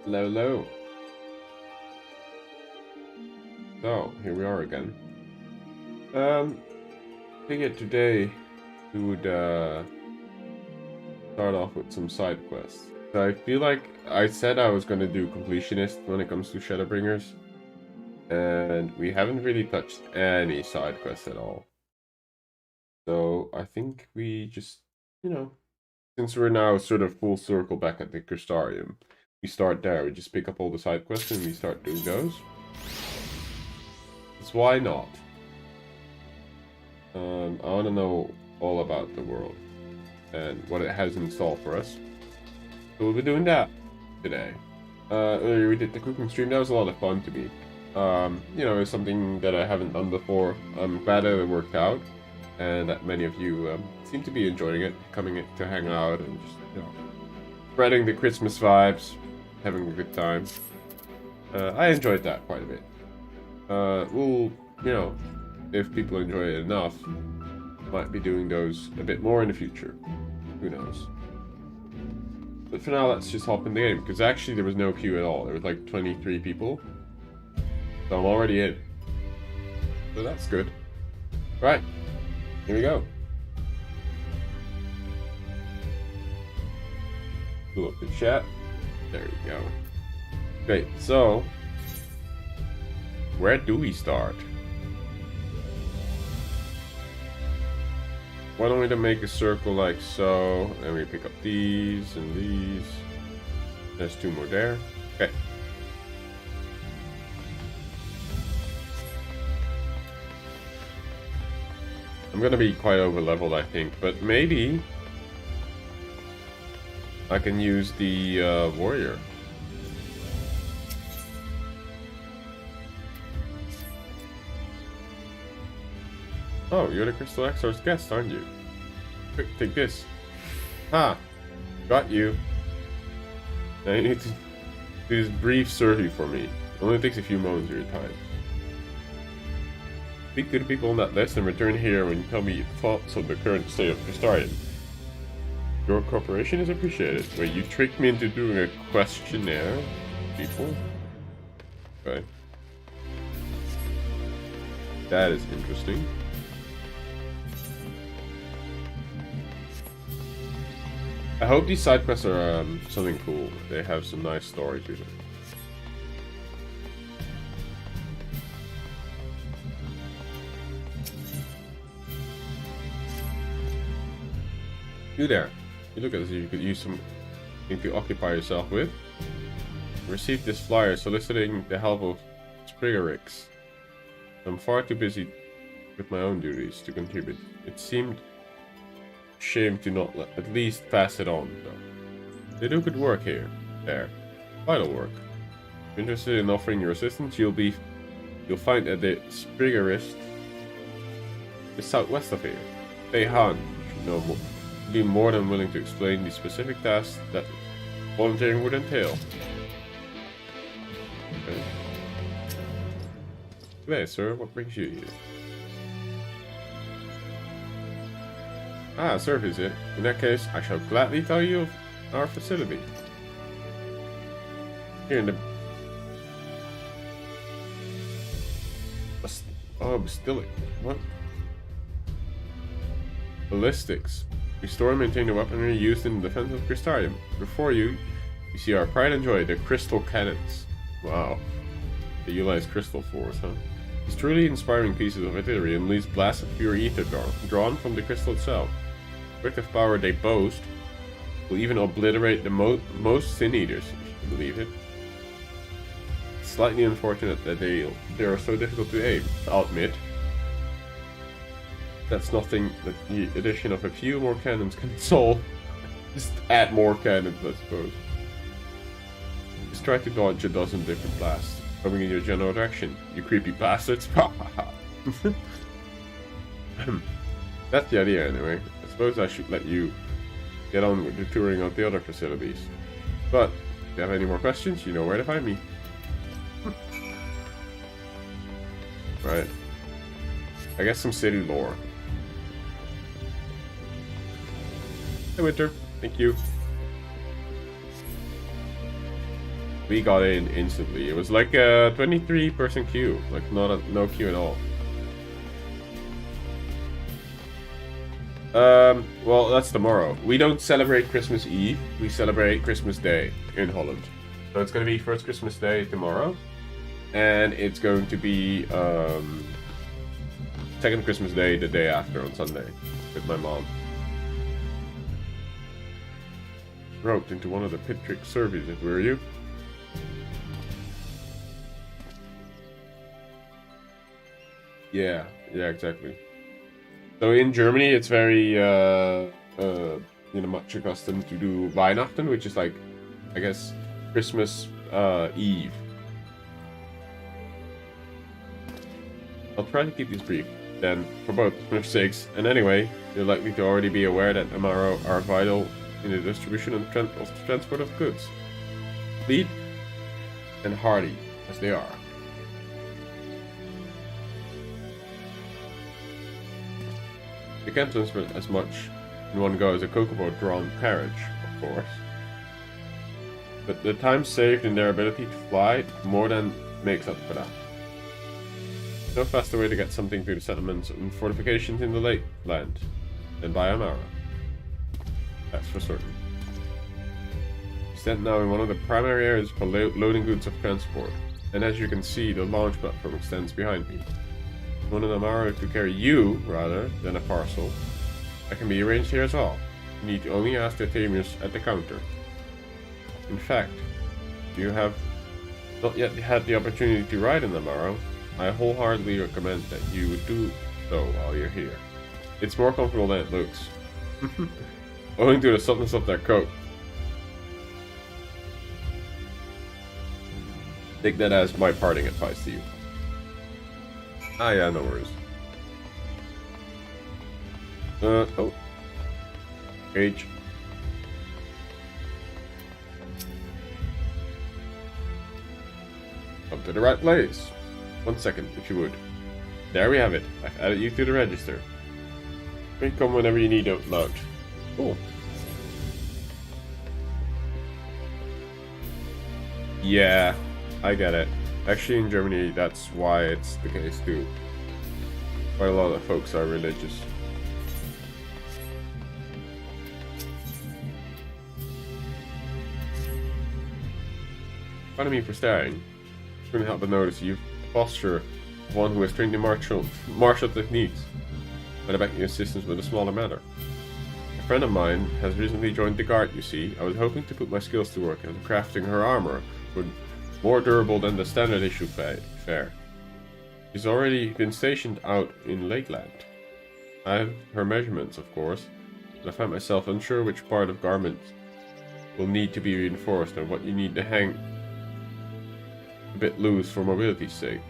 Hello, hello. So, here we are again. Figured today we would start off with some side quests. So I feel like I said I was going to do completionist when it comes to Shadowbringers, and we haven't really touched any side quests at all. So I think we just, since we're now sort of full circle back at the Crystarium, we start there. We just pick up all the side quests and we start doing those. So why not? I want to know all about the world and what it has in store for us. So we'll be doing that today. Earlier we did the cooking stream. That was a lot of fun to me. It's something that I haven't done before. I'm glad that it worked out, and that many of you seem to be enjoying it, coming in to hang out and just, spreading the Christmas vibes, having a good time. I enjoyed that quite a bit. We'll, if people enjoy it enough, might be doing those a bit more in the future. Who knows? But for now, let's just hop in the game, because actually there was no queue at all. There was like 23 people. So I'm already in. So that's good. Right, here we go. Pull up the chat. There you go. Great, so where do we start? Why don't we make a circle like so, and we pick up these and these. There's two more there. Okay. I'm gonna be quite over leveled, I think, but maybe I can use the warrior. Oh, you're the Crystal Exor's guest, aren't you? Quick, take this. Ha! Got you. Now you need to do this brief survey for me. It only takes a few moments of your time. Speak to the people on that list and return here when you tell me your thoughts on the current state of Crystarium. Your cooperation is appreciated. Wait, you tricked me into doing a questionnaire? People? Okay. That is interesting. I hope these side quests are something cool. They have some nice story to them. You there. You look as if you could use something to occupy yourself with. Received this flyer soliciting the help of Sprigarix. I'm far too busy with my own duties to contribute. It seemed a shame to not at least pass it on, though. They do good work here. There. Vital work. If you're interested in offering your assistance, you'll find that the Sprigarist is southwest of here. Beihan should know more. Be more than willing to explain the specific tasks that volunteering would entail. Okay. Today, sir, what brings you here? Ah, serve is it? In that case, I shall gladly tell you of our facility. Here in the... Basilic. What? Ballistics. Restore and maintain the weaponry used in the defense of Crystarium. Before you see our pride and joy, the crystal cannons. Wow. They utilize crystal force, huh? These truly inspiring pieces of artillery unleash blasts of pure ether drawn from the crystal itself. The collective power they boast will even obliterate the most sin eaters, if you can believe it. It's slightly unfortunate that they are so difficult to aim, I'll admit. That's nothing that the addition of a few more cannons can solve. Just add more cannons, I suppose. Just try to dodge a dozen different blasts coming in your general direction, you creepy bastards. That's the idea anyway. I suppose I should let you get on with the touring of the other facilities. But if you have any more questions, you know where to find me. Right. I guess some city lore. Hey Winter, thank you. we got in instantly. It was like a 23-person queue, like no queue at all. Well, that's tomorrow. We don't celebrate Christmas Eve. We celebrate Christmas Day in Holland. So it's going to be first Christmas Day tomorrow. And it's going to be second Christmas Day the day after on Sunday with my mom. Roped into one of the pit trick services, were you? Yeah, exactly. So in Germany, it's very, much accustomed to do Weihnachten, which is like, I guess, Christmas Eve. I'll try to keep these brief, then, for both Christmas sakes. And anyway, you're likely to already be aware that Amaro are vital in the distribution and transport of goods. Fleet and hardy as they are. They can't transfer as much in one go as a Kokobo-drawn carriage, of course. But the time saved in their ability to fly more than makes up for that. No faster way to get something to the settlements and fortifications in the lake land than by Amara. That's for certain. We stand now in one of the primary areas for loading goods of transport, and as you can see, the launch platform extends behind me. One of Amara to carry you, rather than a parcel, that can be arranged here as well. You need to only ask the Tamiers at the counter. In fact, if you have not yet had the opportunity to ride in Amaro, I wholeheartedly recommend that you would do so while you're here. It's more comfortable than it looks. Owing to the softness of their coat. Take that as my parting advice to you. Ah yeah, no worries. Oh. H. Up to the right place. 1 second, if you would. There we have it. I've added you to the register. You can come whenever you need out loud. Cool. Yeah, I get it. Actually, in Germany, that's why it's the case too. Quite a lot of folks are religious. Pardon me for staring. Couldn't help but notice you've the posture of one who has trained in martial techniques. But I beg your assistance with a smaller matter. A friend of mine has recently joined the guard, you see. I was hoping to put my skills to work in crafting her armor, but more durable than the standard issue fare. She's already been stationed out in Lakeland. I have her measurements, of course, and I find myself unsure which part of garments will need to be reinforced and what you need to hang a bit loose for mobility's sake.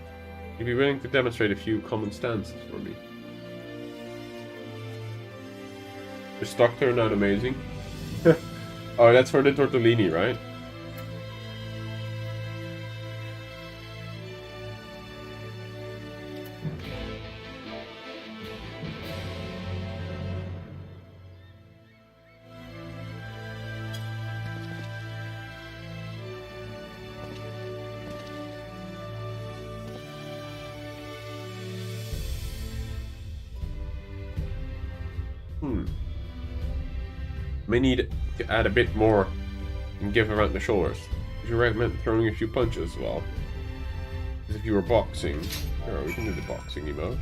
You'd be willing to demonstrate a few common stances for me. The stock turned out amazing. Oh, that's for the tortellini, right? May need to add a bit more and give around the shoulders. Would you recommend throwing a few punches as well? As if you were boxing. Sure, we can do the boxing emote.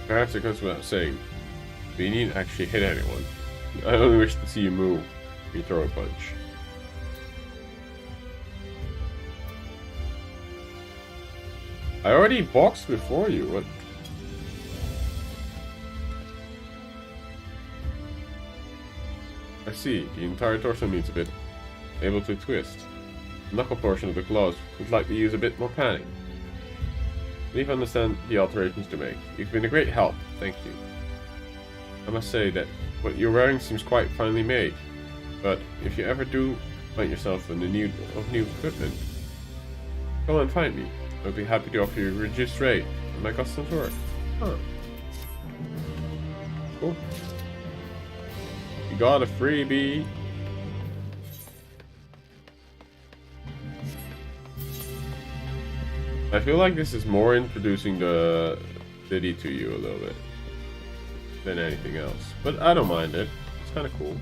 Perhaps it goes without saying, but you needn't actually hit anyone. I only wish to see you move when you throw a punch. I already boxed before you, what? I see, the entire torso needs a bit able to twist. The knuckle portion of the claws would likely use a bit more panning. Please understand the alterations to make. You've been a great help, thank you. I must say that what you're wearing seems quite finely made, but if you ever do find yourself in the need of new equipment, Come and find me. I'll be happy to offer you a reduced rate on my customs work. Huh. Cool. You got a freebie. I feel like this is more introducing the city to you a little bit than anything else. But I don't mind it. It's kind of cool.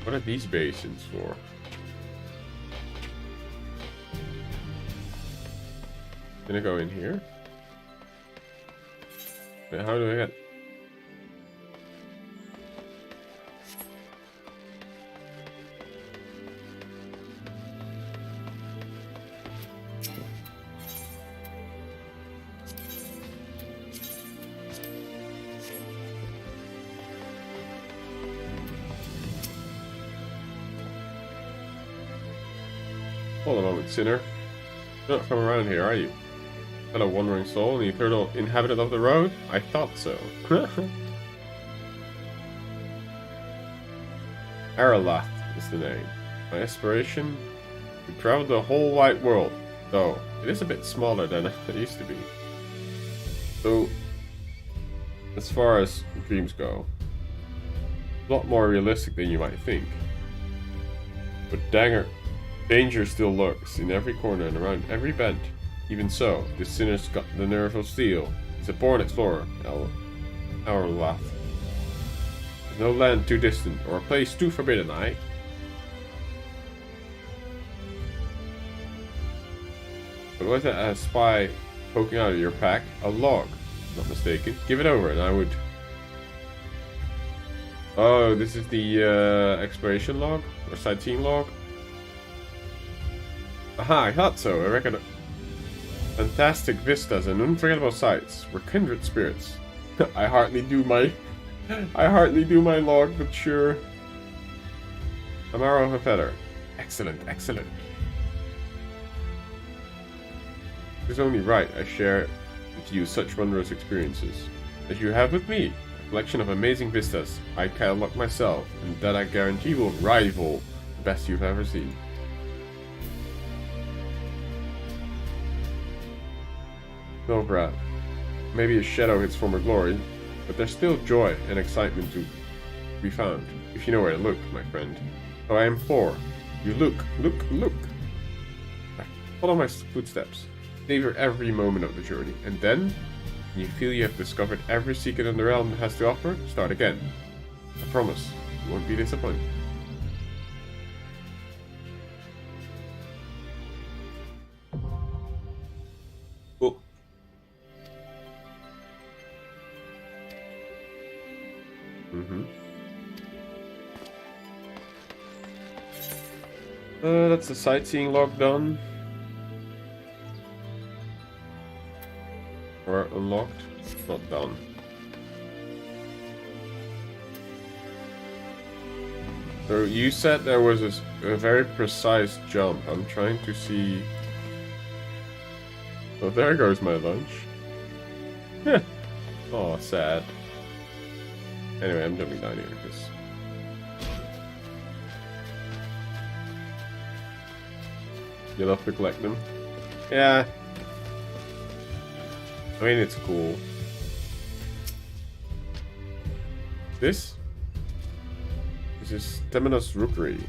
What are these basins for? Can I go in here? Wait, how do I get... Hold on a moment, sinner. You're not from around here, are you? Hello, wandering soul, the eternal inhabitant of the road? I thought so. Aralath is the name. My aspiration? To travel the whole wide world. Though, it is a bit smaller than it used to be. So, as far as dreams go, a lot more realistic than you might think. But danger still lurks in every corner and around every bend. Even so, this sinner's got the nerve of steel. He's a born explorer, Aralath. There's no land too distant or a place too forbidden, aye? But was that a spy poking out of your pack? A log, not mistaken. Give it over and I would... Oh, this is the exploration log? Or sightseeing log? Aha, I thought so. I reckon fantastic vistas and unforgettable sights were kindred spirits. I hardly do my log, but sure. A marrow of a feather. Excellent, excellent. It's only right I share with you such wondrous experiences as you have with me. A collection of amazing vistas I catalog myself, and that I guarantee will rival the best you've ever seen. No, Brad. Maybe a shadow hits former glory, but there's still joy and excitement to be found, if you know where to look, my friend. So I implore you, look. Follow my footsteps. Savor every moment of the journey, and then, when you feel you have discovered every secret in the realm that has to offer, start again. I promise, you won't be disappointed. Cool. That's the sightseeing log done. Or unlocked. Not done. So you said there was a very precise jump. I'm trying to see... Oh, there goes my lunch. Oh, sad. Anyway, I'm jumping down here because... You'll have to collect them. Yeah. I mean, it's cool. This is Temenos Rookery,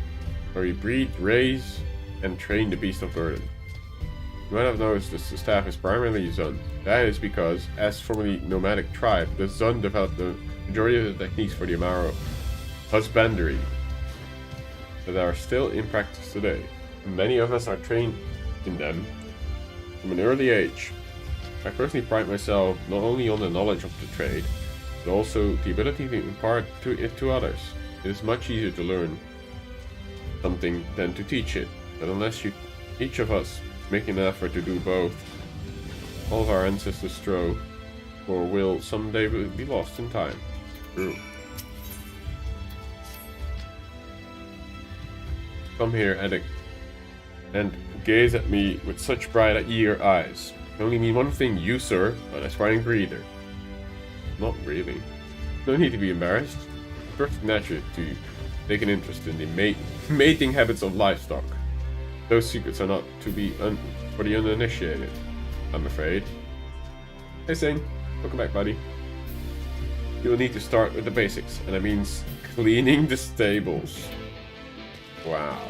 where we breed, raise, and train the beast of burden. You might have noticed that the staff is primarily Zun. That is because, as formerly nomadic tribe, the Zun developed the majority of the techniques for the Amaro husbandry that are still in practice today. And many of us are trained in them from an early age. I personally pride myself not only on the knowledge of the trade, but also the ability to impart it to others. It is much easier to learn something than to teach it, but unless each of us make an effort to do both, all of our ancestors strove or will someday be lost in time. True. Come here, Eddic, and gaze at me with such bright eager eyes. I only mean one thing, you, sir, an aspiring breeder. Not really. No need to be embarrassed. perfect nature to take an interest in the mating habits of livestock. Those secrets are not to be for the uninitiated, I'm afraid. Hey Sing, welcome back, buddy. You will need to start with the basics, and that means cleaning the stables. Wow.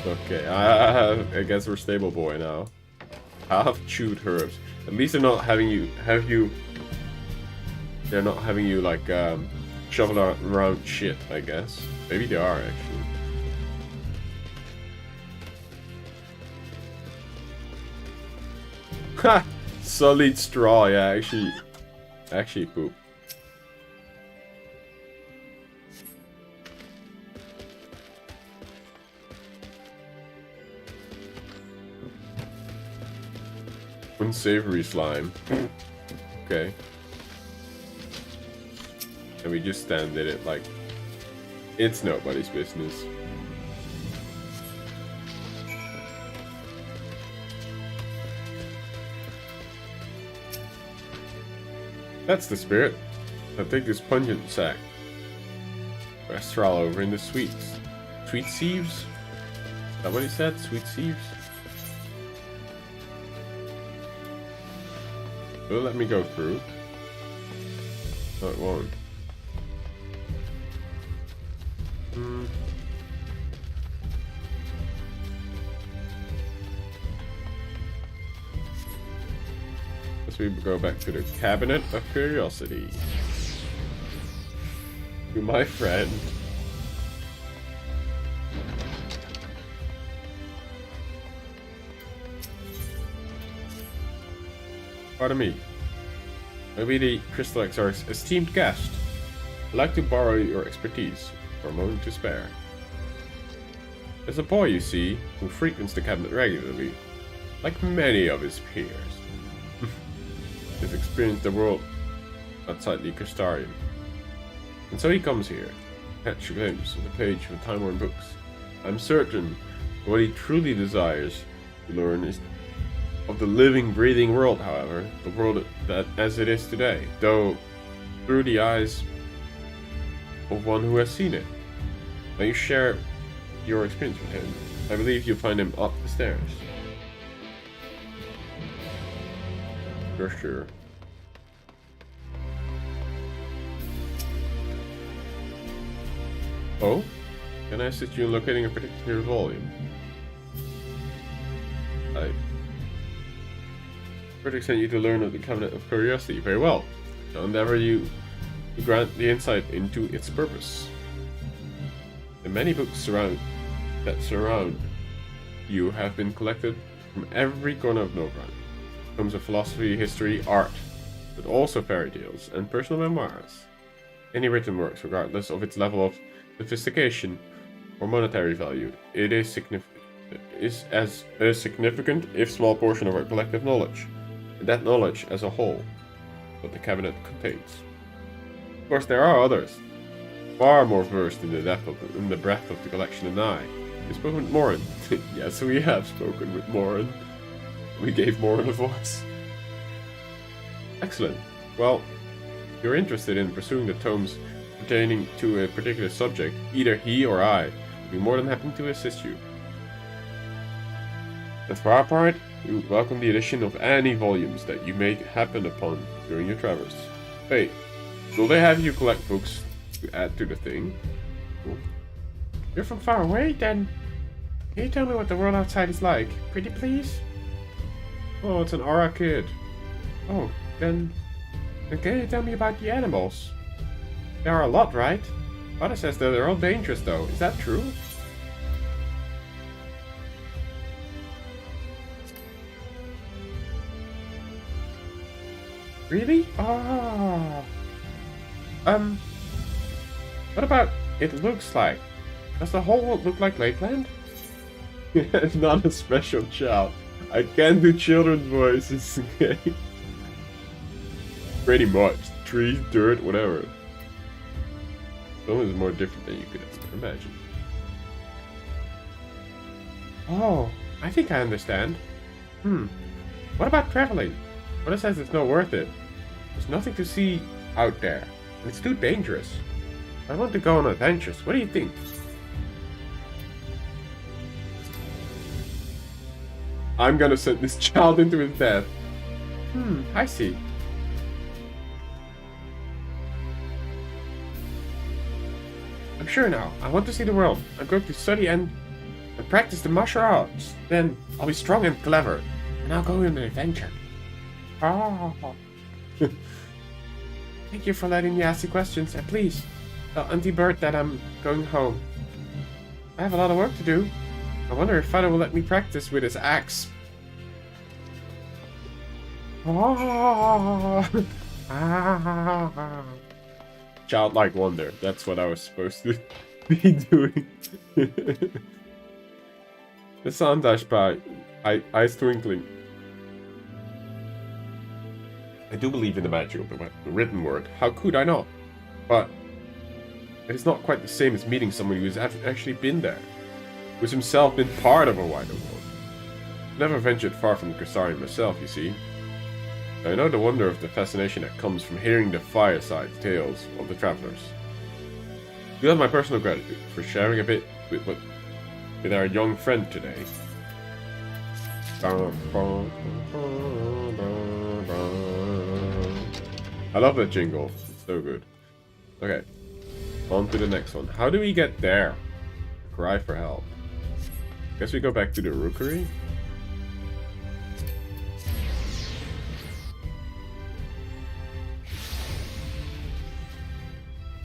Okay, I guess we're stable boy now. Half chewed herbs. At least they're not having you they're not having you like shovel around shit, I guess. Maybe they are actually. Ha! Solid straw, yeah, actually poop. Unsavory slime. Okay. And we just stand in it like it's nobody's business. That's the spirit. Now take this pungent sack. Astral over in the sweets. Sweet sieves? Is that what he said? Sweet sieves? Will it let me go through? No, it won't. Let's we go back to the Cabinet of Curiosity. To my friend. Pardon me. Maybe the Crystal Exarch's esteemed guest. I'd like to borrow your expertise for a moment to spare. There's a boy, you see, who frequents the cabinet regularly, like many of his peers. He's experienced the world outside the Crystarium. And so he comes here, to catch a glimpse of the page of time-worn books. I'm certain what he truly desires to learn is of the living, breathing world, however, the world that as it is today, though through the eyes of one who has seen it. May you share your experience with him. I believe you'll find him up the stairs. Sure. Oh? Can I assist you in locating a particular volume? Critics sent you to learn of the Cabinet of Curiosity. Very well. I'll endeavor you to grant the insight into its purpose. The many books that surround you have been collected from every corner of Novrand. Tomes of philosophy, history, art, but also fairy tales and personal memoirs. Any written works, regardless of its level of sophistication or monetary value, it is as a significant, if small, portion of our collective knowledge. And that knowledge as a whole, what the cabinet contains. Of course, there are others, far more versed in the breadth of the collection than I. We've spoken with Morin. Yes, we have spoken with Morin. We gave Morin a voice. Excellent. Well, if you're interested in pursuing the tomes pertaining to a particular subject, either he or I would be more than happy to assist you. And for our part, we would welcome the addition of any volumes that you may happen upon during your travels. Hey, will they have you collect books to add to the thing? Cool. You're from far away, then? Can you tell me what the world outside is like? Pretty please? Oh, it's an Aura kid. Oh, then can you tell me about the animals? There are a lot, right? Father says that they're all dangerous, though. Is that true? Really? Oh. What about it looks like? Does the whole world look like Lakeland? It's not a special child. I can't do children's voices, okay? Pretty much. Trees, dirt, whatever. Some is more different than you could imagine. Oh, I think I understand. What about traveling? What says it's not worth it? There's nothing to see out there. It's too dangerous. I want to go on adventures. What do you think? I'm gonna send this child into his death. I see. I'm sure now. I want to see the world. I'm going to study and practice the martial arts. Then I'll be strong and clever. And I'll go on an adventure. Ah. Thank you for letting me ask you questions. And please, tell Auntie Bird that I'm going home. I have a lot of work to do. I wonder if Father will let me practice with his axe. Childlike wonder. That's what I was supposed to be doing. The sun dashed by, eyes twinkling. I do believe in the magic of the written word. How could I not? But it is not quite the same as meeting someone who has actually been there, who has himself been part of a wider world. I've never ventured far from Crystarium myself, you see. I know the wonder of the fascination that comes from hearing the fireside tales of the travelers. You have my personal gratitude for sharing a bit with our young friend today. I love that jingle. It's so good. Okay. On to the next one. How do we get there? Cry for help. Guess we go back to the rookery.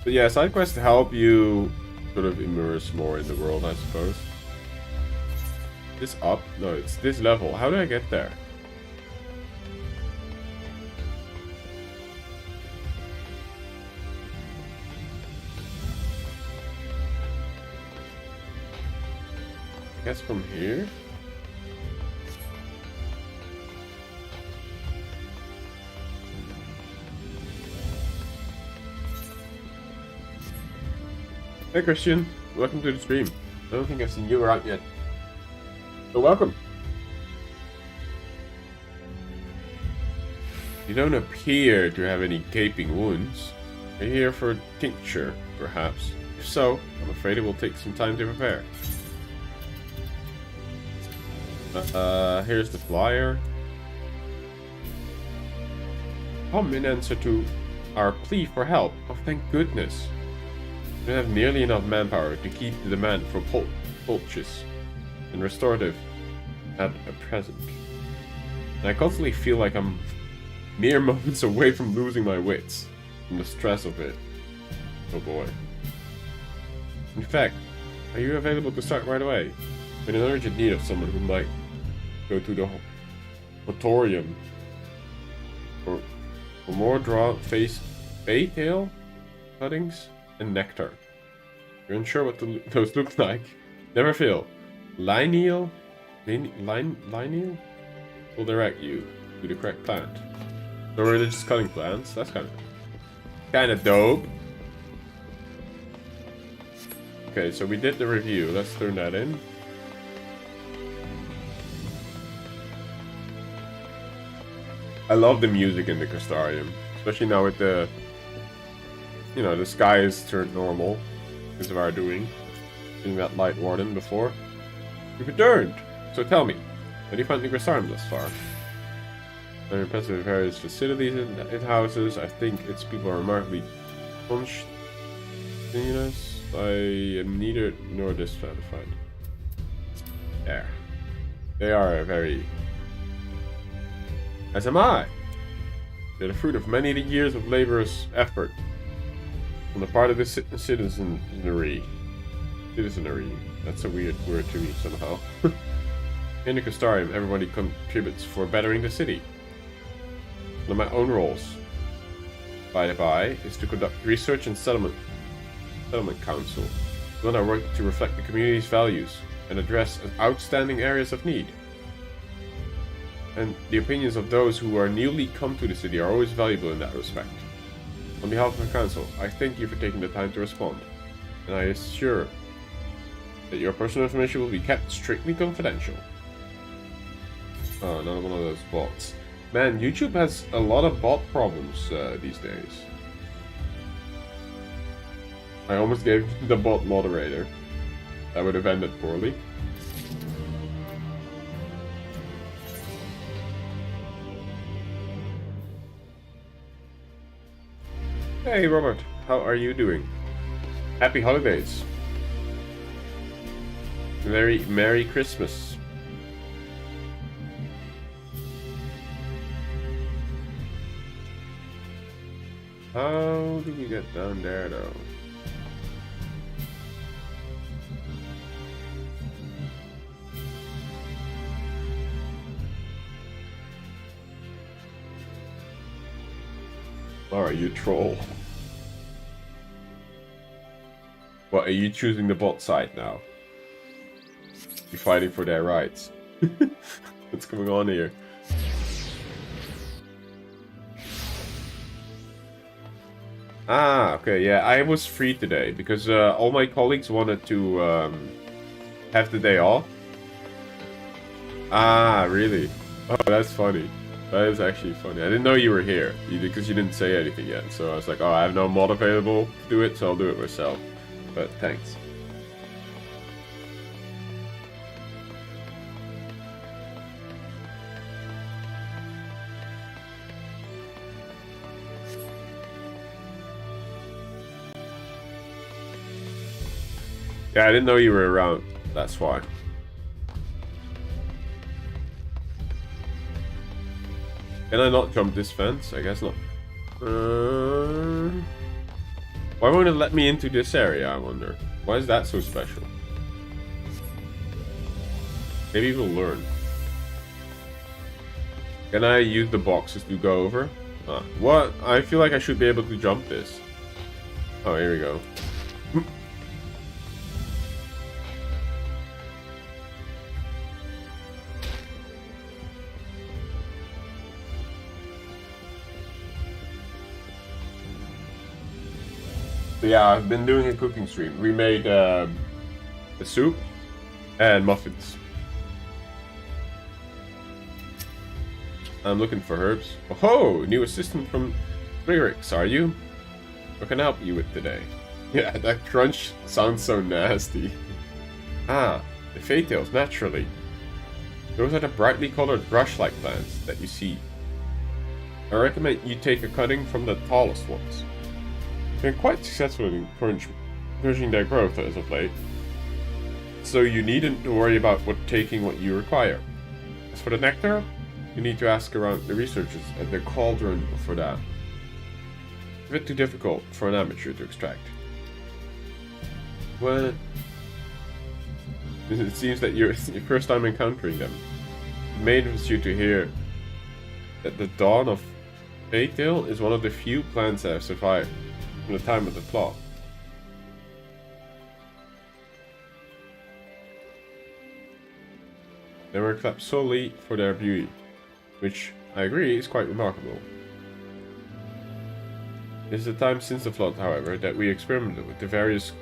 But yeah, side quests help you sort of immerse more in the world, I suppose. This up? No, it's this level. How do I get there? I guess from here? Hey Christian, welcome to the stream. I don't think I've seen you around yet. So welcome. You don't appear to have any gaping wounds. Are you here for a tincture, perhaps? If so, I'm afraid it will take some time to prepare. Here's the flyer. Come in answer to our plea for help. Oh, thank goodness. We don't have nearly enough manpower to keep the demand for poultices and restorative at present. And I constantly feel like I'm mere moments away from losing my wits from the stress of it. Oh boy. In fact, are you available to start right away? I'm in urgent need of someone who might go to the Hotorium for more face tail cuttings and nectar. You're unsure what those look like? Never feel. Lineal will direct you to the correct plant. So we're just cutting plants. That's kind of dope. Okay, so we did the review. Let's turn that in. I love the music in the Crystarium, especially now with the, you know, the sky is turned normal because of our doing that light warden before. You've returned. So tell me, how do you find the Crystarium thus far? I'm impressed with various facilities it houses. I think its people are remarkably spontaneous. I am neither nor dissatisfied. There. They are very... As am I. They're the fruit of many years of laborious effort on the part of the citizenry. That's a weird word to me somehow. In the Crystarium, everybody contributes for bettering the city. One of my own roles, by the by, is to conduct research and settlement council. We want our work to reflect the community's values and address outstanding areas of need. And the opinions of those who are newly come to the city are always valuable in that respect. On behalf of the council, I thank you for taking the time to respond, and I assure that your personal information will be kept strictly confidential. Oh, another one of those bots. Man, YouTube has a lot of bot problems these days. I almost gave the bot moderator. That would have ended poorly. Hey Robert, how are you doing? Happy holidays. Very Merry Christmas. How do we get down there though? Alright, you troll. What, are you choosing the bot side now? You're fighting for their rights. What's going on here? Ah, okay, yeah, I was free today because all my colleagues wanted to have the day off. Ah, really? Oh, that's funny. That is actually funny. I didn't know you were here because you didn't say anything yet. So I was like, oh, I have no mod available to do it, so I'll do it myself. But thanks. Yeah, I didn't know you were around. That's why. Can I not jump this fence? I guess not. Why won't it let me into this area, I wonder? Why is that so special? Maybe we'll learn. Can I use the boxes to go over? What? I feel like I should be able to jump this. Oh, here we go. So yeah, I've been doing a cooking stream. We made a soup and muffins. I'm looking for herbs. Oh, new assistant from Fredericks, are you? What can I help you with today? Yeah, that crunch sounds so nasty. Ah, the Faytails, naturally. Those are the brightly colored brush-like plants that you see. I recommend you take a cutting from the tallest ones. Been quite successful in encouraging their growth as of late, so you needn't worry about taking what you require. As for the nectar, you need to ask around the researchers at the cauldron for that. It's a bit too difficult for an amateur to extract. Well, it seems that you're your first time encountering them. It may interest you to hear that the dawn of Faytail is one of the few plants that have survived from the time of the plot. They were kept solely for their beauty, which I agree is quite remarkable. It is the time since the flood, however, that we experimented with the various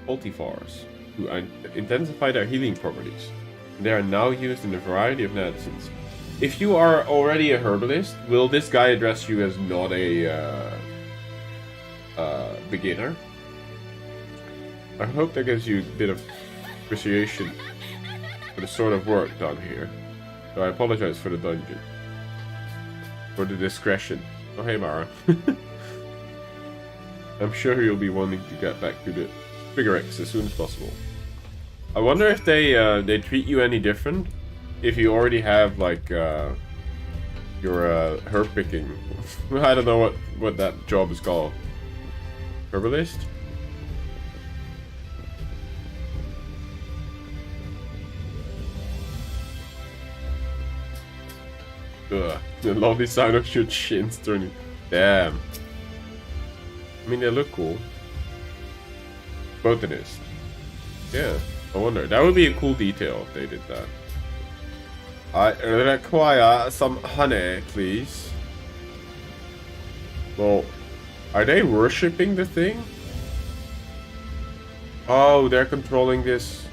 cultivars to intensify their healing properties. They are now used in a variety of medicines. If you are already a herbalist, will this guy address you as not a beginner? I hope that gives you a bit of appreciation for the sort of work done here. So I apologize for the dungeon. For the discretion. Oh hey Mara. I'm sure you'll be wanting to get back to the Fredericks as soon as possible. I wonder if they treat you any different if you already have like your herb picking. I don't know what that job is called. Herbalist? Ugh, the lovely sound of your shins turning. Damn. I mean, they look cool. Botanist. Yeah, I wonder. That would be a cool detail if they did that. I require some honey, please. Well, are they worshipping the thing? Oh, they're controlling this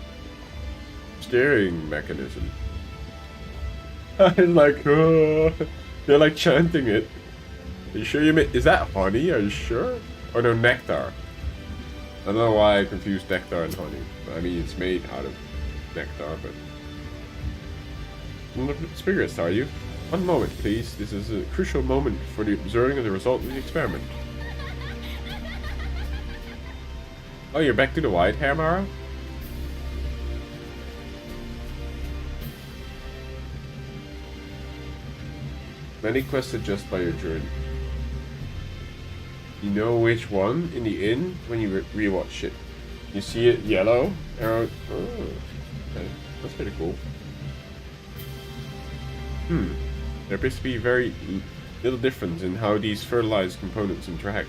steering mechanism. I'm like, oh, they're like chanting it. Are you sure you made? Is that honey? Are you sure? Or no, nectar? don't know why I confused nectar and honey. I mean, it's made out of nectar, but... I'm not Spirit, are you? One moment, please. This is a crucial moment for the observing of the result of the experiment. Oh, you're back to the white hair, Mara? Many quests adjust by your journey. You know which one in the inn when you rewatch it. You see it yellow, arrow. Oh, okay. That's pretty cool. There appears to be very little difference in how these fertilized components interact.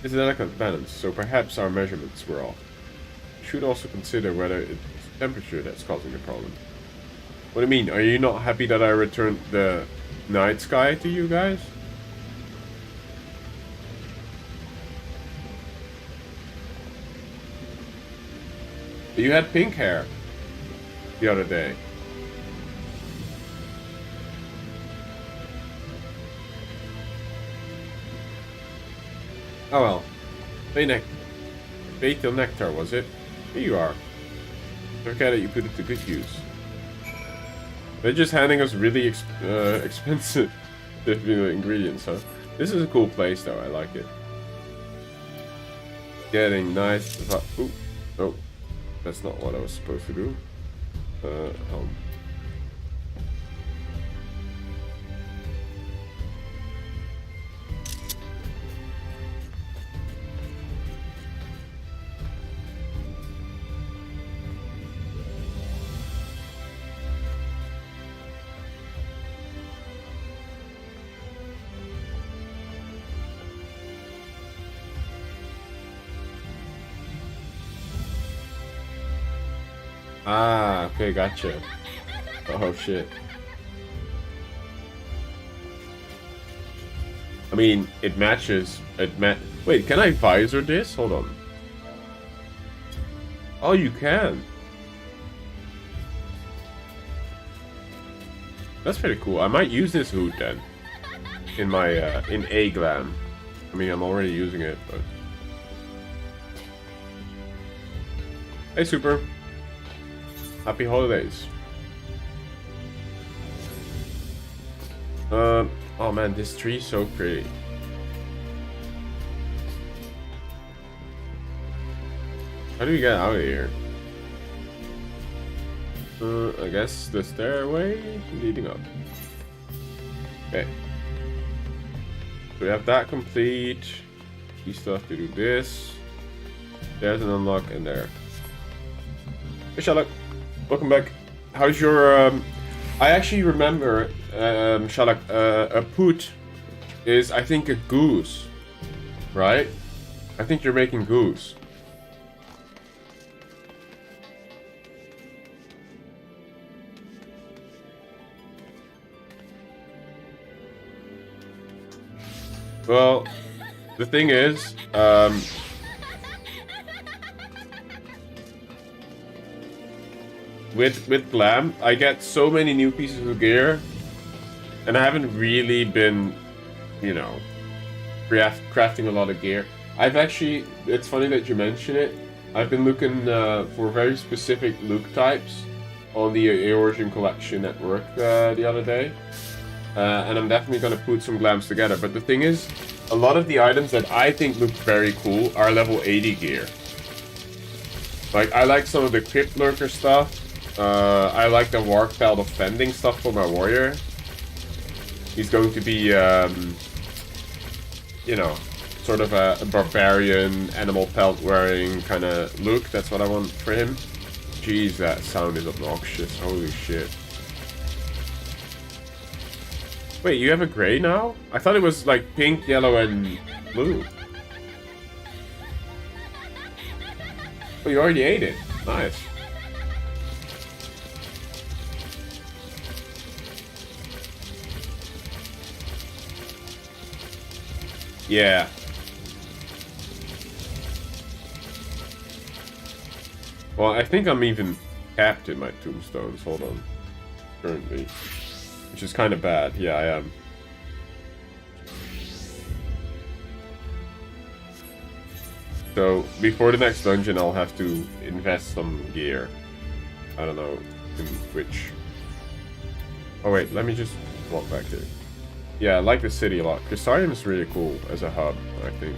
It's a delicate balance, so perhaps our measurements were off. We should also consider whether it's temperature that's causing the problem. What do you mean? Are you not happy that I returned the night sky to you guys? You had pink hair the other day. Oh well. Fatal nectar, was it? Here you are. Okay that you put it to good use. They're just handing us really expensive ingredients, huh? This is a cool place though, I like it. Getting nice... Ooh. Oh. That's not what I was supposed to do. Ah, okay, gotcha. Oh shit. I mean, it matches. Wait, can I visor this? Hold on. Oh, you can. That's pretty cool. I might use this hood then. In my in A glam. I mean, I'm already using it, but. Hey, Super. Happy holidays. Oh man, this tree is so pretty. How do we get out of here? I guess the stairway leading up. Okay. So we have that complete. We still have to do this. There's an unlock in there. Hey, Sherlock. Welcome back. How's your, I actually remember, Shalak, a poot is, I think, a goose, right? I think you're making goose. Well, the thing is, with Glam, I get so many new pieces of gear, and I haven't really been, you know, crafting a lot of gear. I've actually, it's funny that you mention it, I've been looking for very specific look types on the Eorzean collection at work the other day, and I'm definitely going to put some Glams together. But the thing is, a lot of the items that I think look very cool are level 80 gear. Like, I like some of the Crypt Lurker stuff. I like the Warpelt Offending stuff for my warrior. He's going to be, you know, sort of a barbarian, animal pelt wearing kind of look. That's what I want for him. Jeez, that sound is obnoxious. Holy shit. Wait, you have a gray now? I thought it was like pink, yellow, and blue. Oh, you already ate it. Nice. Yeah. Well, I think I'm even capped in my tombstones. Hold on. Currently. Which is kind of bad. Yeah, I am. So before the next dungeon, I'll have to invest some gear. I don't know in which. Oh wait, let me just walk back here. Yeah, I like the city a lot. Crystarium is really cool as a hub, I think.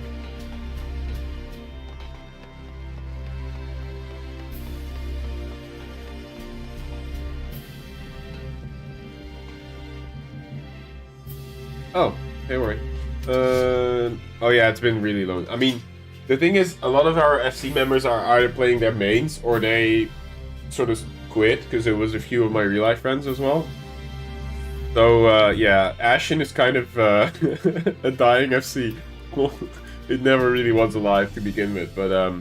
Oh, hey, worry. Oh yeah, it's been really long. I mean, the thing is, a lot of our FC members are either playing their mains or they sort of quit because it was a few of my real life friends as well. So yeah, Ashen is kind of a dying FC. Well, it never really was alive to begin with, but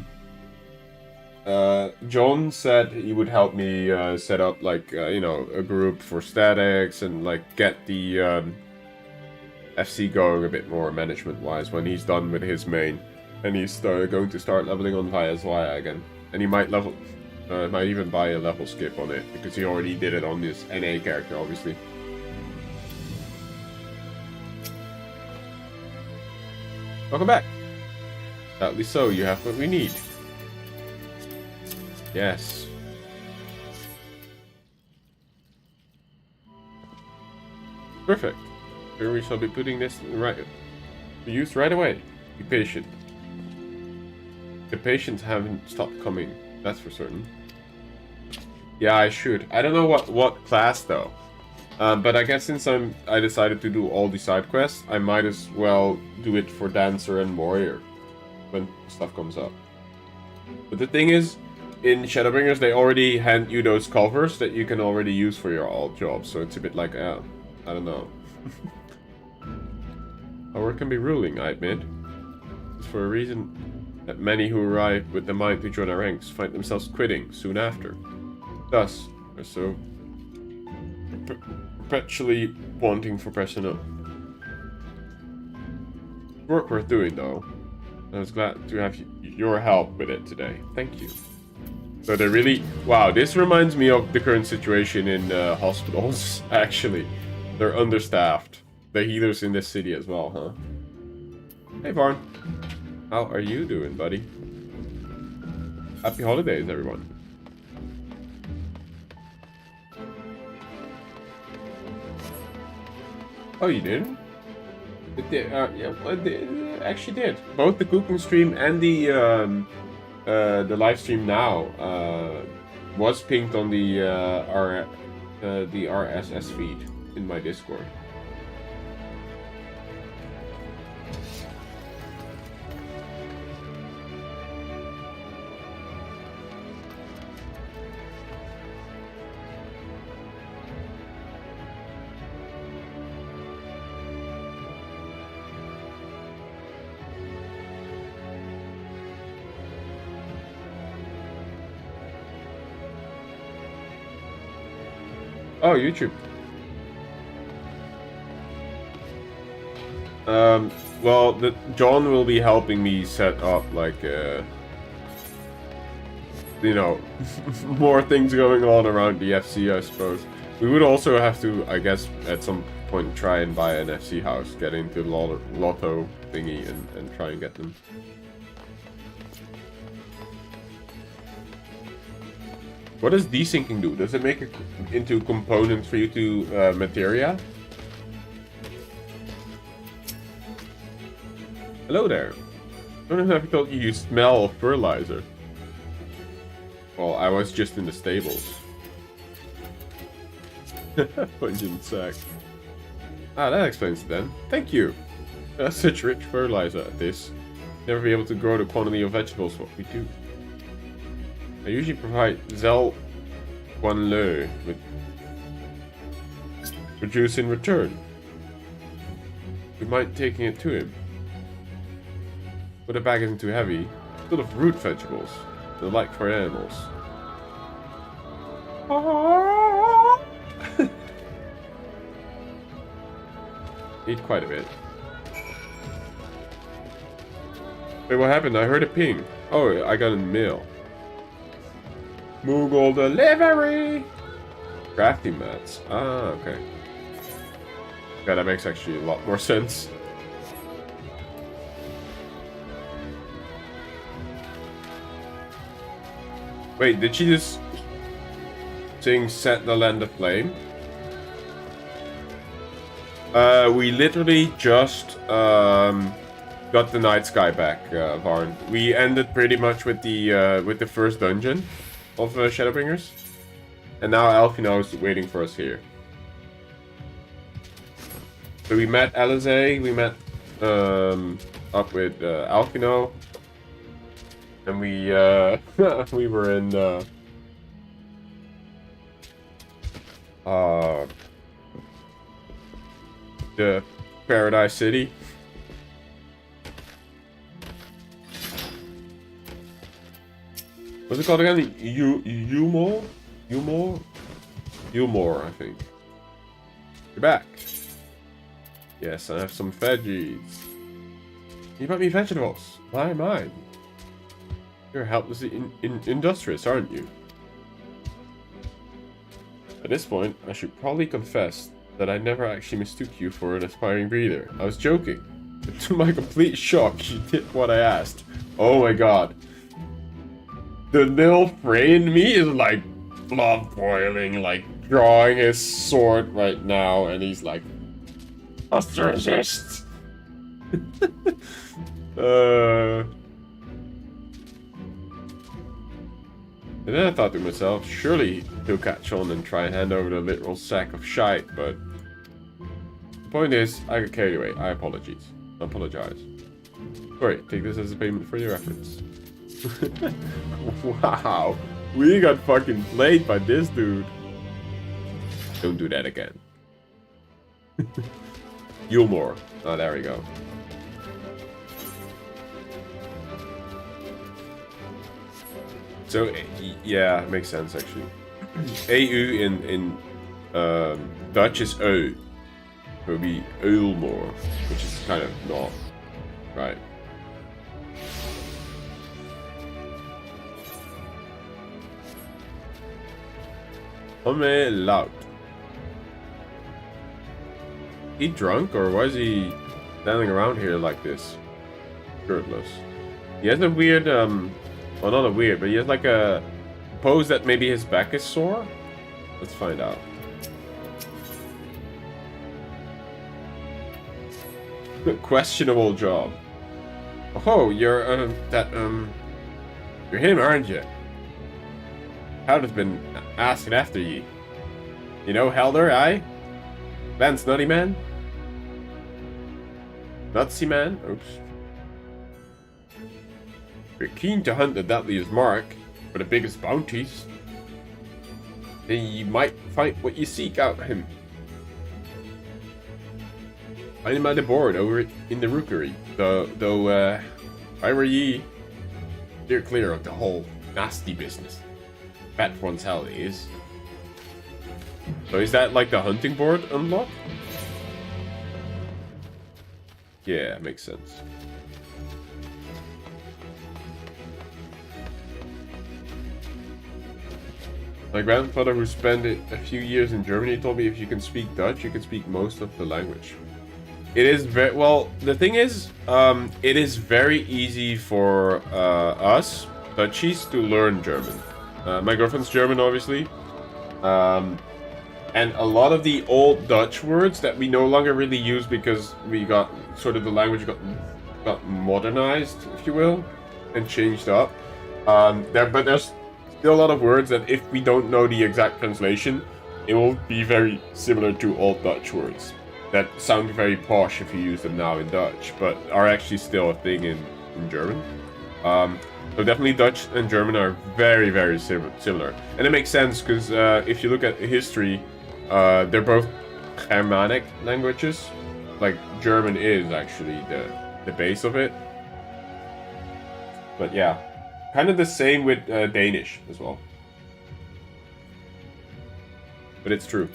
John said he would help me set up like you know, a group for statics and like get the FC going a bit more management-wise when he's done with his main, and he's going to start leveling on Vaya's Vaya again. And he might level, might even buy a level skip on it because he already did it on this NA character, obviously. Welcome back. At least so, you have what we need. Yes. Perfect. Here we shall be putting this right to use right away. Be patient. The patients haven't stopped coming, that's for certain. Yeah, I should. I don't know what class though. But I guess since I decided to do all the side quests, I might as well do it for Dancer and Warrior when stuff comes up. But the thing is, in Shadowbringers they already hand you those covers that you can already use for your alt job, so it's a bit like, I don't know. Our work can be ruling, I admit. It's for a reason that many who arrive with the mind to join our ranks find themselves quitting soon after. Thus, we're so perpetually wanting for personnel. Work worth doing, though. I was glad to have your help with it today. Thank you. So they're really... Wow, this reminds me of the current situation in hospitals, actually. They're understaffed. The healers in this city as well, huh? Hey, Barn. How are you doing, buddy? Happy holidays, everyone. Oh, you didn't? It did, yeah, it actually did. Both the cooking stream and the live stream now was pinged on the RSS feed in my Discord. Oh, YouTube. Well, John will be helping me set up, like, you know, more things going on around the FC, I suppose. We would also have to, I guess, at some point try and buy an FC house, get into the lotto thingy and try and get them. What does desyncing do? Does it make it into components for you to materia? Hello there. I don't know if I told you smell of fertilizer. Well, I was just in the stables. Pungent sack. Ah, that explains it then. Thank you. That's such rich fertilizer at this. Never be able to grow the quantity of vegetables what we do. I usually provide Zel Guanle with juice in return. We might taking it to him. But the bag isn't too heavy. Full of root vegetables. They're like for animals. Eat quite a bit. Wait, what happened? I heard a ping. Oh, I got a mail. Moogle delivery! Crafting mats. Ah, okay. Yeah, that makes actually a lot more sense. Wait, did she just sing Set the Land Aflame? We literally just got the night sky back, Varn. We ended pretty much with the first dungeon of Shadowbringers, and now Alfino is waiting for us here. So we met Alize, we met up with Alfino, and we we were in the Paradise City. What's it called again? Umor, I think. You're back. Yes, I have some veggies. You brought me vegetables. Why mine? You're helplessly industrious, aren't you? At this point, I should probably confess that I never actually mistook you for an aspiring breeder. I was joking. But to my complete shock, you did what I asked. Oh my god. The little Frey in me is like blood boiling, like drawing his sword right now, and he's like, must resist. And then I thought to myself, surely he'll catch on and try and hand over the literal sack of shite, but the point is, I got carried away. I apologize. Alright, take this as a payment for your efforts. Wow, we got fucking played by this dude. Don't do that again. Yulmore. Oh, there we go. So, yeah, makes sense actually. EU in Dutch is O. It would be Ulmore, which is kind of not right. Homme loud. He drunk, or why is he standing around here like this? Shirtless. He has a weird, well, not a weird, but he has like a pose that maybe his back is sore? Let's find out. Questionable job. Oh, you're, you're him, aren't you? Howard's been asking after ye. You know Helder, aye? Vance Nutty Man? Nutsy Man? Oops. You're keen to hunt the deadliest mark for the biggest bounties. Then you might find what you seek out him. Find him by the board over in the rookery. Though, if I were ye, steer clear of the whole nasty business. Bad for one's hell is. So is that like the hunting board unlock? Yeah, makes sense. My grandfather, who spent a few years in Germany, told me if you can speak Dutch, you can speak most of the language. It is very well. The thing is, it is very easy for us Dutchies to learn German. My girlfriend's German, obviously, and a lot of the old Dutch words that we no longer really use because we got sort of the language got modernized, if you will, and changed up. But there's still a lot of words that if we don't know the exact translation, it will be very similar to old Dutch words that sound very posh if you use them now in Dutch, but are actually still a thing in German. So definitely Dutch and German are very, very similar. And it makes sense because if you look at history, they're both Germanic languages. Like, German is actually the base of it. But yeah, kind of the same with Danish as well. But it's true.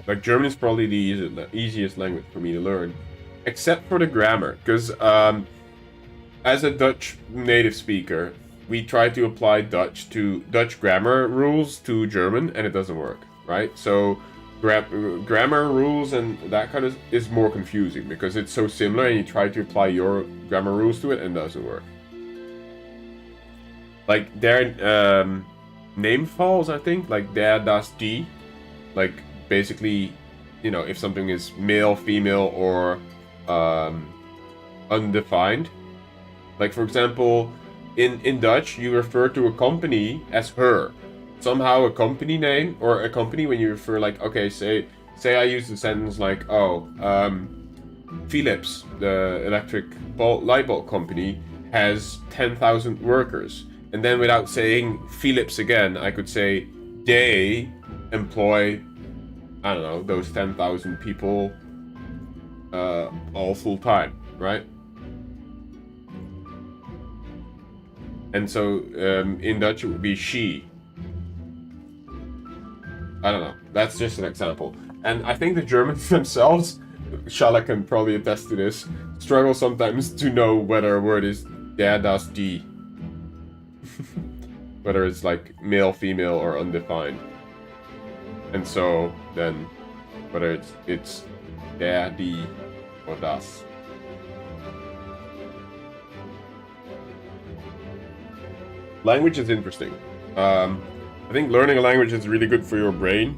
Like, German is probably the easiest language for me to learn. Except for the grammar, because as a Dutch native speaker, we try to apply Dutch grammar rules to German, and it doesn't work, right? So grammar rules and that kind of is more confusing because it's so similar, and you try to apply your grammar rules to it, and it doesn't work. like their name falls, I think, like der, das, die, like basically, you know, if something is male, female, or undefined. Like for example, in Dutch, you refer to a company as her. Somehow a company name or a company when you refer, like, okay, say I use the sentence like, oh, Philips, the electric light bulb company, has 10,000 workers. And then without saying Philips again, I could say they employ, I don't know, those 10,000 people all full time, right? And so in Dutch it would be she. I don't know. That's just an example. And I think the Germans themselves, Shala can probably attest to this, struggle sometimes to know whether a word is der, das, die. Whether it's like male, female, or undefined. And so then whether it's der, die, or das. Language is interesting. I think learning a language is really good for your brain.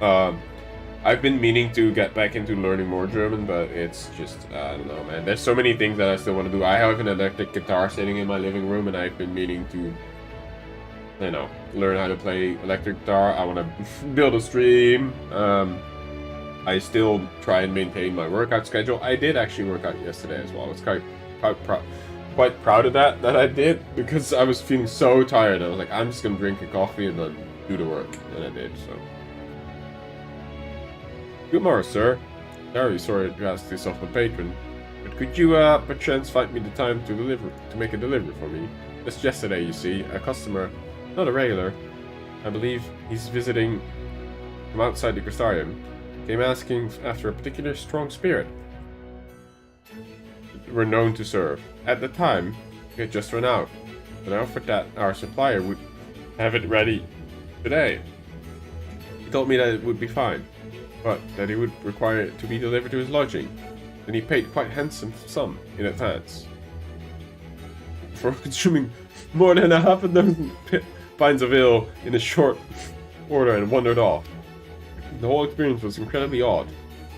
I've been meaning to get back into learning more German, but it's just, I don't know, man. There's so many things that I still want to do. I have an electric guitar sitting in my living room, and I've been meaning to, you know, learn how to play electric guitar. I want to build a stream. I still try and maintain my workout schedule. I did actually work out yesterday as well. I was quite proud of that I did, because I was feeling so tired. I was like, I'm just gonna drink a coffee and then do the work, and I did. So, good morning, sir. Very sorry to ask this of a patron, but could you perchance find me the time to make a delivery for me? Just yesterday, you see, a customer, not a regular, I believe he's visiting from outside the Crystarium, came asking after a particular strong spirit were known to serve. At the time, it had just run out, but I offered that our supplier would have it ready today. He told me that it would be fine, but that he would require it to be delivered to his lodging, and he paid quite handsome sum in advance. For consuming more than a half a dozen pints of ale in a short order and wandered off. The whole experience was incredibly odd.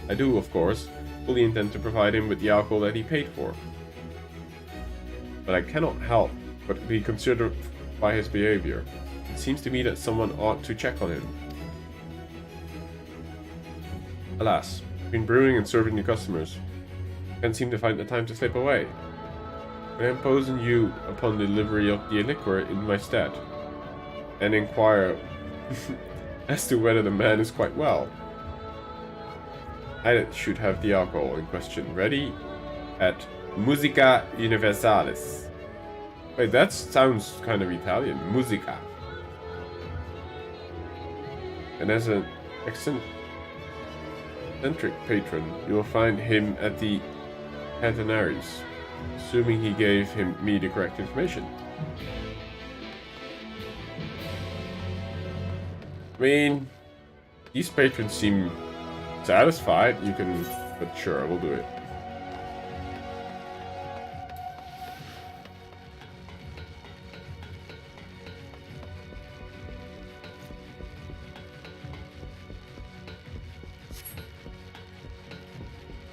I do, of course, fully intend to provide him with the alcohol that he paid for. But I cannot help but be considered by his behavior. It seems to me that someone ought to check on him. Alas, between brewing and serving new customers, I can't seem to find the time to slip away. I am imposing you upon the delivery of the liquor in my stead, and inquire as to whether the man is quite well. I should have the alcohol in question ready at Musica Universalis. Wait, that sounds kind of Italian. Musica. And as an eccentric patron, you will find him at the Catenaries, assuming he gave me the correct information. I mean, these patrons seem satisfied. You can, but sure, we'll do it.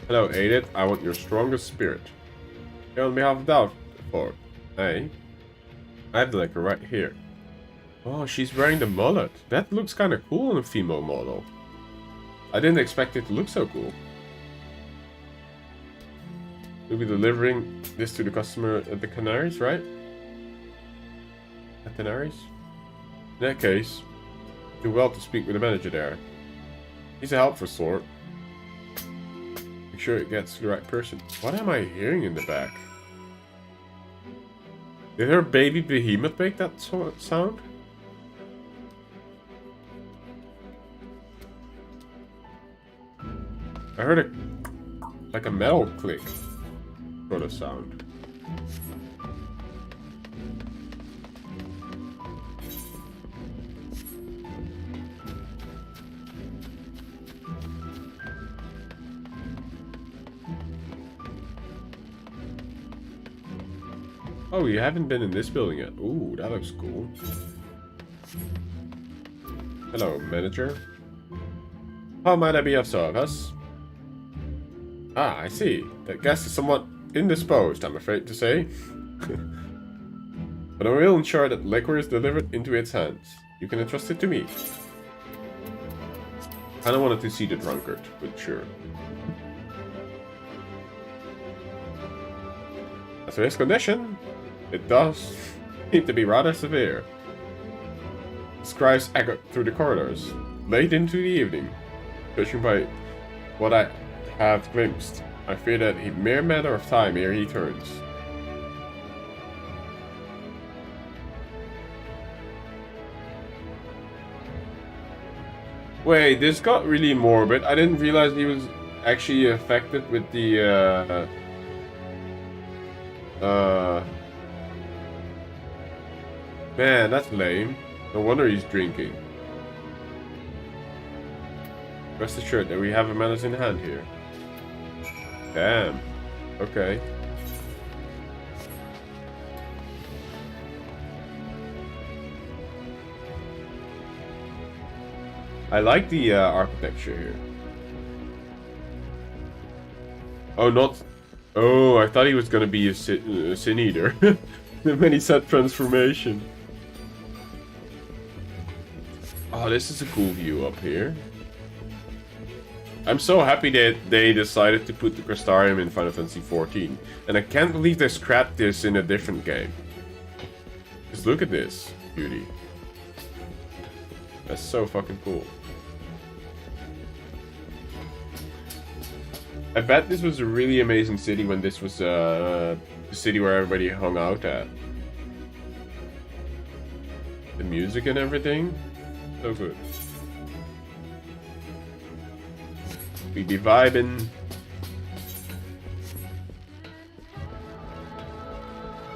Hello, Edith. I want your strongest spirit. Here on behalf of Dalford. Hey, I have the liquor right here. Oh, she's wearing the mullet. That looks kind of cool on a female model. I didn't expect it to look so cool. We'll be delivering this to the customer at the Canaries, right? At the Canaries? In that case, do well to speak with the manager there. He's a helpful sort. Make sure it gets to the right person. What am I hearing in the back? Did her baby behemoth make that sound? I heard like a metal click sort of sound. Oh, you haven't been in this building yet. Ooh, that looks cool. Hello, manager. How might I be of service? Ah, I see. That guest is somewhat indisposed, I'm afraid to say. But I will ensure that liquor is delivered into its hands. You can entrust it to me. Kinda wanted to see the drunkard, but sure. As for his condition, it does seem to be rather severe. His cries echoed through the corridors, late into the evening. Judging by what I have glimpsed, I fear that a mere matter of time ere he turns. Wait, this got really morbid. I didn't realize he was actually affected with the, Man, that's lame. No wonder he's drinking. Rest assured that we have a matters in hand here. Damn. Okay. I like the architecture here. Oh, not... Oh, I thought he was gonna be a sin eater. When he said transformation. Oh, this is a cool view up here. I'm so happy that they decided to put the Crystarium in Final Fantasy XIV. And I can't believe they scrapped this in a different game. Just look at this beauty. That's so fucking cool. I bet this was a really amazing city when this was the city where everybody hung out at. The music and everything. So good. We be vibing.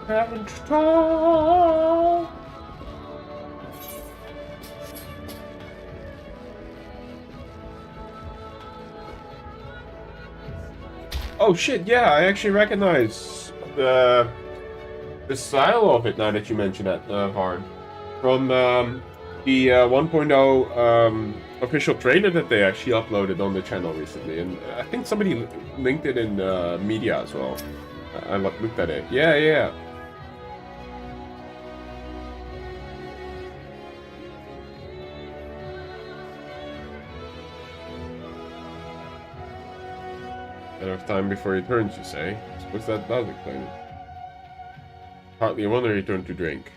Having to talk. Oh shit, yeah, I actually recognize the style of it now that you mention that, Varn. From the 1.0 official trailer that they actually uploaded on the channel recently. And I think somebody linked it in media as well. I looked at it. Yeah, yeah. Matter of time before he turns, you say? Suppose that does explain it. Partly a wonder he turned to drink.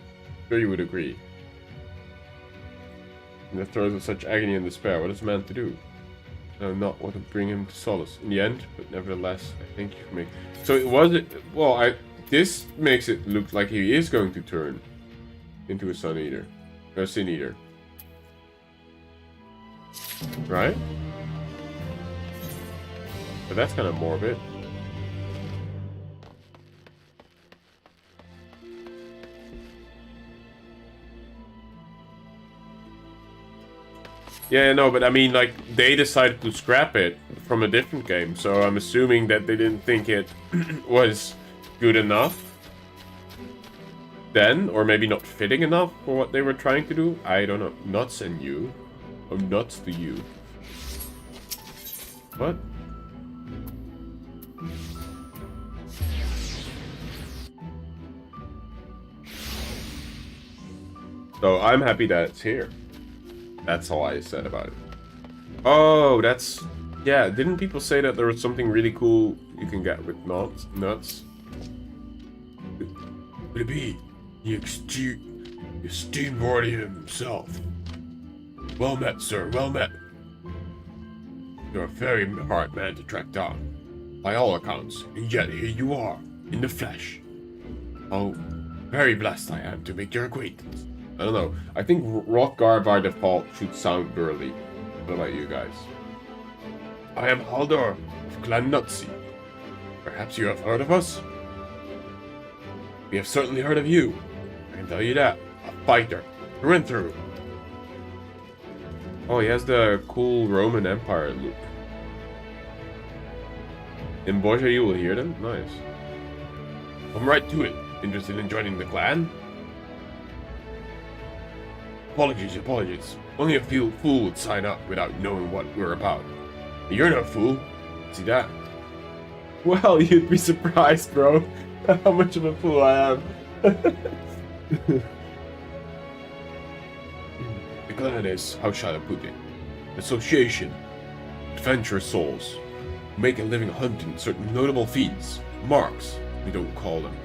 Sure you would agree. In the throes of such agony and despair, what is a man to do? I know not what to bring him to solace. In the end, but nevertheless, I thank you for me. So it was... Well, this makes it look like he is going to turn into a Sun Eater. Or a Sin Eater. Right? But that's kind of morbid. Yeah, no, but I mean, like, they decided to scrap it from a different game, so I'm assuming that they didn't think it was good enough then, or maybe not fitting enough for what they were trying to do. I don't know. Nuts and you. Oh, nuts to you. What? So I'm happy that it's here. That's all I said about it. Oh, that's... Yeah, didn't people say that there was something really cool you can get with nuts? Would it be the esteemed warden himself? Well met, sir, well met. You're a very hard man to track down, by all accounts, and yet here you are, in the flesh. Oh, very blessed I am to make your acquaintance. I don't know. I think Rothgar by default should sound burly. What about you guys? I am Haldor of Clan Nutsi. Perhaps you have heard of us? We have certainly heard of you. I can tell you that. A fighter. Through and through. Oh, he has the cool Roman Empire look. In Boja you will hear them? Nice. Come right to it. Interested in joining the clan? Apologies. Only a few fool would sign up without knowing what we're about. You're no fool. See that? Well, you'd be surprised, bro. How much of a fool I am. The clan is, how shall I put it? Association. Adventurous souls. Who make a living hunting certain notable feats. Marks, we don't call them.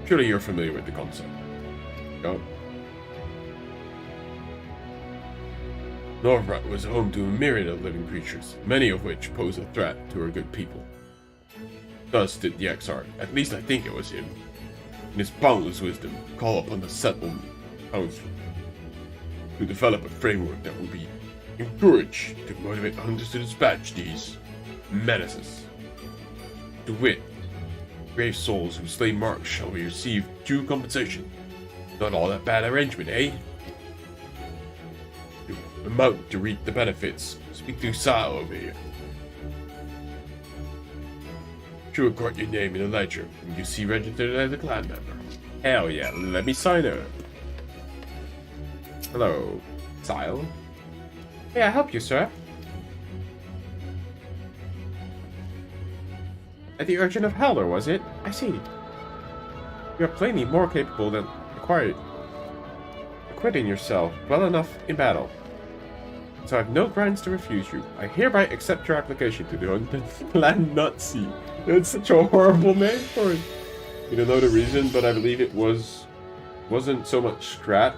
Surely you're familiar with the concept. No? Norvrut was home to a myriad of living creatures, many of which pose a threat to our good people. Thus did the Exarch, at least I think it was him, in his boundless wisdom, call upon the settlement council to develop a framework that will be encouraged to motivate the hunters to dispatch these menaces. To wit, brave souls who slay marks shall receive due compensation. Not all that bad arrangement, eh? Amount to reap the benefits. Speak to Sao over here. She will record your name in the ledger and you see registered as a clan member. Hell yeah, let me sign her. Hello, Sao. May I help you, sir? At the Urchin of Hellor, was it? I see. You are plainly more capable than acquitting yourself well enough in battle. So I have no grounds to refuse you. I hereby accept your application to the Clan Nazi. That's such a horrible name for it. You don't know the reason, but I believe it wasn't so much scrap,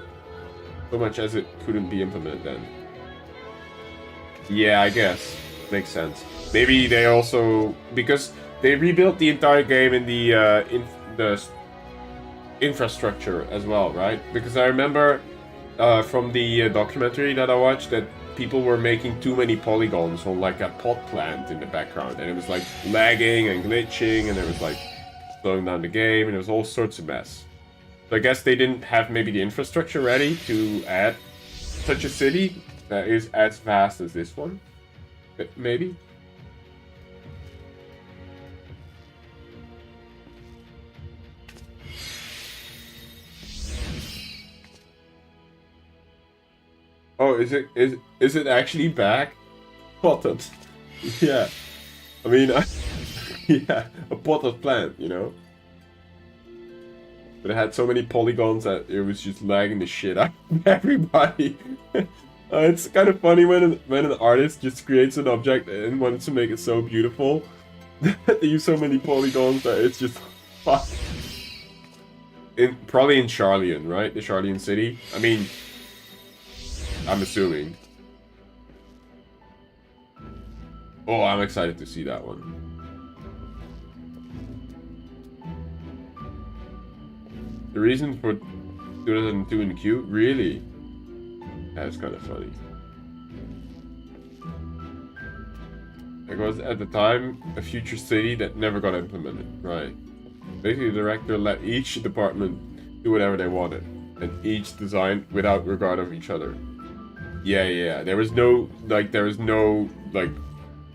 so much as it couldn't be implemented then. Yeah, I guess. Makes sense. Maybe they also, because they rebuilt the entire game in the infrastructure as well, right? Because I remember from the documentary that I watched that people were making too many polygons on like a pot plant in the background, and it was like lagging and glitching, and it was like slowing down the game, and it was all sorts of mess. So I guess they didn't have maybe the infrastructure ready to add such a city that is as vast as this one. Maybe. Oh, is it actually back? Potted. Yeah. I mean, yeah, a potted plant, you know? But it had so many polygons that it was just lagging the shit out of everybody. It's kind of funny when an artist just creates an object and wants to make it so beautiful. They use so many polygons that it's just fuck. Probably in Charlian, right? The Charlian city. I mean, I'm assuming. Oh, I'm excited to see that one. The reason for 2002 in Q? Really? That's kind of funny. It was, at the time, a future city that never got implemented. Right. Basically, the director let each department do whatever they wanted. And each design without regard of each other. Yeah. There was no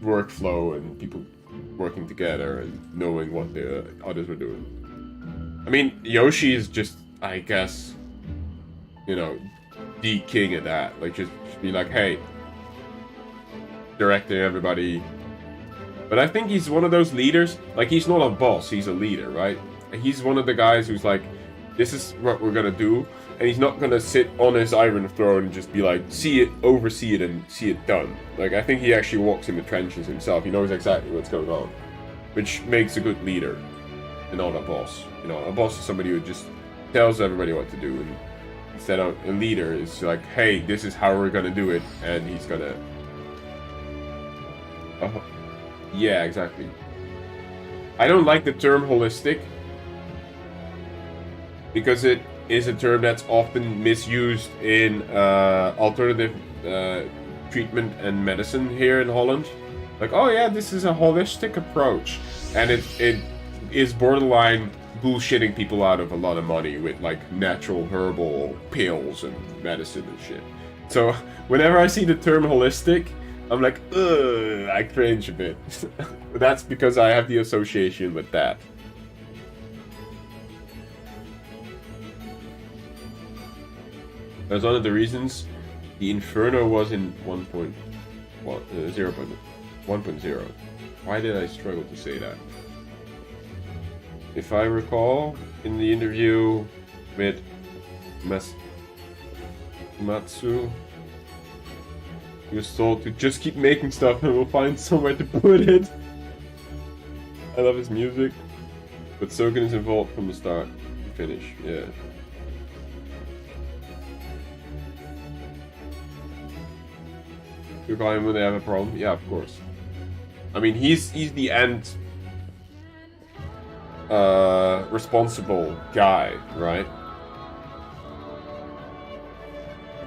workflow and people working together and knowing what the others were doing. I mean, Yoshi is just, I guess, you know, the king of that. Like, just be like, hey, directing everybody. But I think he's one of those leaders. Like, he's not a boss, he's a leader, right? And he's one of the guys who's like, this is what we're gonna do. And he's not gonna sit on his iron throne and just be like, see it, oversee it, and see it done. Like, I think he actually walks in the trenches himself. He knows exactly what's going on. Which makes a good leader. And not a boss. You know, a boss is somebody who just tells everybody what to do. And instead of a leader, it's like, hey, this is how we're gonna do it. And he's gonna... yeah, exactly. I don't like the term holistic. Because it is a term that's often misused in alternative treatment and medicine here in Holland. Like, oh yeah, this is a holistic approach. And it is borderline bullshitting people out of a lot of money with like natural herbal pills and medicine and shit. So whenever I see the term holistic, I'm like, ugh, I cringe a bit. But that's because I have the association with that. That's one of the reasons the Inferno was in 1.0. Why did I struggle to say that? If I recall, in the interview with Matsu, he was told to just keep making stuff and we'll find somewhere to put it. I love his music, but Soken is involved from the start to finish. Yeah. You call him when they have a problem? Yeah, of course. I mean, he's the end responsible guy, right?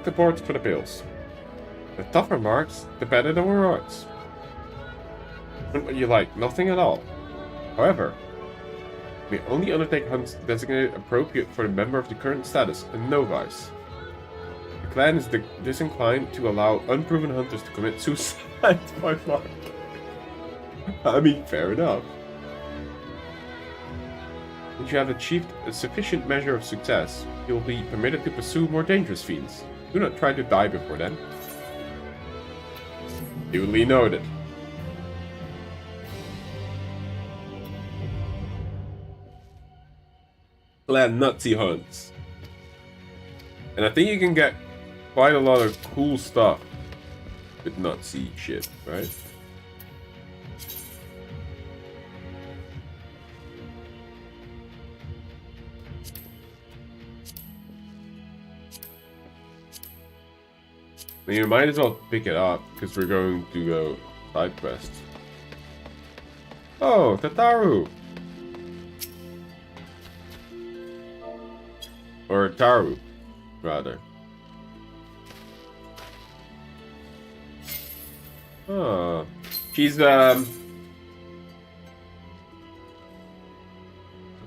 The boards for the pills. The tougher marks, the better the rewards. What you like? Nothing at all. However, we only undertake hunts designated appropriate for the member of the current status, a novice. The clan is disinclined to allow unproven hunters to commit suicide by mark. I mean, fair enough. Once you have achieved a sufficient measure of success, you will be permitted to pursue more dangerous fiends. Do not try to die before then. Duly noted. Clan Nutsy hunts. And I think you can get quite a lot of cool stuff with Nutsy shit, right? I mean, you might as well pick it up, because we're going to go side quest. Oh, Tataru! Or Taru, rather. Oh. She's, What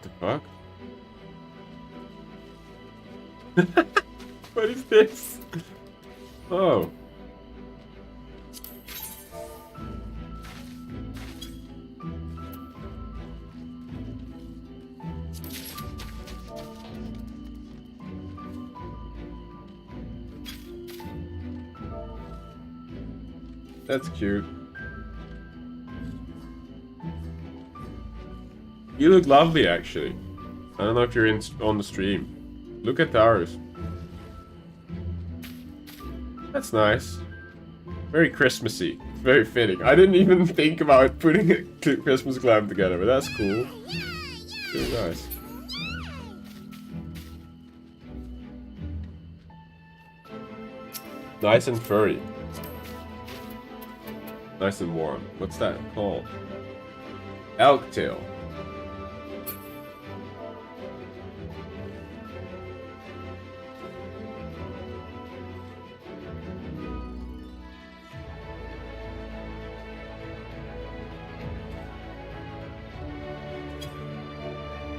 the fuck? What is this? Oh. That's cute. You look lovely, actually. I don't know if you're on the stream. Look at ours. That's nice. Very Christmassy. Very fitting. I didn't even think about putting a Christmas glam together, but that's cool. Very nice. Nice and furry. Nice and warm. What's that called? Elk tail.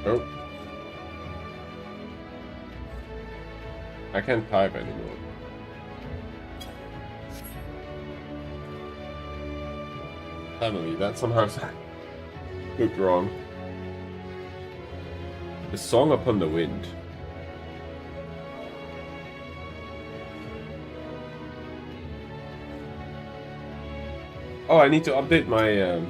Oh. I can't type anymore. Family, that somehow looked wrong. The Song Upon the Wind. Oh, I need to update my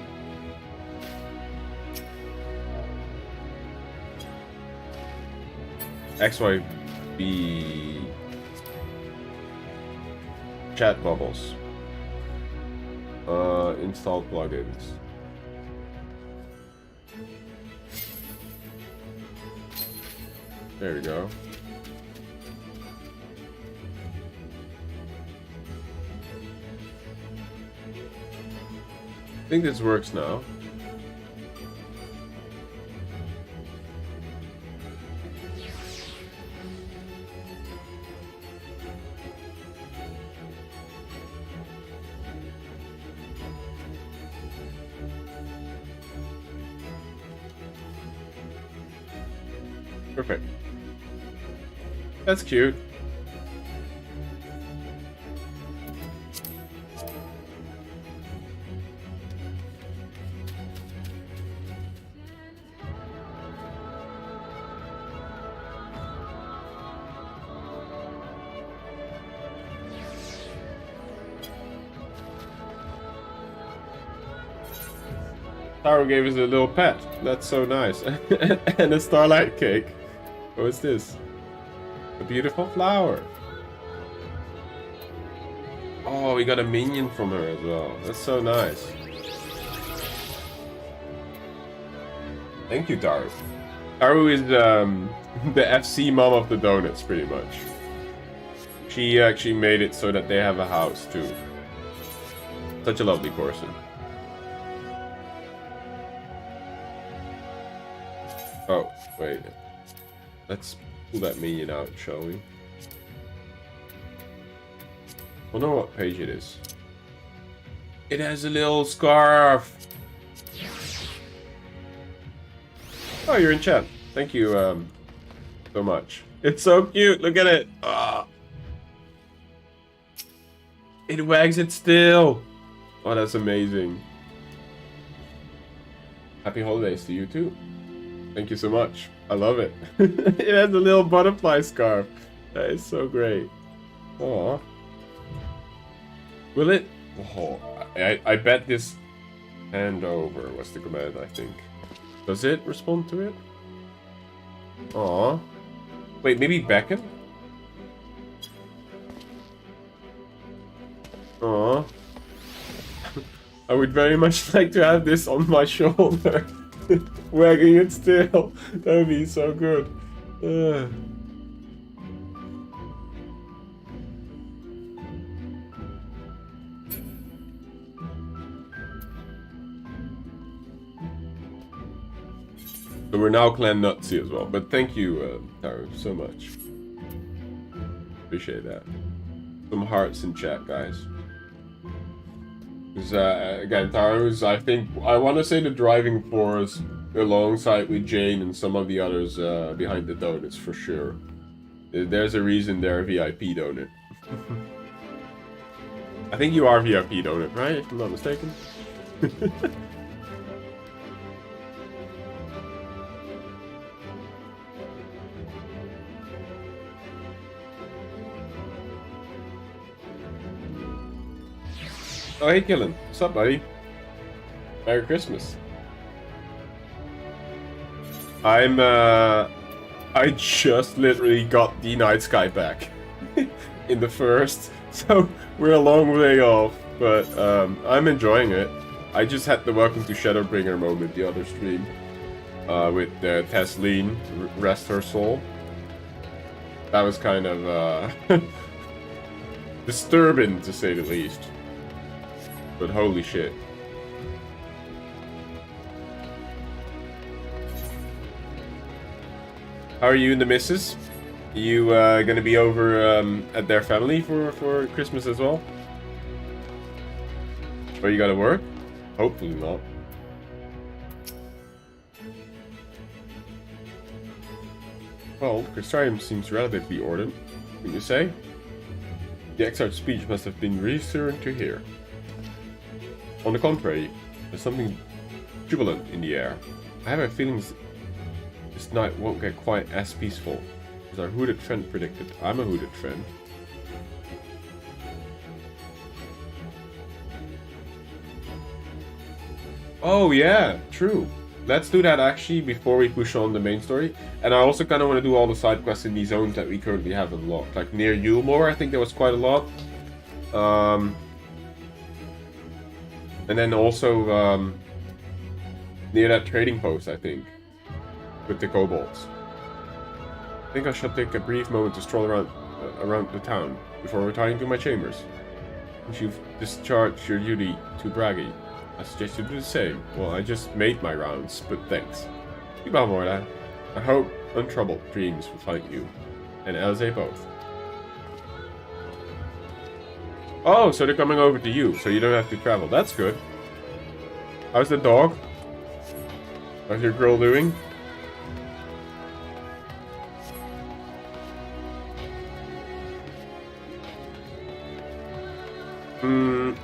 XYB chat bubbles. Install plugins. There we go. I think this works now. Perfect. That's cute. Taro gave us a little pet. That's so nice. And a starlight cake. What is this? A beautiful flower. Oh, we got a minion from her as well. That's so nice. Thank you, Taru. Taru is the FC mom of the donuts, pretty much. She actually made it so that they have a house, too. Such a lovely person. Oh, wait. Let's pull that minion out, shall we? I don't know what page it is. It has a little scarf. Oh, you're in chat. Thank you so much. It's so cute. Look at it. Ah. It wags its tail. Oh, that's amazing. Happy holidays to you too. Thank you so much. I love it. It has a little butterfly scarf. That is so great. Aww. Will it? Oh, I bet this hand over was the command, I think. Does it respond to it? Aww. Wait, maybe beckon? Aww. I would very much like to have this on my shoulder. Wagging its tail. That would be so good. So we're now Clan Nutsy as well. But thank you, Taru, so much. Appreciate that. Some hearts in chat, guys. Because, again, Taru's, I want to say the driving force alongside with Jane and some of the others behind the donuts, for sure. There's a reason they're a VIP donut. I think you are VIP donut, right? If I'm not mistaken. Oh, hey, Killen. What's up, buddy? Merry Christmas. I just literally got the Night Sky back in the first, so we're a long way off, but I'm enjoying it. I just had the Welcome to Shadowbringer moment the other stream with Tesleen, rest her soul. That was kind of disturbing, to say the least. But holy shit. How are you and the missus? Are you gonna be over at their family for Christmas as well? Or you gotta work? Hopefully not. Well, Crystarium seems relatively ordered, wouldn't you say? The Exarch's speech must have been reassuring to hear. On the contrary, there's something jubilant in the air. I have a feeling this night won't get quite as peaceful as our hooded friend predicted. I'm a hooded friend. Oh yeah, true. Let's do that actually before we push on the main story. And I also kind of want to do all the side quests in these zones that we currently have unlocked. Like near Yulmore, I think there was quite a lot. And then also near that trading post, I think, with the kobolds. I think I shall take a brief moment to stroll around the town before retiring to my chambers. Once you've discharged your duty to Bragi, I suggest you do the same. Well, I just made my rounds, but thanks. Goodbye, Morda. I hope untroubled dreams will find you, and Elze both. Oh, so they're coming over to you, so you don't have to travel. That's good. How's the dog? How's your girl doing?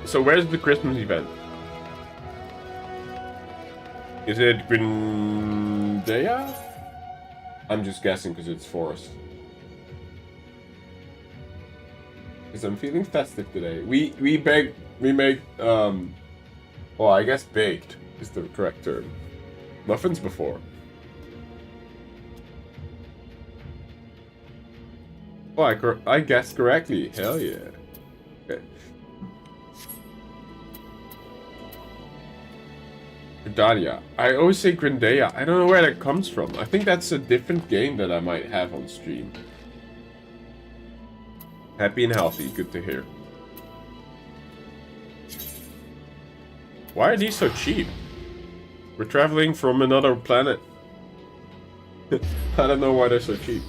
So where's the Christmas event? Is it Grindea? I'm just guessing because it's forest. Because I'm feeling festive today. We made well, I guess baked is the correct term. Muffins before. Oh, I guessed correctly. Hell yeah. Okay. Grindalia. I always say Grindaya. I don't know where that comes from. I think that's a different game that I might have on stream. Happy and healthy. Good to hear. Why are these so cheap? We're traveling from another planet. I don't know why they're so cheap.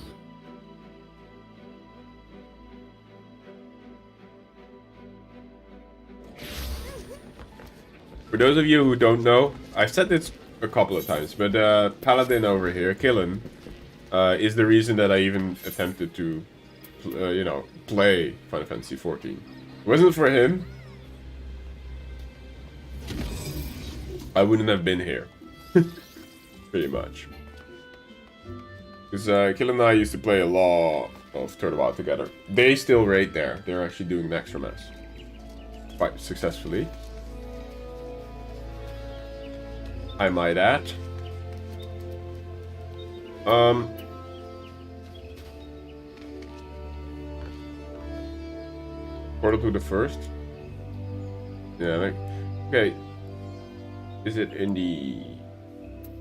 For those of you who don't know, I've said this a couple of times, but Paladin over here, Killen, is the reason that I even attempted to, you know, play Final Fantasy XIV. It wasn't for him, I wouldn't have been here. Pretty much. Because Killen and I used to play a lot of Turtle together. They still raid there. They're actually doing Max from us. Quite successfully. I might add. Portal to the first. Yeah, like, okay. Is it in the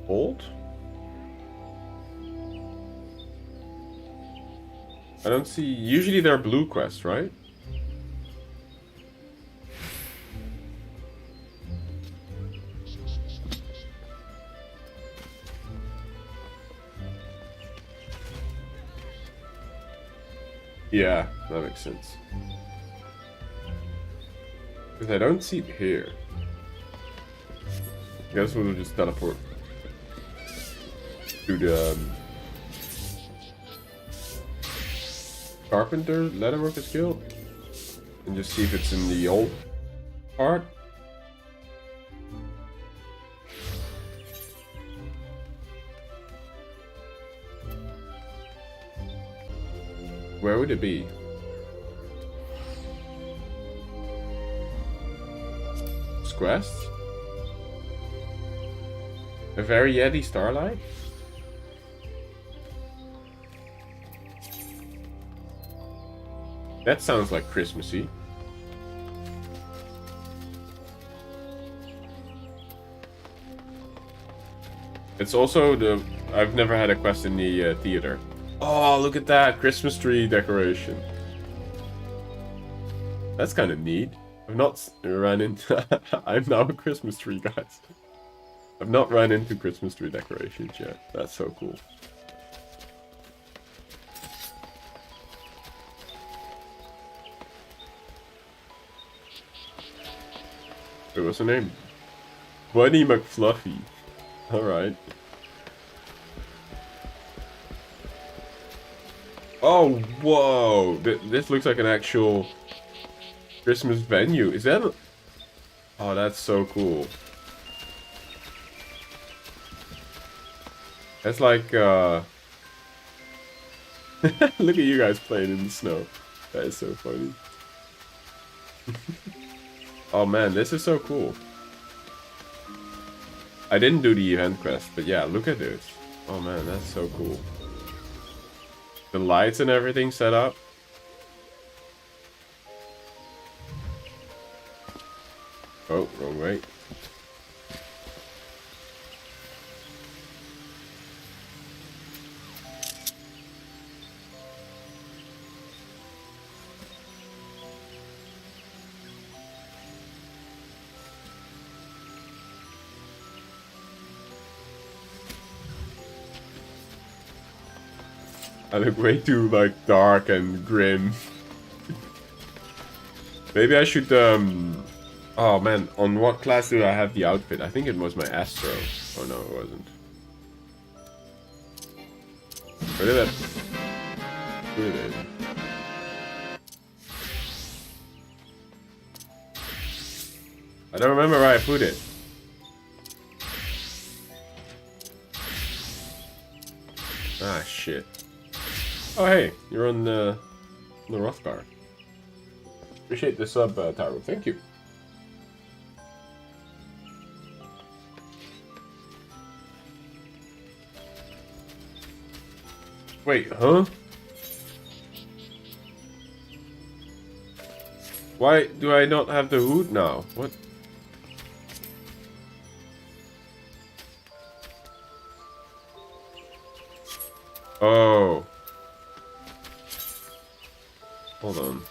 hold? I don't see. Usually they're blue quests, right? Yeah, that makes sense. Because I don't see it here. I guess we'll just teleport to the Carpenter Leatherworkers Guild and just see if it's in the old part. Where would it be? Quest? A very Yeti Starlight? That sounds like Christmassy. It's also the... I've never had a quest in the theater. Oh, look at that! Christmas tree decoration. That's kind of neat. I've not run into... I'm now a Christmas tree, guys. I've not run into Christmas tree decorations yet. That's so cool. Wait, what's her name? Bunny McFluffy. Alright. Oh, whoa! This looks like an actual Christmas venue. Is that... Oh, that's so cool. That's like, Look at you guys playing in the snow. That is so funny. Oh man, this is so cool. I didn't do the event quest, but yeah, look at this. Oh man, that's so cool. The lights and everything set up. Oh, wrong way. I look way too, like, dark and grim. Maybe I should, Oh man, on what class do I have the outfit? I think it was my Astro. Oh no, it wasn't. Where did that... Put it in? I don't remember where I put it. Ah, shit. Oh hey, you're on the Rothgar. Appreciate the sub, Taro. Thank you. Wait, huh? Why do I not have the hood now? What? Oh. Hold on.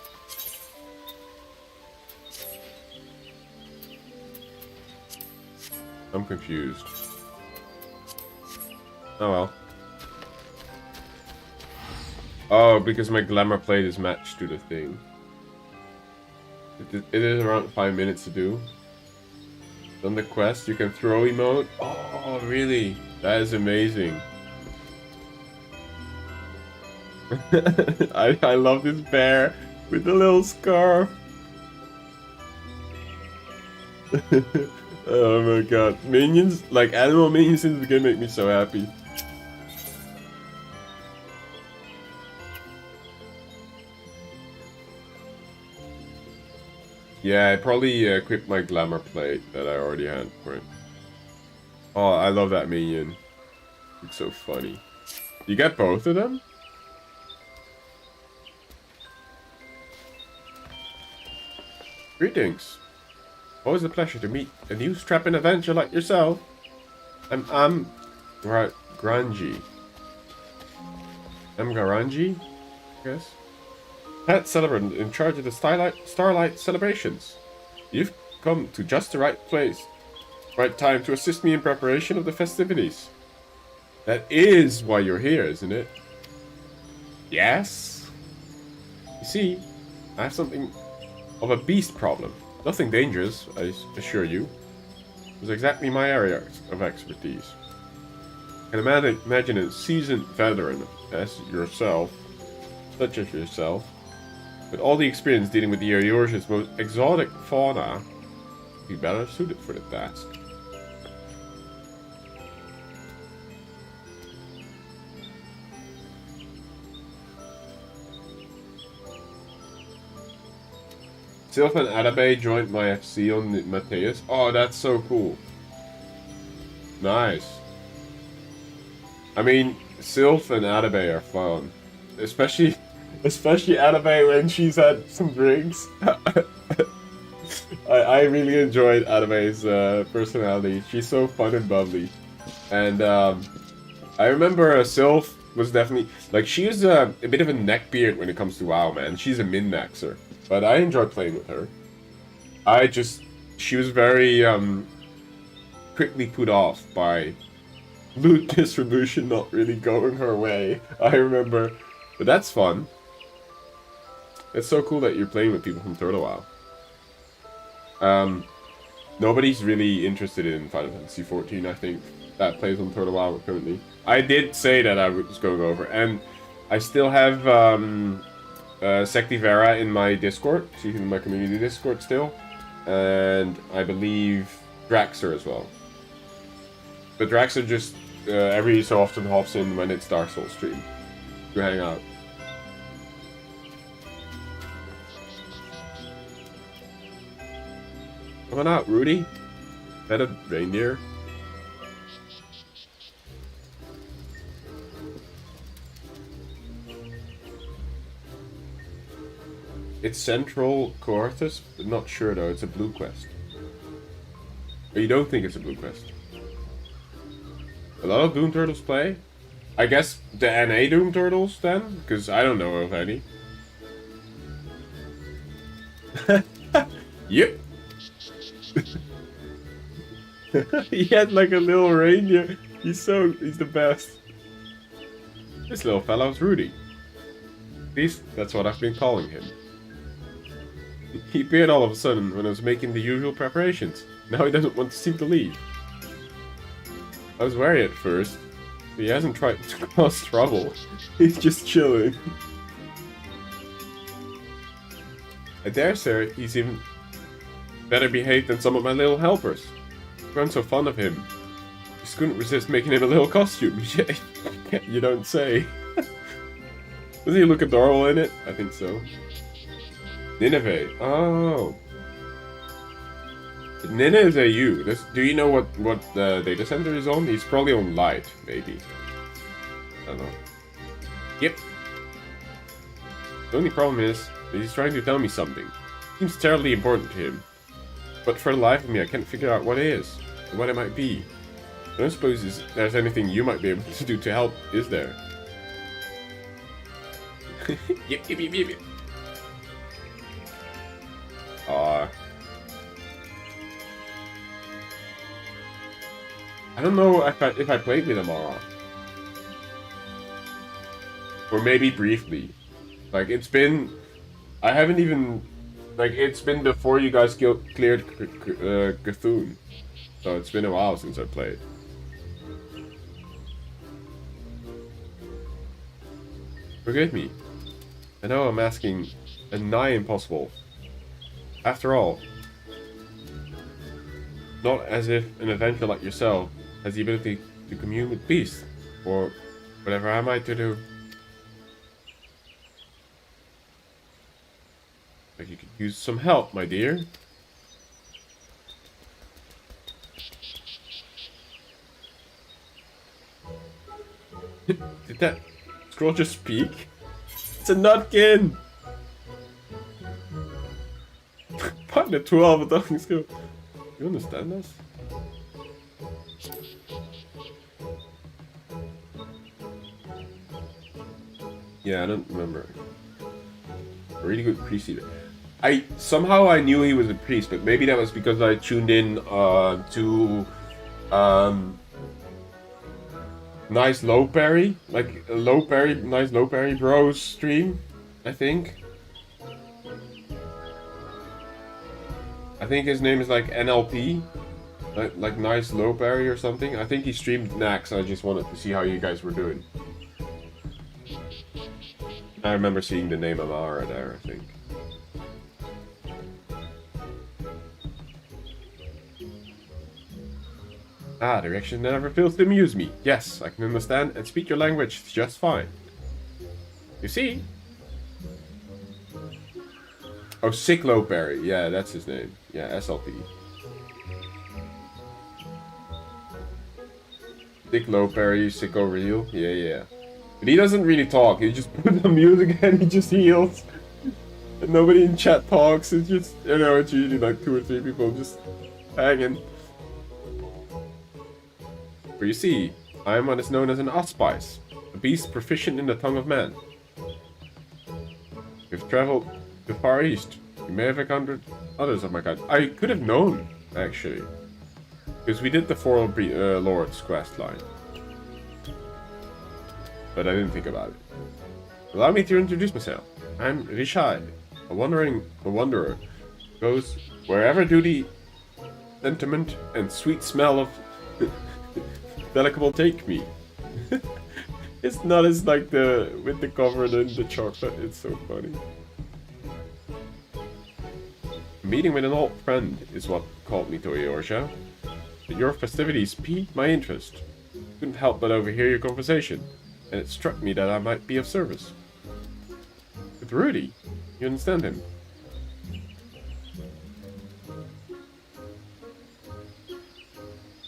I'm confused. Oh well. Oh, because my glamour plate is matched to the thing. It is around 5 minutes to do. On the quest, you can throw emote. Oh, really? That is amazing. I love this bear with the little scarf. Oh my god. Minions, like animal minions in the game make me so happy. Yeah, I probably equipped my glamour plate that I already had for it. Oh, I love that minion. It's so funny. You got both of them? Greetings. Always a pleasure to meet a new strapping adventurer like yourself. I'm Garanji. I'm Garanji, I guess. Head celebrant in charge of the Starlight celebrations. You've come to just the right place. Right time to assist me in preparation of the festivities. That is why you're here, isn't it? Yes. You see, I have something of a beast problem. Nothing dangerous, I assure you. It's exactly my area of expertise. I can imagine a seasoned veteran as yourself, such as yourself, with all the experience dealing with the Eorze's most exotic fauna, be better suited for the task. Sylph and Adabe joined my FC on Mateus. Oh, that's so cool. Nice. I mean, Sylph and Adabe are fun. Especially Adabe when she's had some drinks. I really enjoyed Adabe's personality. She's so fun and bubbly. And I remember Sylph was definitely... Like, she was a bit of a neckbeard when it comes to WoW, man. She's a min-maxer. But I enjoyed playing with her. She was very quickly put off by loot distribution not really going her way. I remember. But that's fun. It's so cool that you're playing with people from Turtle WoW. Nobody's really interested in Final Fantasy XIV, I think, that plays on Turtle WoW currently. I did say that I was going over, and I still have Sectivera in my Discord. She's in my community Discord still. And I believe Draxer as well. But Draxer just every so often hops in when it's Dark Souls stream to hang out. Come on out, Rudy. Is that a reindeer? It's Central Coarthus, but not sure though, it's a blue quest. But you don't think it's a blue quest? A lot of Doom Turtles play? I guess the NA Doom Turtles then? Because I don't know of any. Yep. He had like a little reindeer. He's the best. This little fellow's Rudy. At least that's what I've been calling him. He appeared all of a sudden when I was making the usual preparations. Now he doesn't want to seem to leave. I was wary at first, but he hasn't tried to cause trouble. He's just chilling. I dare say he's even better behaved than some of my little helpers. I've grown so fond of him. Just couldn't resist making him a little costume. You don't say. Does he look adorable in it? I think so. Nineveh. Oh. Nineveh is AU. Do you know what the data center is on? He's probably on Light, maybe. I don't know. Yep. The only problem is that he's trying to tell me something. Seems terribly important to him. But for the life of me, I can't figure out what it is, and what it might be. I don't suppose there's anything you might be able to do to help, is there? Yep. I don't know if I played with Amara. Or maybe briefly. Like, it's been... I haven't even... Like, it's been before you guys cleared Cthulhu. So it's been a while since I played. Forgive me. I know I'm asking a nigh impossible. After all, not as if an adventurer like yourself has the ability to commune with beasts, or whatever am I to do. Like you could use some help, my dear. Did that scroll just speak? It's a nutkin! Partner 12 of Dunking School. You understand this? Yeah, I don't remember. A really good priest either. Somehow I knew he was a priest, but maybe that was because I tuned in to Nice Low Parry, like a Nice Low Parry Bros stream, I think. I think his name is like NLP, like Nice Low Parry or something. I think he streamed Nax. I just wanted to see how you guys were doing. I remember seeing the name Amara there, I think. Ah, direction never fails to amuse me. Yes, I can understand and speak your language just fine. You see? Oh, Sick Low Parry. Yeah, that's his name. Yeah, SLP. Sick Low Parry, Sick Overheal. Yeah. But he doesn't really talk. He just puts on music and he just heals. And nobody in chat talks. It's just, you know, it's usually like 2 or 3 people just hanging. For you see, I am what is known as an Auspice, a beast proficient in the tongue of man. You've traveled to the Far East. You may have encountered others of my kind. I could have known, actually. Because we did the Four Lords quest line. But I didn't think about it. Allow me to introduce myself. I'm Rishai, a wanderer. Goes wherever duty, sentiment, and sweet smell of delectable take me. It's not as like with the cover and the chocolate. It's so funny. Meeting with an old friend is what called me to Eorzea. But your festivities piqued my interest. Couldn't help but overhear your conversation, and it struck me that I might be of service. With Rudy, you understand him?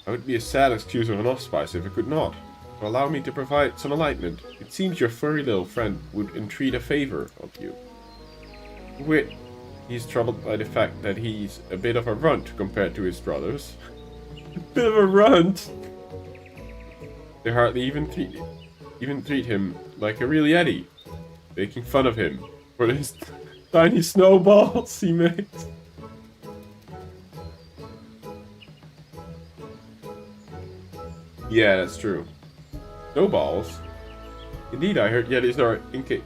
I would be a sad excuse of an Auspice if I could not. So allow me to provide some enlightenment. It seems your furry little friend would entreat a favor of you. Wit, he's troubled by the fact that he's a bit of a runt compared to his brothers. A bit of a runt! They hardly even treat him like a real yeti, making fun of him for his tiny snowballs he makes. Yeah, that's true. Snowballs? Indeed, I heard yetis are incapacitate.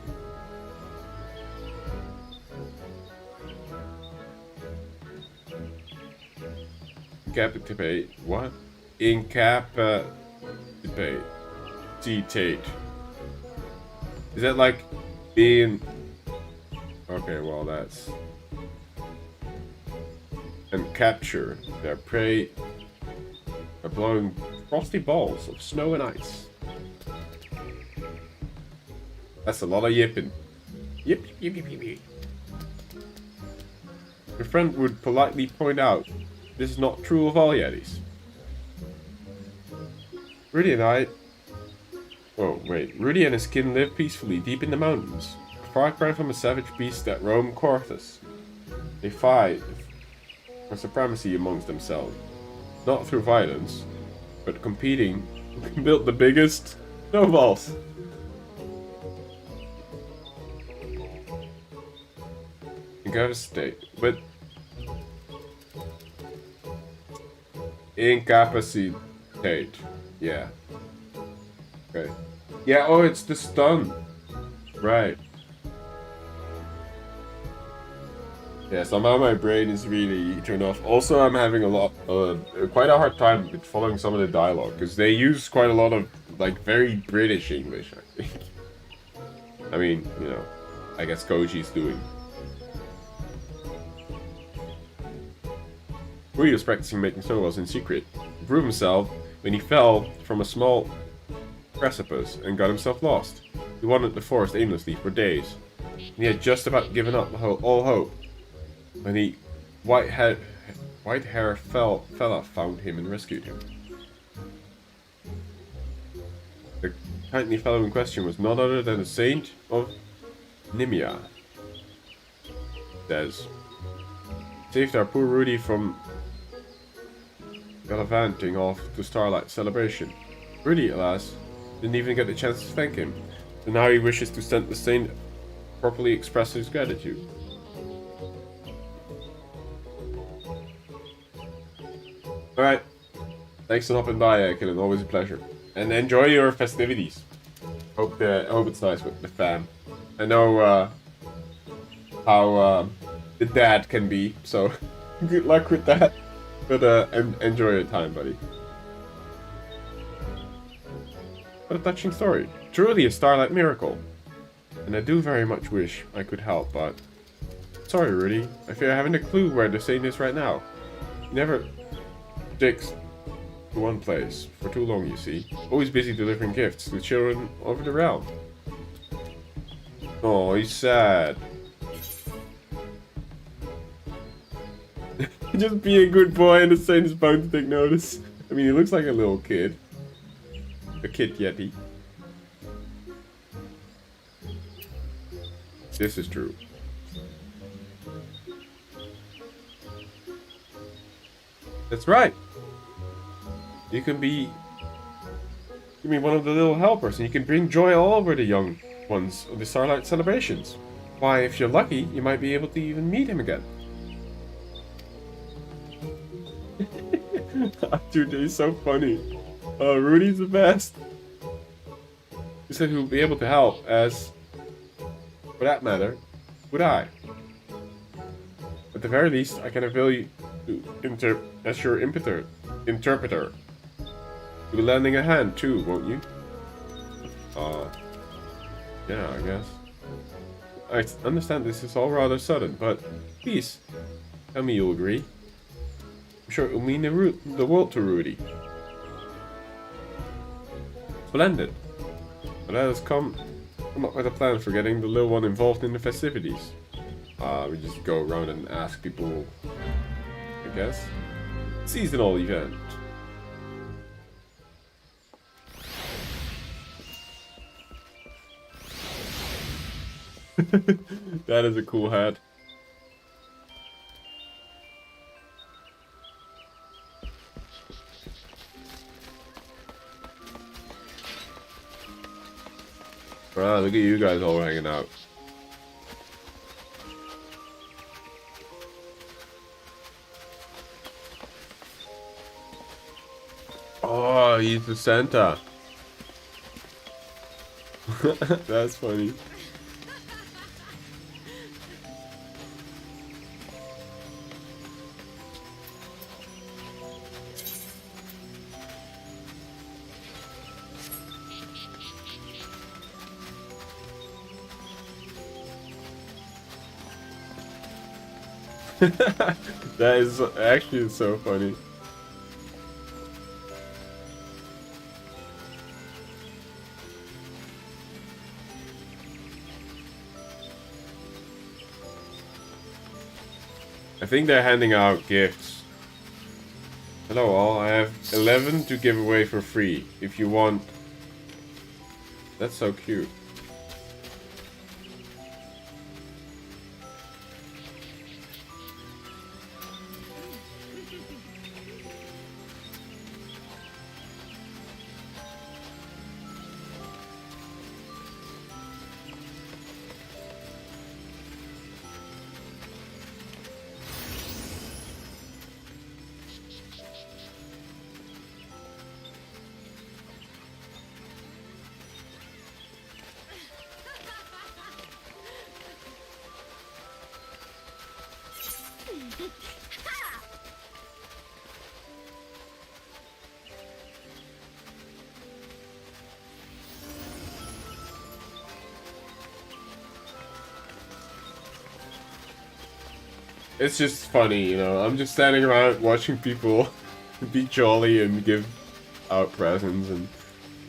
What? Incapacitate. Is that like being... Okay, well that's... And capture their prey by blowing frosty balls of snow and ice. That's a lot of yipping. Yip. Your friend would politely point out this is not true of all yetis. Rudy and I Oh, wait. Rudy and his kin live peacefully deep in the mountains, a far cry from a savage beast that roam Corthus. They fight for supremacy amongst themselves, not through violence, but competing to build the biggest snowballs. Incapacitate, but incapacitate. Yeah. Okay. Yeah. Oh, it's the stun. Right. Yeah. Somehow my brain is really turned off. Also, I'm having quite a hard time with following some of the dialogue because they use quite a lot of like very British English. I think. I mean, you know, I guess Koji's doing. Rudy was practicing making snowballs in secret to prove himself when he fell from a small precipice and got himself lost. He wandered the forest aimlessly for days, and he had just about given up all hope when the white-haired fella found him and rescued him. The kindly fellow in question was none other than the Saint of Nimia. Says, saved our poor Rudy from gallivanting off to Starlight Celebration. Rudy, alas, didn't even get the chance to thank him, so now he wishes to send the Saint properly express his gratitude. Alright, thanks for stopping by, Ekelin, always a pleasure. And enjoy your festivities. Hope it's nice with the fam. I know how the dad can be, so good luck with that. But enjoy your time, buddy. What a touching story. Truly a Starlight miracle. And I do very much wish I could help, but... Sorry, Rudy. I fear I haven't a clue where the Saint is right now. He never sticks to one place for too long, you see. Always busy delivering gifts to children over the realm. Oh, he's sad. Just be a good boy and the Saint is bound to take notice. I mean, he looks like a little kid. A kid yeti. This is true. That's right. You can be one of the little helpers, and you can bring joy all over the young ones of the Starlight celebrations. Why, if you're lucky, you might be able to even meet him again. Dude, he's so funny. Rudy's the best. He said he would be able to help, as, for that matter, would I. At the very least, I can avail you as your interpreter. You'll be lending a hand too, won't you? Yeah, I guess. I understand this is all rather sudden, but please, tell me you'll agree. I'm sure it'll mean the world to Rudy. Splendid. But let us come up with a plan for getting the little one involved in the festivities. We just go around and ask people, I guess. Seasonal event. That is a cool hat. Wow, look at you guys all hanging out. Oh, he's the Santa. That's funny. That is actually so funny. I think they're handing out gifts. Hello all, I have 11 to give away for free. If you want That's so cute. It's just funny, you know. I'm just standing around watching people be jolly and give out presents, and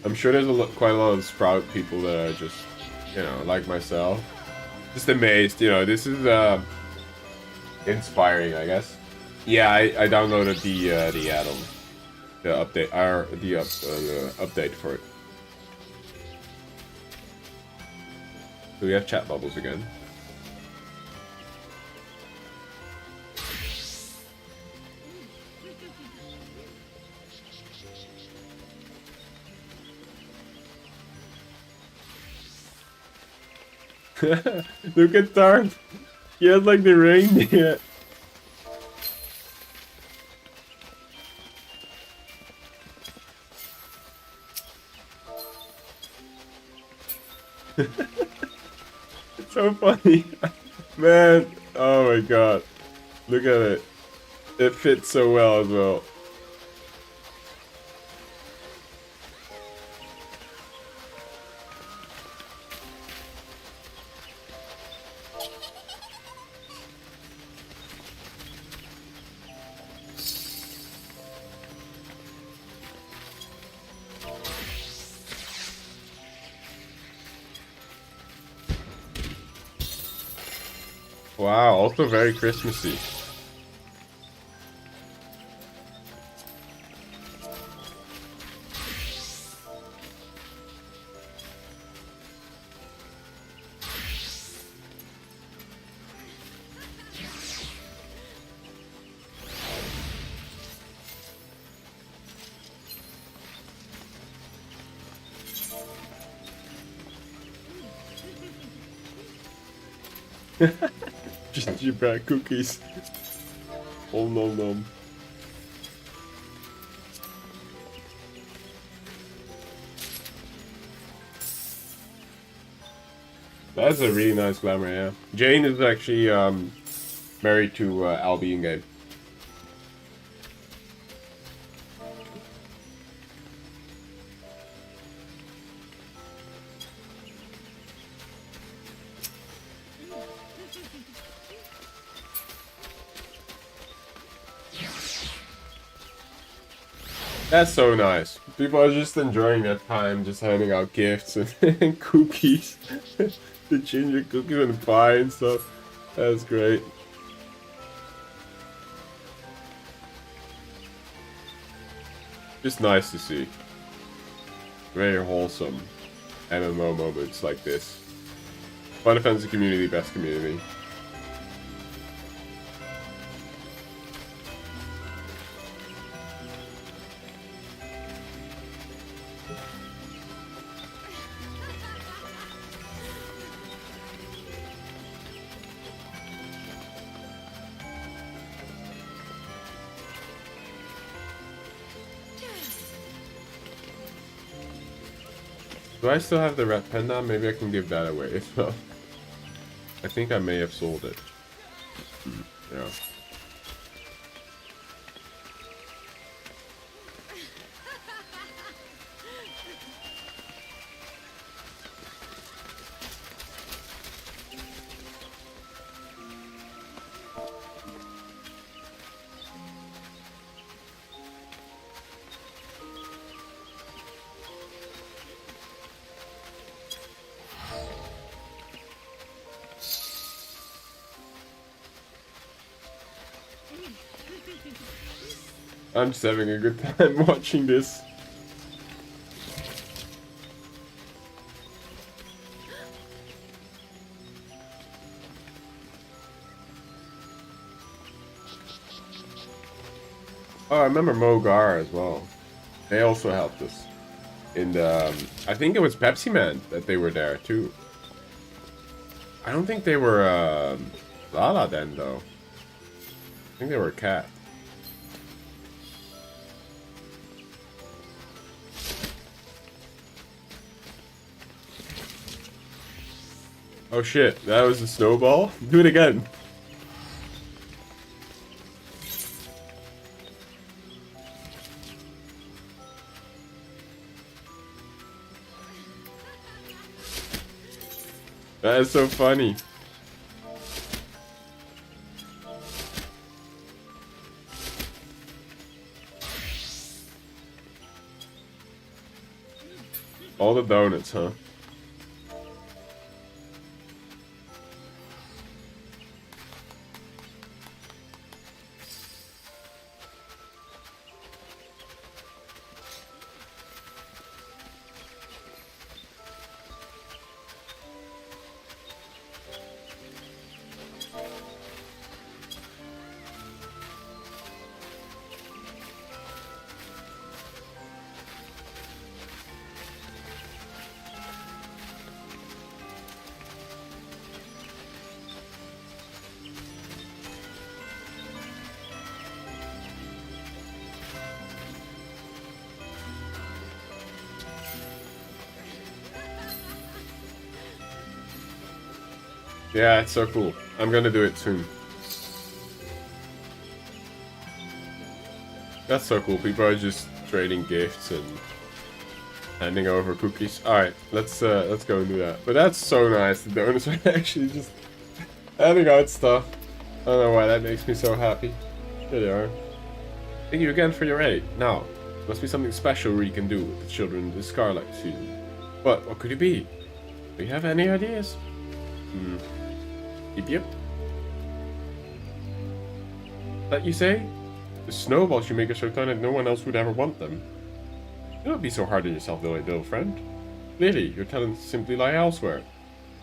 I'm sure there's quite a lot of Sprout people that are just, you know, like myself, just amazed. You know, this is inspiring, I guess. Yeah, I downloaded the add-on, the update, the update for it. So we have chat bubbles again. Look at Darth. He had like the reindeer. It's so funny. Man, oh my god. Look at it. It fits so well as well. Wow, also very Christmassy. Gingerbread cookies. Oh nom nom. That's a really nice glamour, yeah. Jane is actually married to Albie in game. That's so nice. People are just enjoying their time, just handing out gifts and cookies. The ginger cookies and pie and stuff. That's great. Just nice to see. Very wholesome MMO moments like this. Final Fantasy community, best community. Do I still have the red panda? Maybe I can give that away as well. I think I may have sold it. Yeah. I'm just having a good time watching this. Oh, I remember Mogar as well. They also helped us. And I think it was Pepsi Man that they were there too. I don't think they were Lala then though. I think they were a cat. Oh shit, that was a snowball? Do it again. That is so funny. All the donuts, huh? Yeah, it's so cool. I'm gonna do it soon. That's so cool. People are just trading gifts and handing over cookies. Alright, let's go and do that. But that's so nice. The donors are actually just handing out stuff. I don't know why that makes me so happy. Here they are. Thank you again for your aid. Now, must be something special we can do with the children in the Scarlet season. What could it be? Do you have any ideas? Yep. That you say? The snowballs you make are so tiny that no one else would ever want them. Don't be so hard on yourself, little friend. Clearly, your talents simply lie elsewhere.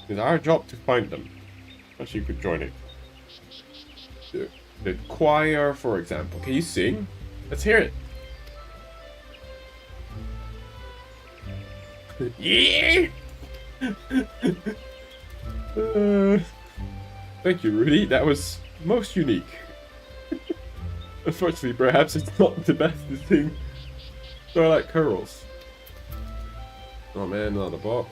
It's our job to find them. Perhaps you could join it. The choir, for example. Can you sing? Let's hear it. Yeah! Thank you, Rudy. That was most unique. Unfortunately, perhaps it's not the best to sing Starlight Carols. Oh man, another bot.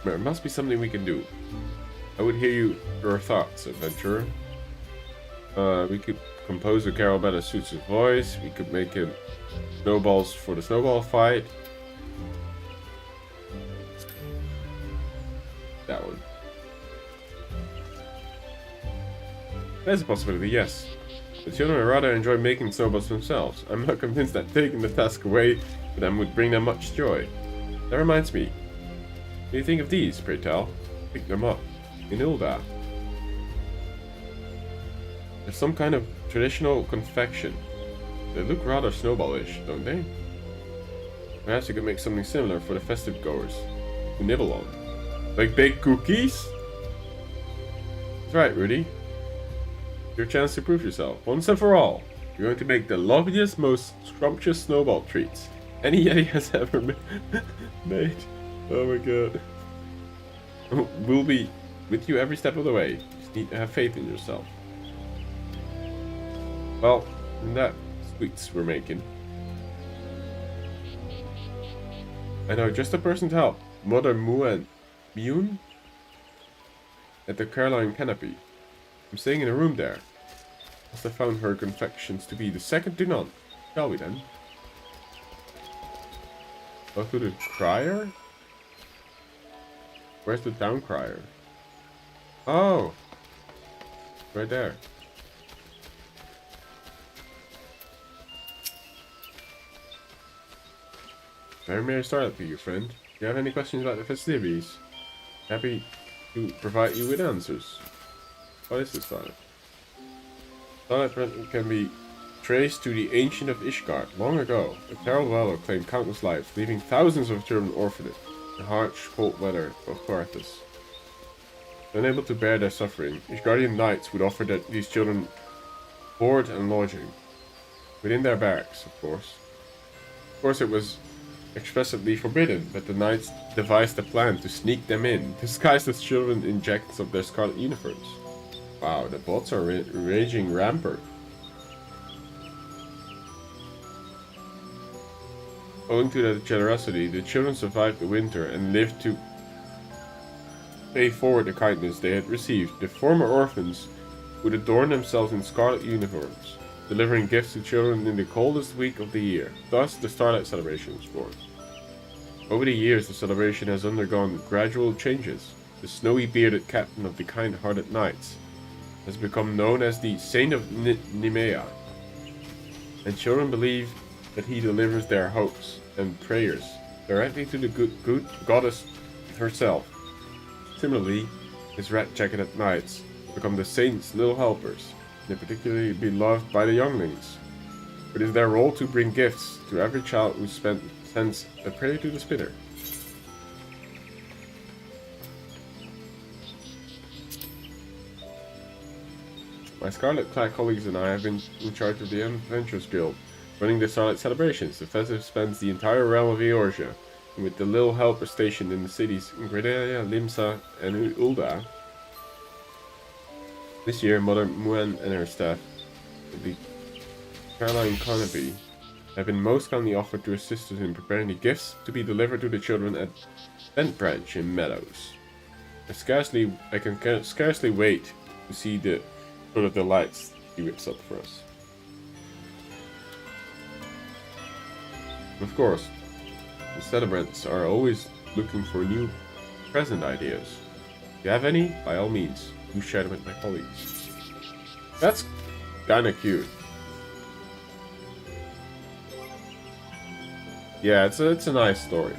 There must be something we can do. I would hear your thoughts, adventurer. We could compose a carol better suits his voice. We could make him snowballs for the snowball fight. That one. There's a possibility, yes. The children would rather enjoy making snowballs themselves. I'm not convinced that taking the task away for them would bring them much joy. That reminds me. What do you think of these, pray tell? Pick them up. In Ilda. There's some kind of traditional confection. They look rather snowballish, don't they? Perhaps you could make something similar for the festive goers to nibble on. Like baked cookies? That's right, Rudy. Your chance to prove yourself. Once and for all. You're going to make the loveliest, most scrumptious snowball treats any Yeti has ever made. Oh my god. We'll be with you every step of the way. You just need to have faith in yourself. Well, in that sweets we're making. I know just the person to help. Mother Mune at the Caroline Canopy. I'm staying in a room there. Must have found her confections to be the second to none. Shall we then? Go to the crier? Where's the down crier? Oh! Right there. Very merry start to you, friend. If you have any questions about the festivities, happy to provide you with answers. What is this starlight? Starlight can be traced to the ancient of Ishgard. Long ago, a terrible weather claimed countless lives, leaving thousands of children orphaned in the harsh, cold weather of Quarthus. Unable to bear their suffering, his guardian knights would offer these children board and lodging. Within their barracks, of course. Of course, it was expressly forbidden, but the knights devised a plan to sneak them in, disguised as children in jackets of their scarlet uniforms. Wow, the bots are raging rampant. Owing to their generosity, the children survived the winter and lived to pay forward the kindness they had received. The former orphans would adorn themselves in scarlet uniforms, delivering gifts to children in the coldest week of the year. Thus, the Starlight Celebration was born. Over the years, the celebration has undergone gradual changes. The snowy bearded captain of the kind-hearted knights has become known as the Saint of Nemea, and children believe that he delivers their hopes and prayers directly to the good goddess herself. Similarly, his rat-jacketed knights become the saint's little helpers. They're particularly beloved by the younglings. It is their role to bring gifts to every child who sends a prayer to the spinner. My scarlet-clad colleagues and I have been in charge of the Adventurers Guild, running the Starlight Celebrations. The festival spans the entire realm of Eorzea, and with the little helper stationed in the cities in Gredalia, Limsa, and Ulda. This year, Mother Muen and her staff, the Caroline Carnaby, have been most kindly offered to assist us in preparing the gifts to be delivered to the children at Bent Branch in Meadows. I can scarcely wait to see the sort of delights he whips up for us. Of course, the celebrants are always looking for new present ideas. If you have any, by all means, do share them with my colleagues. That's kinda cute. Yeah, it's a nice story.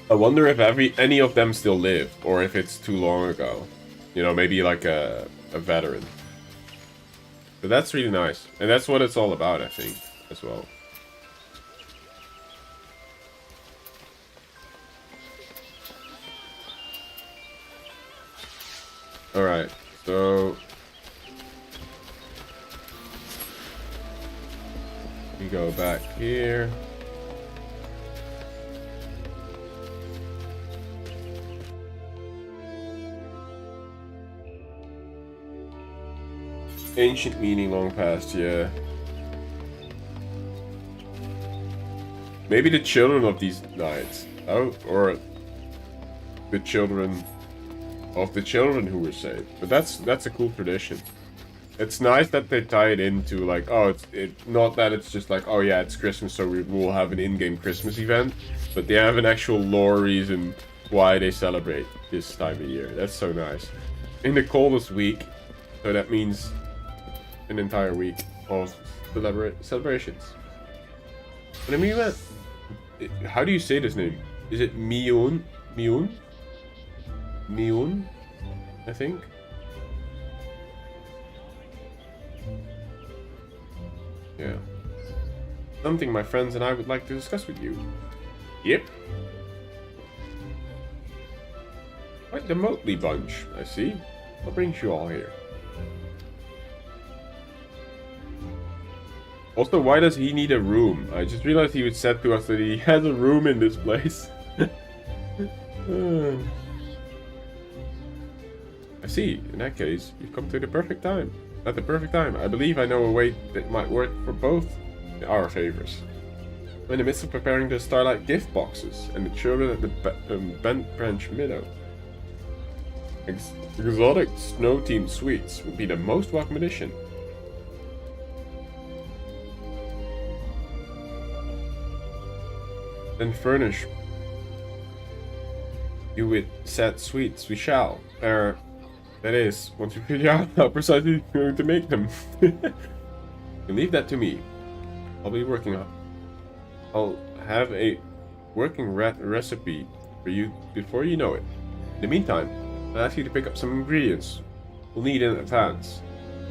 I wonder if any of them still live, or if it's too long ago. You know, maybe like a veteran. But that's really nice. And that's what it's all about, I think, as well. Alright, so... we go back here. Ancient meaning long past, yeah. Maybe the children of these knights. Oh, or the children of the children who were saved. But that's a cool tradition. It's nice that they tie it into like, oh, it's not that it's just like, oh yeah, it's Christmas, so we will have an in-game Christmas event, but they have an actual lore reason why they celebrate this time of year. That's so nice. In the coldest week, so that means an entire week of celebrations. But I mean, how do you say this name? Is it Miun? Miun? Miun? I think. Yeah. Something my friends and I would like to discuss with you. Yep. Quite the motley bunch, I see. What brings you all here? Also, why does he need a room? I just realized he would said to us that he has a room in this place. I see. In that case, you've come to the perfect time. At the perfect time. I believe I know a way that might work for both our favors. I'm in the midst of preparing the Starlight gift boxes, and the children at the Bent Branch Meadow. Exotic snow-themed sweets would be the most welcome addition. Then furnish you with said sweets we shall. That is, once we figure out how precisely we're going to make them. You leave that to me. I'll be working on. I'll have a working recipe for you before you know it. In the meantime, I'll ask you to pick up some ingredients we'll need in advance.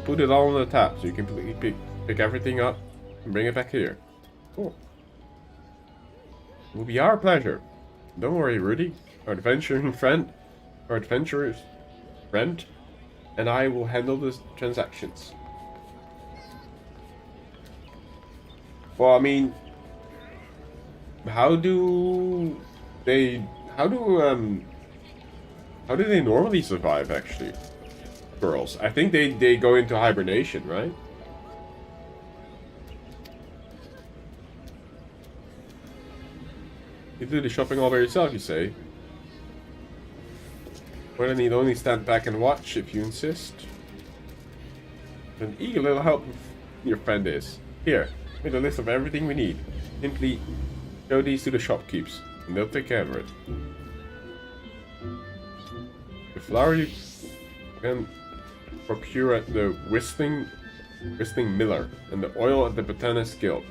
Put it all on the tap so you can pick everything up and bring it back here. Cool. It will be our pleasure. Don't worry, Rudy. Our adventurer's friend, and I will handle the transactions. Well, I mean, how do they normally survive, actually? Girls. I think they go into hibernation, right? You do the shopping all by yourself, you say? Well, I need only stand back and watch if you insist. An eager little help your friend is. Here, with a list of everything we need. Simply show these to the shopkeepers, and they'll take care of it. The flour you can procure at the Whistling Miller, and the oil at the Botanist Guild.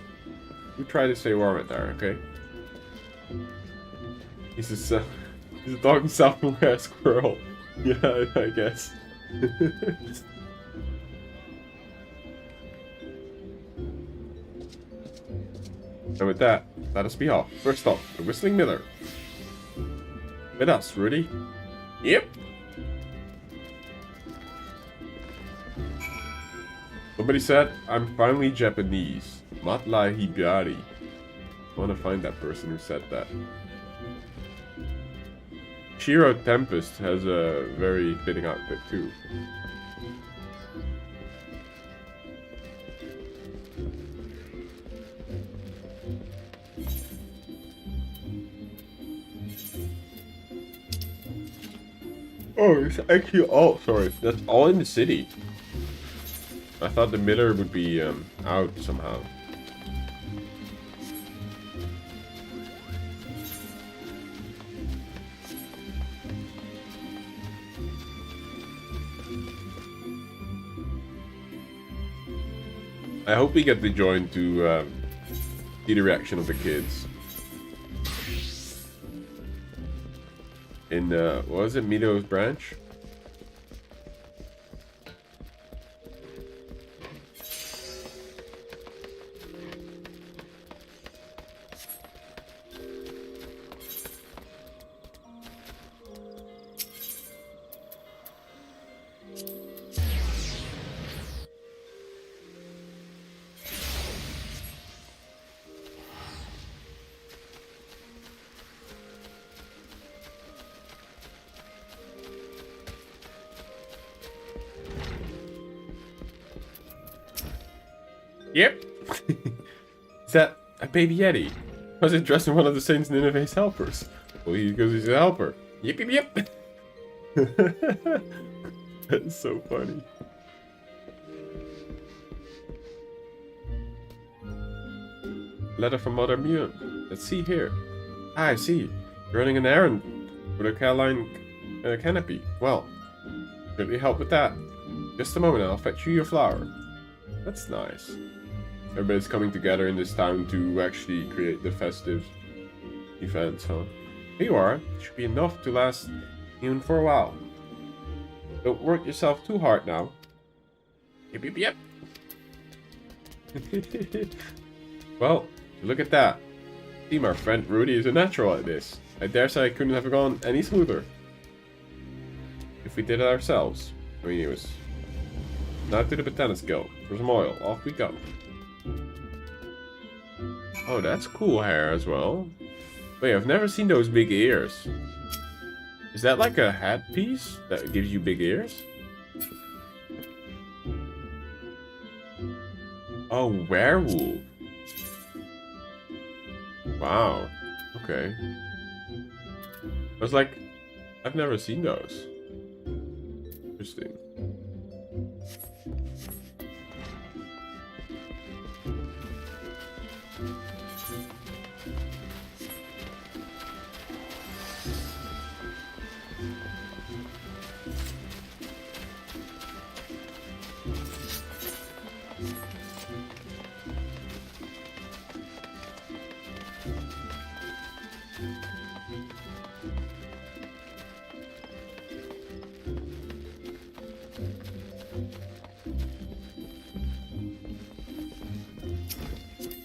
You try to stay warm out there, okay? He's a dog self-aware squirrel. Yeah, I guess. And with that, let us be off. First stop, the Whistling Miller. With us, Rudy. Yep. Somebody said, I'm finally Japanese. Matla Hibari. I want to find that person who said that. Shiro Tempest has a very fitting outfit too. Oh, it's actually all... Sorry, that's all in the city. I thought the miller would be out somehow. I hope we get the join to see the reaction of the kids. In, what was it, Mido's branch? Yep. Is that a baby Yeti? Was it dressed in one of the Saint Nineveh's helpers? Well, because he's a helper. Yep, yep, yep. That's so funny. Letter from Mother Mune. Let's see here. Ah, I see. You're running an errand for the Caroline canopy. Well, certainly help with that. Just a moment, I'll fetch you your flower. That's nice. Everybody's coming together in this town to actually create the festive events, huh? Here you are. It should be enough to last even for a while. Don't work yourself too hard now. Yep, yep, yep. Well, look at that. See, my friend Rudy is a natural at this. I dare say I couldn't have gone any smoother. If we did it ourselves. I mean, it was... Now to the Botanist Guild. For some oil. Off we go. Oh, that's cool hair as well. Wait, I've never seen those big ears. Is that like a hat piece that gives you big ears? Oh, werewolf. Wow. Okay. I was like, I've never seen those. Interesting.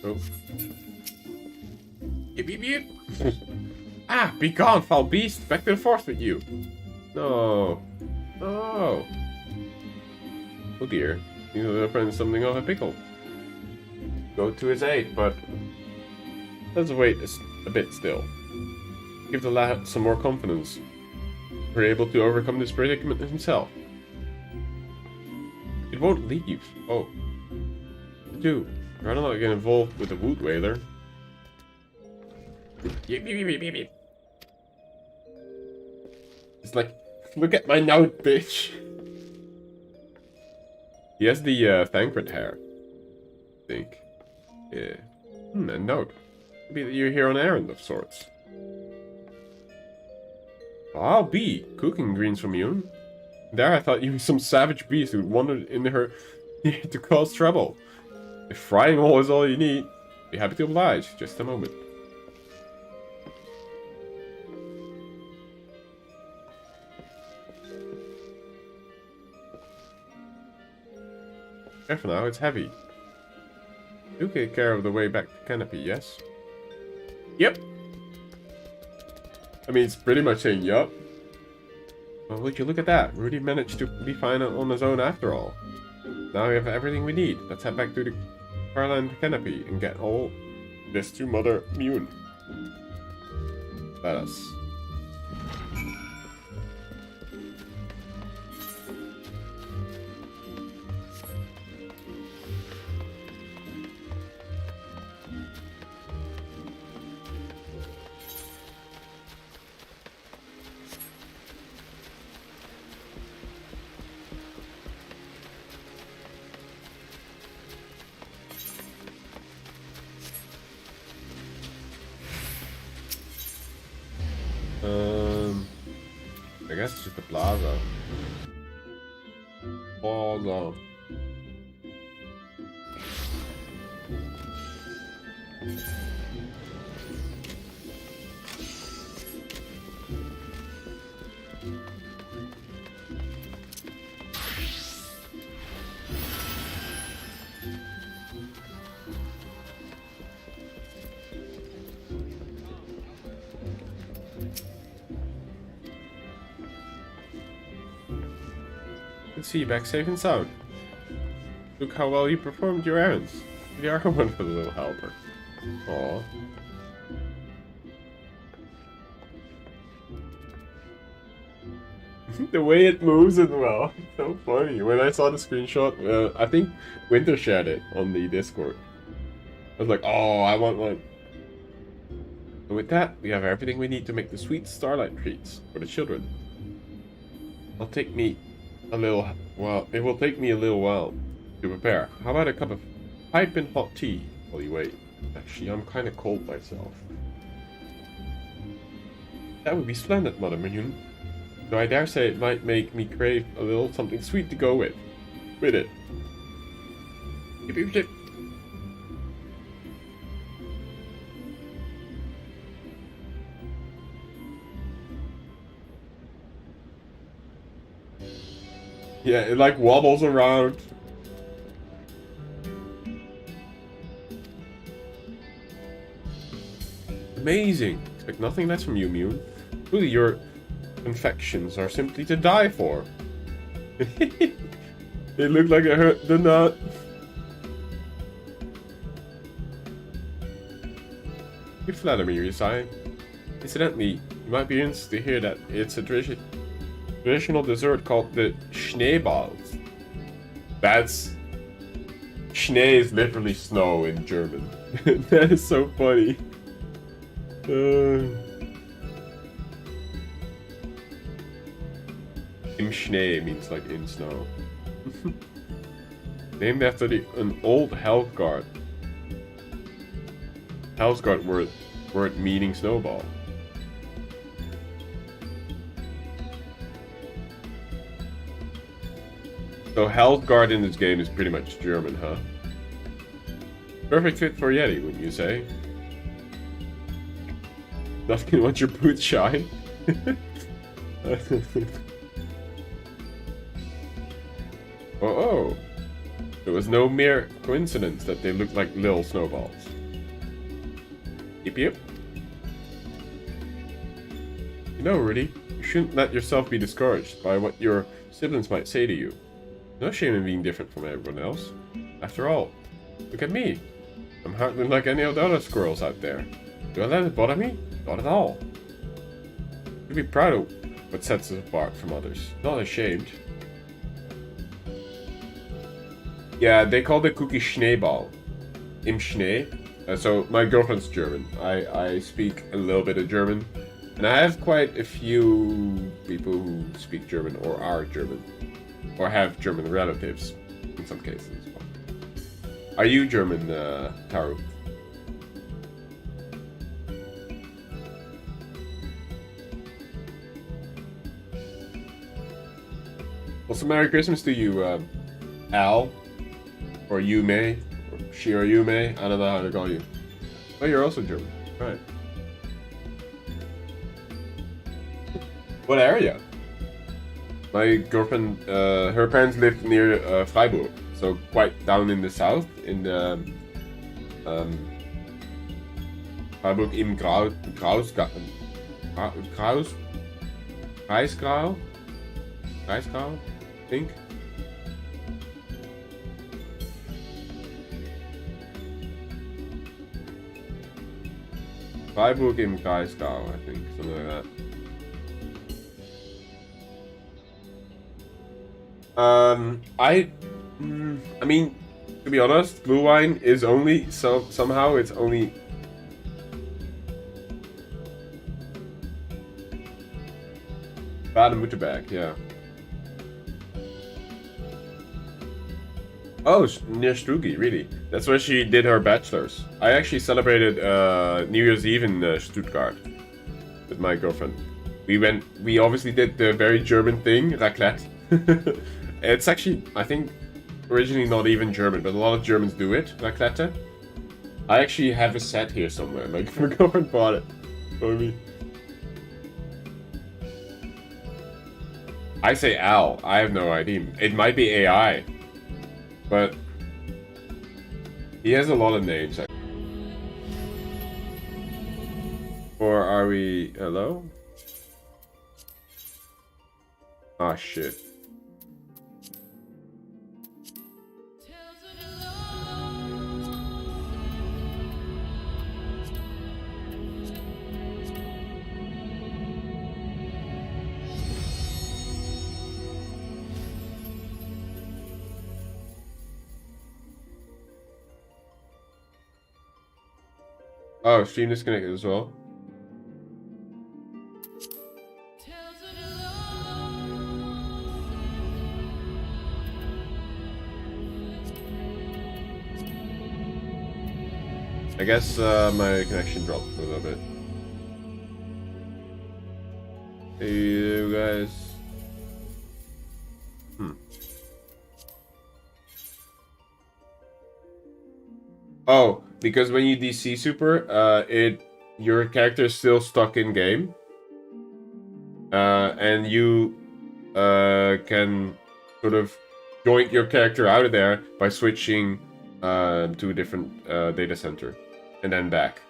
Oh. Yip, yip, yip. Ah, be gone, foul beast! Back to the forest with you! No. Oh. Oh dear. He's little friend something of a pickle. Go to his aid, but let's wait a bit still. Give the lad some more confidence. We're able to overcome this predicament himself. It won't leave. Oh. Do. I'd rather not get involved with the wood whaler. It's like, look at my note, bitch. He has the Thancred hair, I think. Yeah. A note. Maybe that you're here on errand of sorts. I'll be cooking greens from you. There I thought you were some savage beast who wandered in her to cause trouble. If frying oil is all you need, be happy to oblige. Just a moment. Careful now, it's heavy. Do take care of the way back to Canopy, yes? Yep. I mean, it's pretty much saying yup. Well, would you look at that? Rudy managed to be fine on his own after all. Now we have everything we need. Let's head back to the Carland Canopy and get all this to Mother Mune. Let us. I guess it's just the plaza. Plaza. Good to see you back safe and sound. Look how well you performed your errands. You are one for the little helper. Aww. The way it moves as well. It's so funny. When I saw the screenshot, I think Winter shared it on the Discord. I was like, oh, I want one. And with that, we have everything we need to make the sweet starlight treats for the children. It'll take me a little while to prepare. How about a cup of piping hot tea while you wait? Actually, I'm kind of cold myself. That would be splendid, Mother Minion. Though I dare say it might make me crave a little something sweet to go with it. Yeah, it like wobbles around. Amazing. Expect nothing less from you, Mune. Truly, your confections are simply to die for. They look like it hurt the nut. You flatter me, Risai. Incidentally, you might be interested to hear that it's a traditional dessert called the Schneeballs. That's... Schnee is literally snow in German. That is so funny. Im Schnee means like in snow. Named after an old Helfgard. Helfgard word meaning snowball. So Helfgard in this game is pretty much German, huh? Perfect fit for Yeti, wouldn't you say? Nothing wants your boots shine. Oh. It was no mere coincidence that they looked like little snowballs. Yep. No, Rudy. You shouldn't let yourself be discouraged by what your siblings might say to you. No shame in being different from everyone else. After all, look at me. I'm hardly like any of the other squirrels out there. Do I let it bother me? Not at all. You should be proud of what sets us apart from others. Not ashamed. Yeah, they call the cookie Schneeball. Im Schnee. So my girlfriend's German. I speak a little bit of German. And I have quite a few people who speak German or are German. Or have German relatives in some cases as well. Are you German, Taru? Also, Merry Christmas to you, Al. Or Yume. Or she or Yume. I don't know how to call you. Oh, you're also German. Right. What area? My girlfriend, her parents lived near Freiburg, so quite down in the south, in the Freiburg im Breisgau, I think. Freiburg im Breisgau, I think, something like that. I mean, to be honest, blue wine is only somehow it's only Baden-Württemberg, yeah. Oh, near Strugi, really? That's where she did her bachelor's. I actually celebrated New Year's Eve in Stuttgart with my girlfriend. We obviously did the very German thing, raclette. It's actually, I think, originally not even German, but a lot of Germans do it, raclette. I actually have a set here somewhere. My girlfriend bought it for me. I say Al. I have no idea. It might be AI. But he has a lot of names. Or are we... Hello? Ah, shit. Oh, stream disconnected as well. I guess my connection dropped a little bit. Hey, you guys. Oh, because when you DC super, your character is still stuck in game, and you can sort of join your character out of there by switching to a different data center, and then back.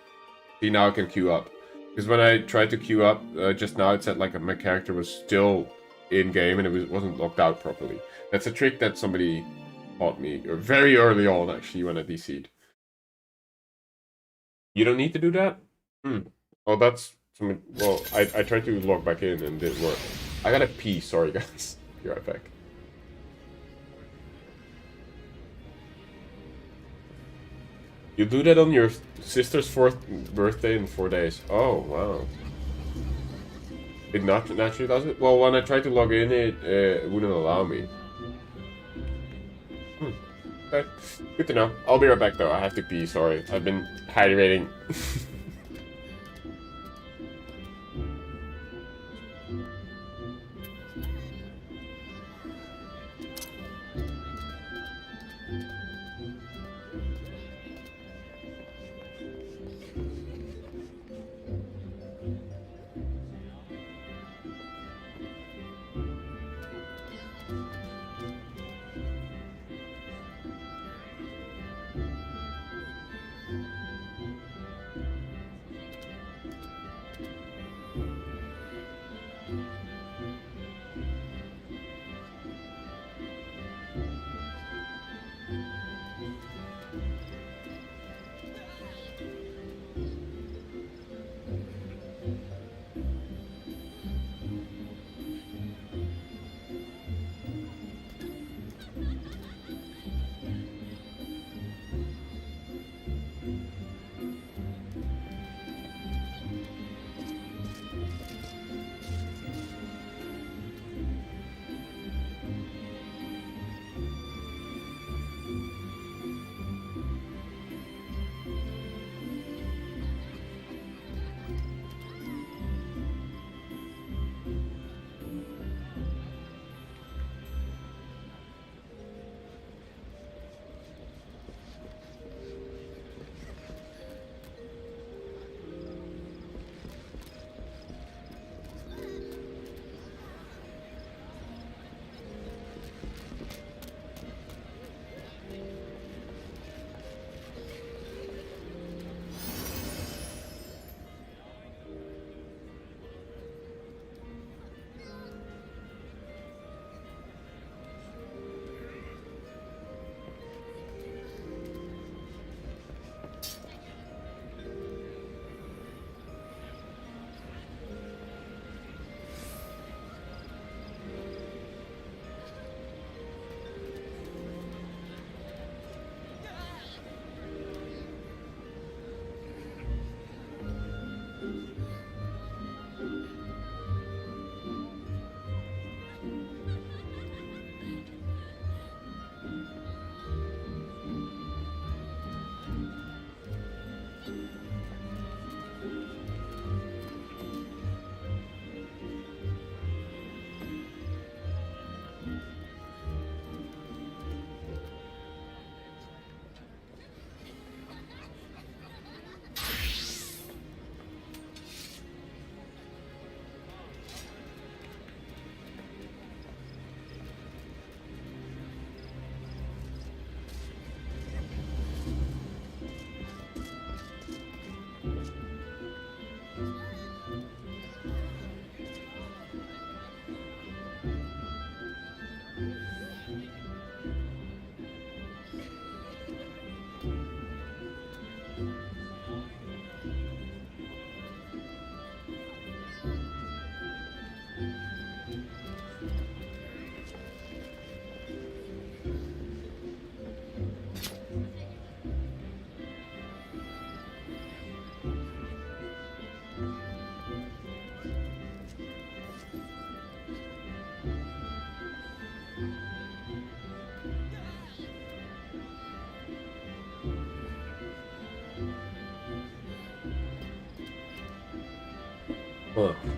See, now I can queue up. Because when I tried to queue up just now, it said like my character was still in game and it wasn't locked out properly. That's a trick that somebody taught me very early on, actually, when I DC'd. You don't need to do that? Oh, that's... Well, I tried to log back in and it didn't work. I gotta pee, sorry guys. Be right back. You do that on your sister's 4th birthday in 4 days. Oh, wow. It naturally does it? Well, when I tried to log in, it wouldn't allow me. Okay, good to know. I'll be right back though. I have to pee, sorry. I've been hydrating.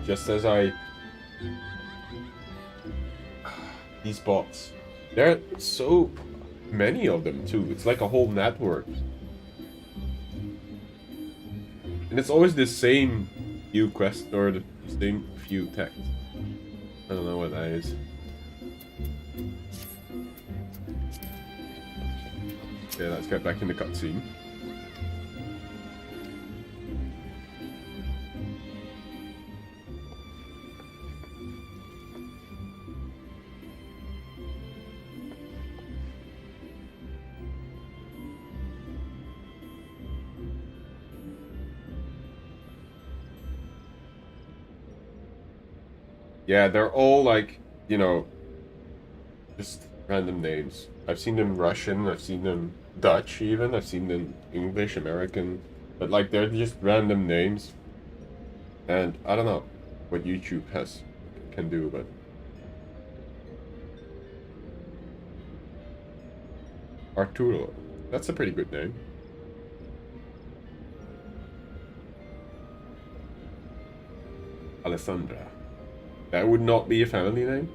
Just as I... These bots. There are so many of them too. It's like a whole network. And it's always the same few quests or the same few texts. I don't know what that is. Okay, let's get back in the cutscene. Yeah, they're all like, you know, just random names. I've seen them Russian, I've seen them Dutch even, I've seen them English, American, but like they're just random names. And I don't know what YouTube can do, but Arturo, that's a pretty good name. Alessandra. That would not be a family name?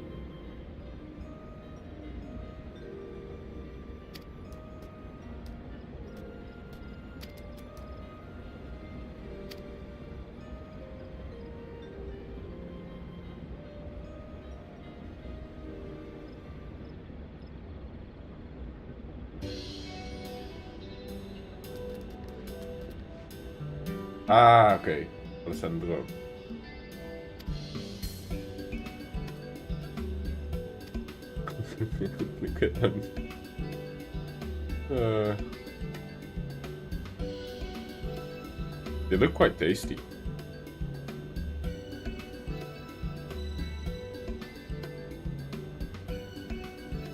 Ah, okay. Alessandro. Look at them. They look quite tasty.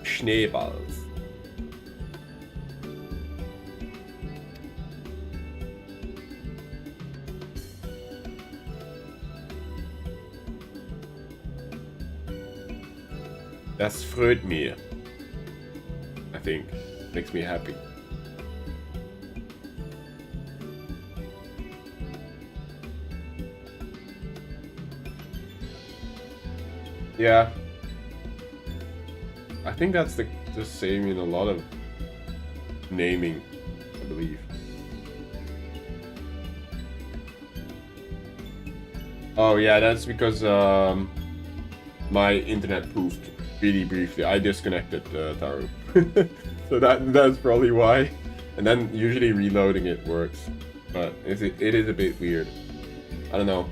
Schneeballs. Das freut mir. I think. Makes me happy. Yeah. I think that's the same in a lot of naming, I believe. Oh yeah, that's because my internet poofed really briefly. I disconnected Taru. So that's probably why. And then usually reloading it works. But it is a bit weird. I don't know.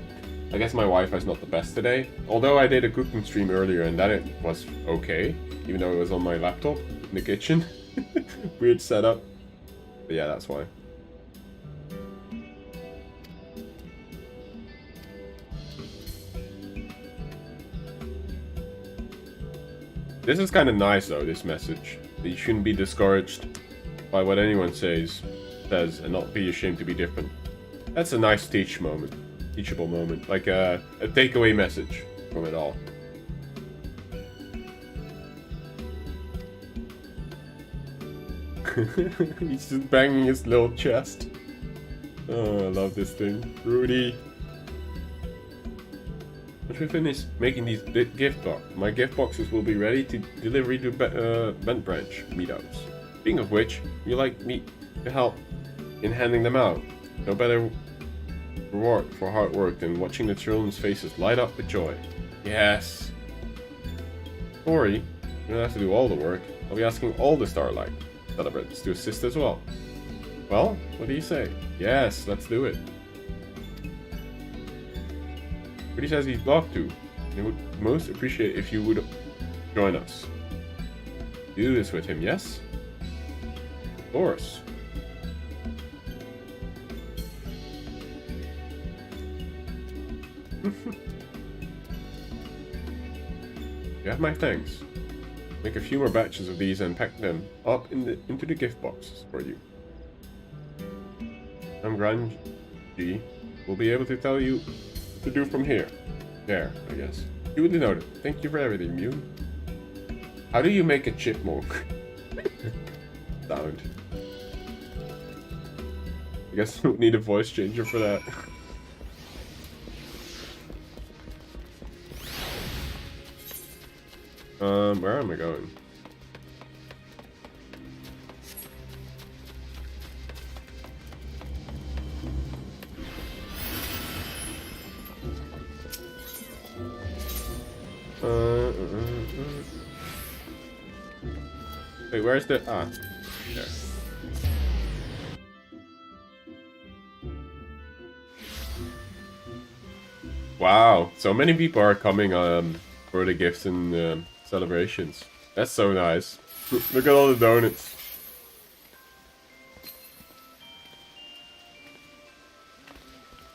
I guess my Wi-Fi's not the best today. Although I did a cooking stream earlier and that it was okay. Even though it was on my laptop in the kitchen. Weird setup. But yeah, that's why. This is kind of nice though, this message. You shouldn't be discouraged by what anyone says and not be ashamed to be different. That's a nice teachable moment. Like a takeaway message from it all. He's just banging his little chest. Oh, I love this thing. Rudy. Once we finish making these gift box, my gift boxes will be ready to delivery to Bent Branch meetups. Speaking of which, you like me to help in handing them out. No better reward for hard work than watching the children's faces light up with joy. Yes. Don't worry, you don't have to do all the work. I'll be asking all the Starlight celebrants to assist as well. Well, what do you say? Yes, let's do it. But he says he'd love to. He would most appreciate if you would join us. Do this with him, yes? Of course. You have my thanks. Make a few more batches of these and pack them up into the gift boxes for you. I'm Granji. We'll be able to tell you what to do from here. There, I guess. You would know it. Thank you for everything, Mew. How do you make a chipmunk sound? I guess we need a voice changer for that. Where am I going? Wait, where's the... Ah, there. Wow, so many people are coming for the gifts and celebrations. That's so nice. Look at all the donuts.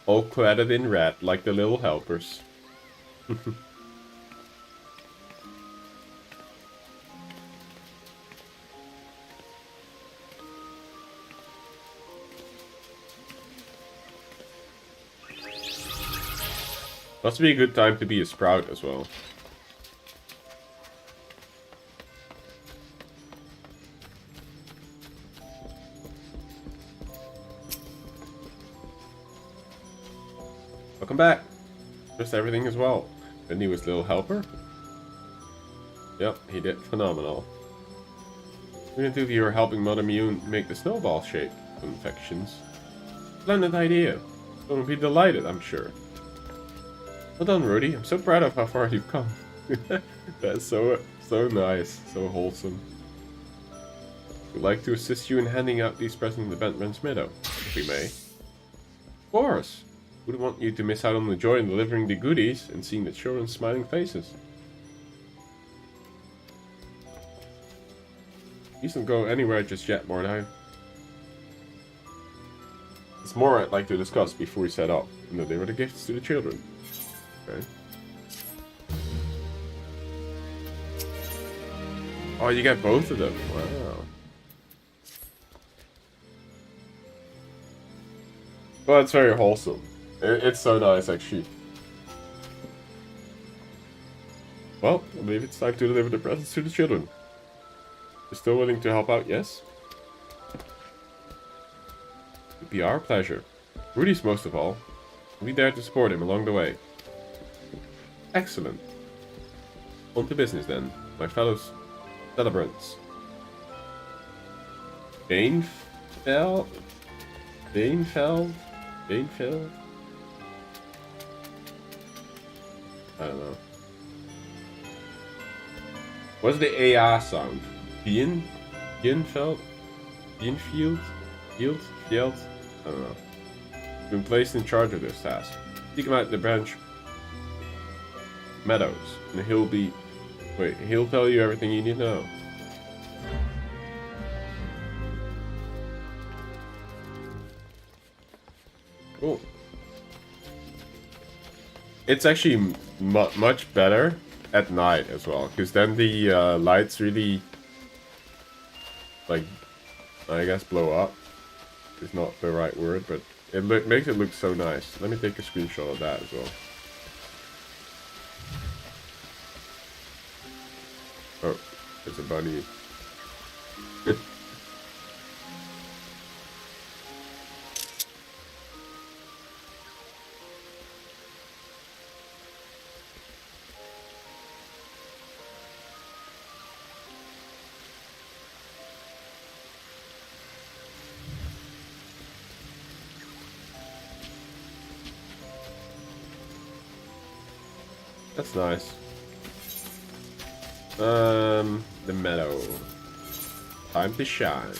All cladded in red, like the little helpers. Must be a good time to be a sprout as well. Welcome back. Just everything as well. The newest little helper. Yep, he did phenomenal. We're two of you are helping Mother Mune make the snowball shape confections. Splendid idea. Someone will be delighted, I'm sure. Well done, Rudy. I'm so proud of how far you've come. That's so nice, so wholesome. We'd like to assist you in handing out these presents to Bentman's Meadow, if we may. Of course. Wouldn't want you to miss out on the joy in delivering the goodies and seeing the children's smiling faces. Please don't go anywhere just yet, Mordai. There's more I'd like to discuss before we set off and deliver the gifts to the children. Okay. Oh, you got both of them. Wow. Well, it's very wholesome. It's so nice, actually. Well, I believe it's time to deliver the presents to the children. You're still willing to help out, yes? It'd be our pleasure. Rudy's most of all. We'll be there to support him along the way. Excellent. On to business then, my fellow celebrants. Befell? I don't know. What's the AI sound? Bienfeld? Bienfield? Field? I don't know. Been placed in charge of this task. Seek him out the branch meadows, and he'll tell you everything you need to know. Cool. It's actually much better at night as well, because then the lights really, like, I guess blow up. Is not the right word, but it makes it look so nice. Let me take a screenshot of that as well. Oh, there's a bunny. That's nice. The meadow. Time to shine.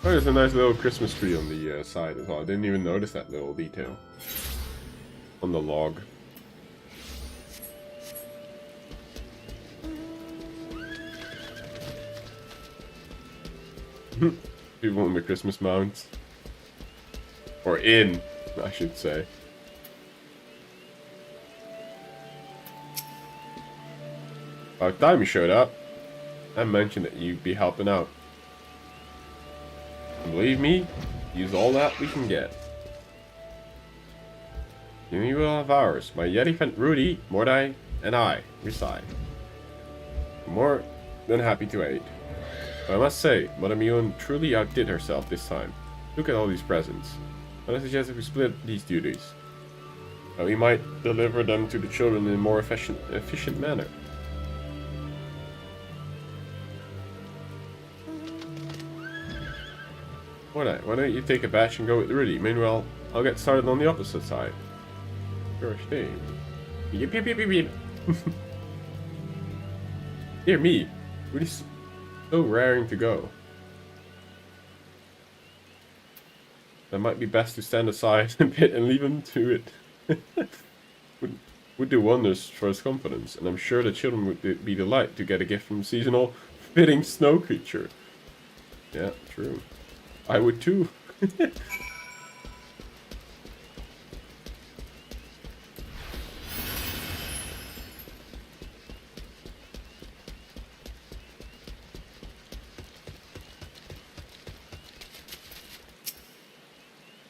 Oh, there's a nice little Christmas tree on the side as well. I didn't even notice that little detail on the log. People in the Christmas mounts. Or in, I should say. About time you showed up. I mentioned that you'd be helping out. And believe me, use all that we can get. You will have ours. My Yeti friend Rudy, Mordai, and I reside. More than happy to aid. But I must say, Mother Mune truly outdid herself this time. Look at all these presents. I suggest that we split these duties. We might deliver them to the children in a more efficient manner. Why don't you take a batch and go with Rudy? Meanwhile, I'll get started on the opposite side. Sure thing. Yip yip yip yip yip. Dear me, Rudy's so raring to go. That might be best to stand aside a bit and leave him to it. would do wonders for his confidence, and I'm sure the children would be delighted to get a gift from a seasonal fitting snow creature. Yeah, true. I would too.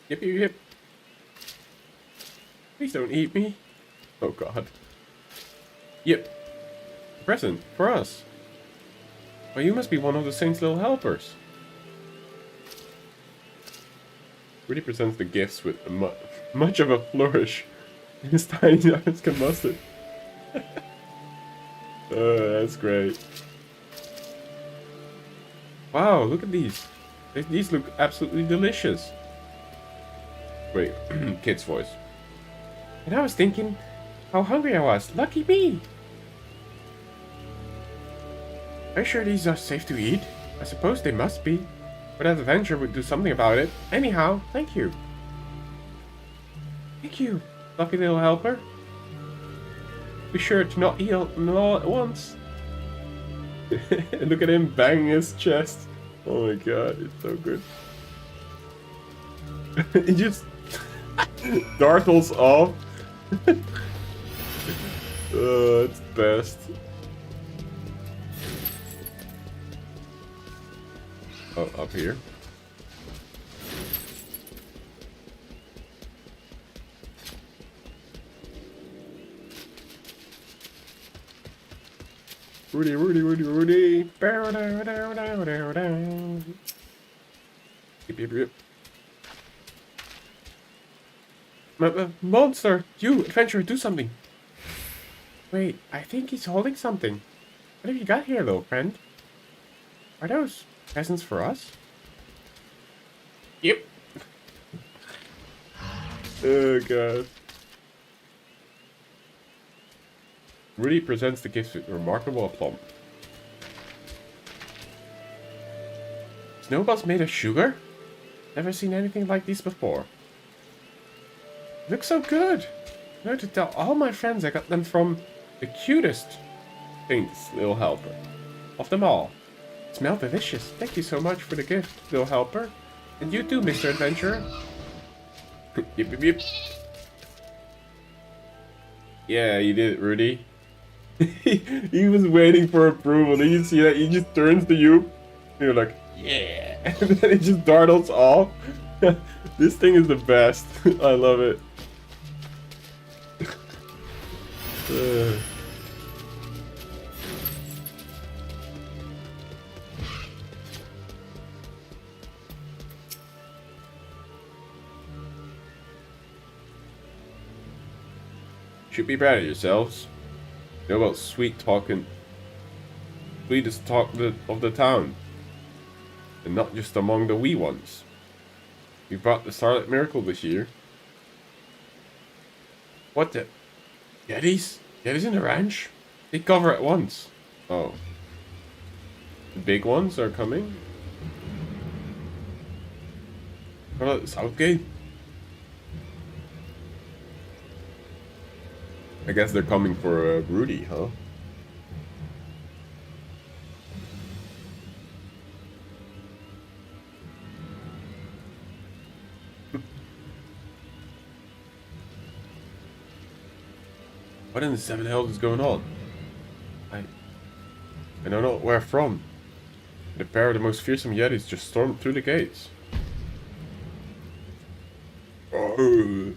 Yip yip yip. Please don't eat me. Oh god. Yep. Present for us. Well, you must be one of the saint's little helpers. Really presents the gifts with much of a flourish. His tiny arms can mustard. That's great. Wow, look at these. These look absolutely delicious. Wait, kid's voice. And I was thinking how hungry I was. Lucky me. Are you sure these are safe to eat? I suppose they must be. But an adventure would do something about it. Anyhow, thank you. Thank you, lucky little helper. Be sure to not eat them all at once. Look at him banging his chest. Oh my god, it's so good. He just dartles off. It's best. Oh, up here. Rudy, Rudy, Rudy, Rudy. Bow, dow, dow, dow, dow, dow. Yip, yip, yip. Monster! You, adventurer, do something! Wait, I think he's holding something. What have you got here, little friend? Are those presents for us? Yep. Oh god. Rudy presents the gifts with remarkable aplomb. Snowballs made of sugar? Never seen anything like these before. Looks so good. I know to tell all my friends I got them from the cutest saint's little helper of them all. Smell delicious. Thank you so much for the gift, little helper. And you too, Mr. Adventurer. Yip yip yip. Yeah, you did it, Rudy. He was waiting for approval. Then you see that he just turns to you. And you're like, yeah. And then he just dartles off. This thing is the best. I love it. Should be proud of yourselves. You know about sweetest talk of the town, and not just among the wee ones. We brought the Starlight Miracle this year. What the? Yetis? Yetis in the ranch? They cover at once. Oh. The big ones are coming? What about the Southgate? I guess they're coming for Rudy, huh? What in the seven hells is going on? I don't know where from. The pair of the most fearsome Yetis just stormed through the gates. Oh.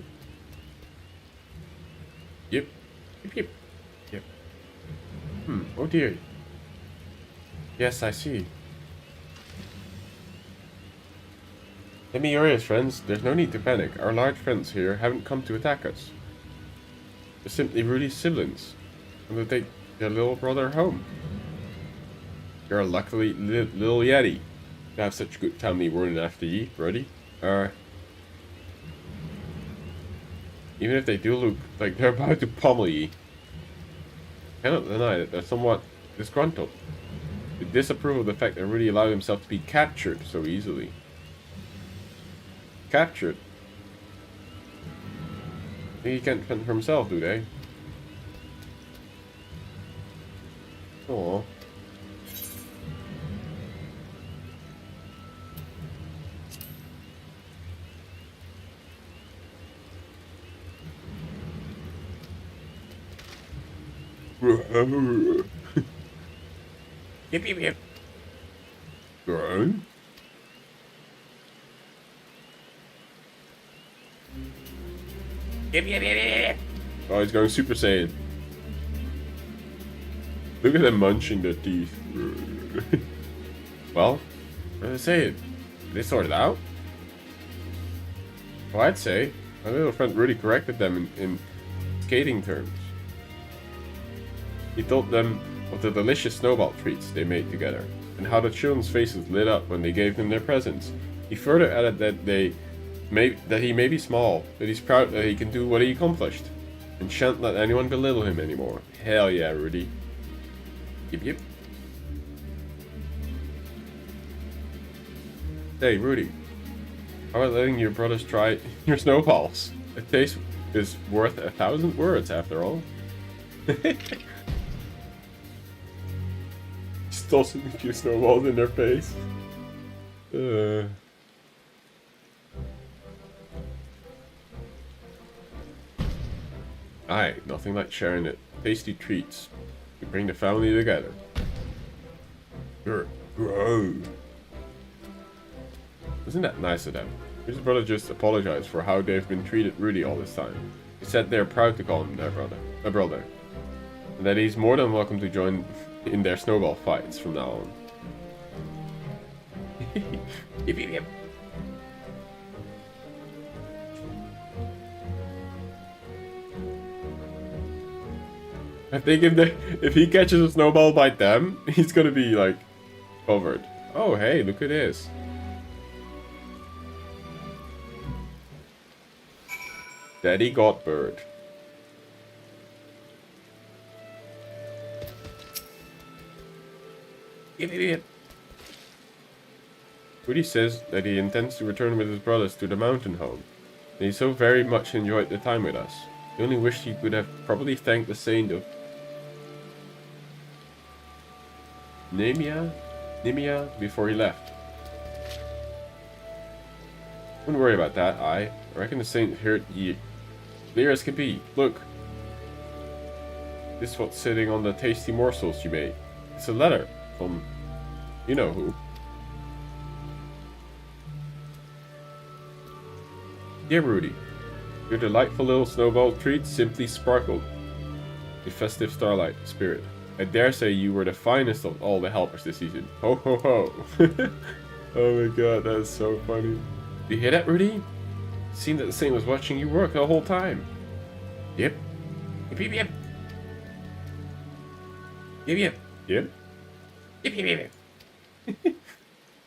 Yep. Yep, yep. Yep. Oh dear. Yes, I see. Let me your ears, friends. There's no need to panic. Our large friends here haven't come to attack us. They're simply Rudy's siblings. And to take their little brother home. You're a luckily little yeti to have such good family warden after ye, Rudy. Even if they do look like they're about to pummel ye, I cannot deny that they're somewhat disgruntled. They disapprove of the fact that Rudy allowed himself to be captured so easily. Captured? He can't fend for himself, do they? Aww. Yip yip yip. Grown? Yip yip yip yip. Oh, he's going Super Saiyan. Look at them munching their teeth. Well, what did I say? Did they sort it out? Well, I'd say my little friend really corrected them in skating terms. He told them of the delicious snowball treats they made together, and how the children's faces lit up when they gave him their presents. He further added that he may be small, but he's proud that he can do what he accomplished, and shan't let anyone belittle him anymore. Hell yeah, Rudy. Yip yip. Hey, Rudy. How about letting your brothers try your snowballs? A taste is worth 1,000 words, after all. Just tossing a few snowballs in their face. Aye, nothing like sharing it. Tasty treats. We bring the family together. Grow. Isn't that nice of them? His brother just apologized for how they've been treated Rudy all this time. He said they're proud to call him their brother. And that he's more than welcome to join in their snowball fights from now on. Yip yip yip. If he catches a snowball by them, he's gonna be like covered. Oh hey, look at this. Daddy got bird. Idiot. Rudy says that he intends to return with his brothers to the mountain home, and he so very much enjoyed the time with us. He only wished he could have probably thanked the saint of Nemia before he left. Don't worry about that, I reckon the saint heard ye clear as can be. Look. This is what's sitting on the tasty morsels you made. It's a letter from you know who. Dear Rudy, your delightful little snowball treats simply sparkled with festive starlight spirit. I dare say you were the finest of all the helpers this season. Ho ho ho. Oh my god, that is so funny. Did you hear that, Rudy? It seemed that the saint was watching you work the whole time. Yep. Yep yep yep. Yep yep. Yep. Yep yep yep.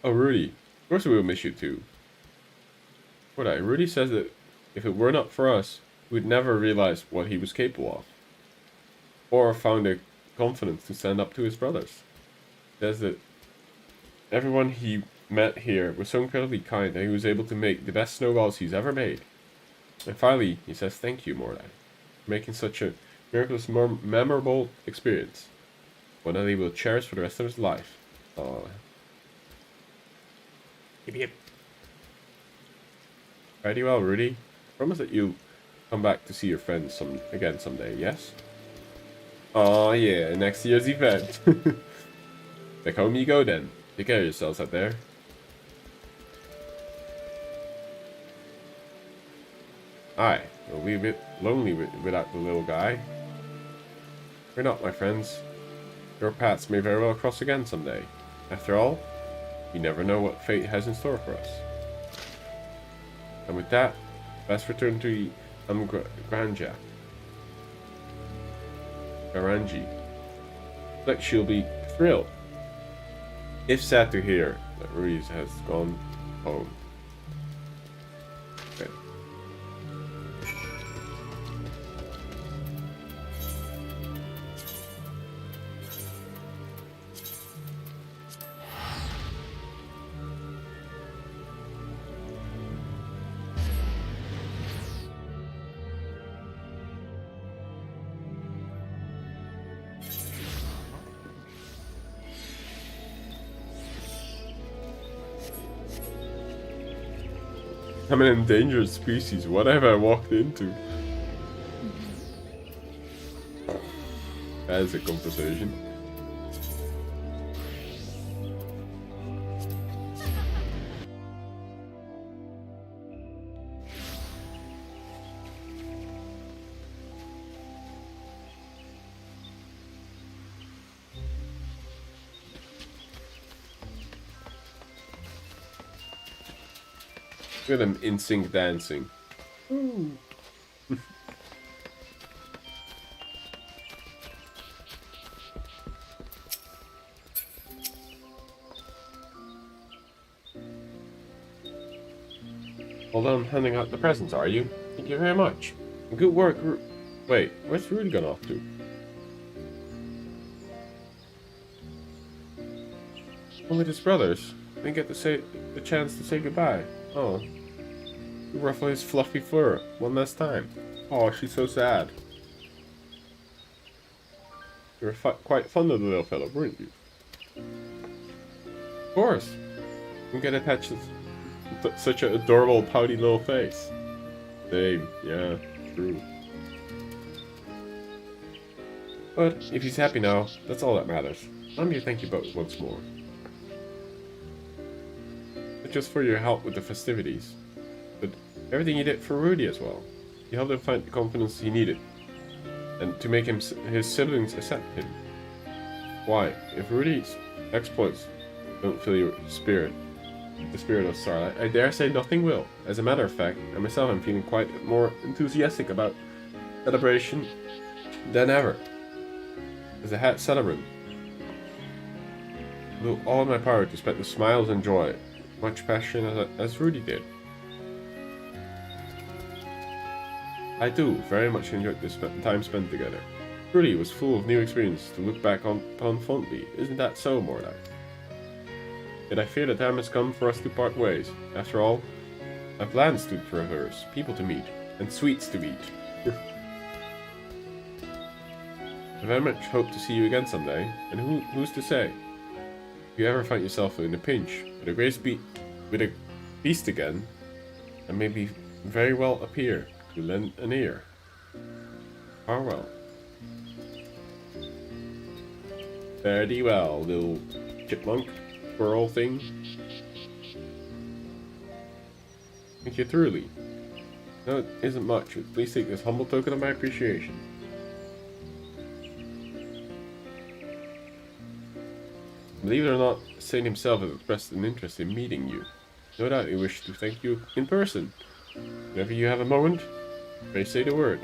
Oh Rudy, of course we will miss you too. Rudy says that if it were not for us, we would never realize what he was capable of. Or found the confidence to stand up to his brothers. He says that everyone he met here was so incredibly kind that he was able to make the best snowballs he's ever made. And finally, he says thank you, Mordai, for making such a miraculous, memorable experience. One that he will cherish for the rest of his life. Oh. Yip yip. Very well, Rudy. Promise that you'll come back to see your friends again someday, yes? Oh yeah, next year's event. Back home you go then. Take care of yourselves out there. Aye, we'll be a bit lonely without the little guy. We're not, my friends. Your paths may very well cross again someday. After all, you never know what fate has in store for us. And with that, let's return to Granja. Garanji. Like she'll be thrilled. If sad to hear that Ruiz has gone home. Okay. I'm an endangered species. What have I walked into? That is a conversation. Look at them in sync dancing. Ooh. Hold on, handing out the presents, are you? Thank you very much. Good work. Wait, where's Rudy gone off to? Only his brothers. Didn't get the chance to say goodbye. Oh. You ruffle his fluffy fur one last time. Oh, she's so sad. You were quite fond of the little fellow, weren't you? Of course. You get attached to such an adorable, pouty little face. Same, yeah, true. But if he's happy now, that's all that matters. Let me thank you both once more. Not just for your help with the festivities, but everything you did for Rudy as well. You helped him find the confidence he needed, and to make his siblings accept him. Why, if Rudy's exploits don't fill your spirit, the spirit of Starlight, I dare say nothing will. As a matter of fact, I myself am feeling quite more enthusiastic about celebration than ever. As a hat celebrant, I will do all in my power to spread the smiles and joy, much passion as Rudy did. I too very much enjoyed this time spent together. Rudy was full of new experiences to look back upon fondly. Isn't that so, Mordai? Yet I fear the time has come for us to part ways. After all, I have plans to traverse, people to meet, and sweets to eat. I very much hope to see you again someday, and who's to say? If you ever find yourself in a pinch with a beast again, I may be very well appear to lend an ear. Farewell. Fare thee well, little chipmunk, squirrel thing. Thank you truly. No, it isn't much, but please take this humble token of my appreciation. Believe it or not, Saint himself has expressed an interest in meeting you. No doubt he wishes to thank you in person. Whenever you have a moment, pray say the word.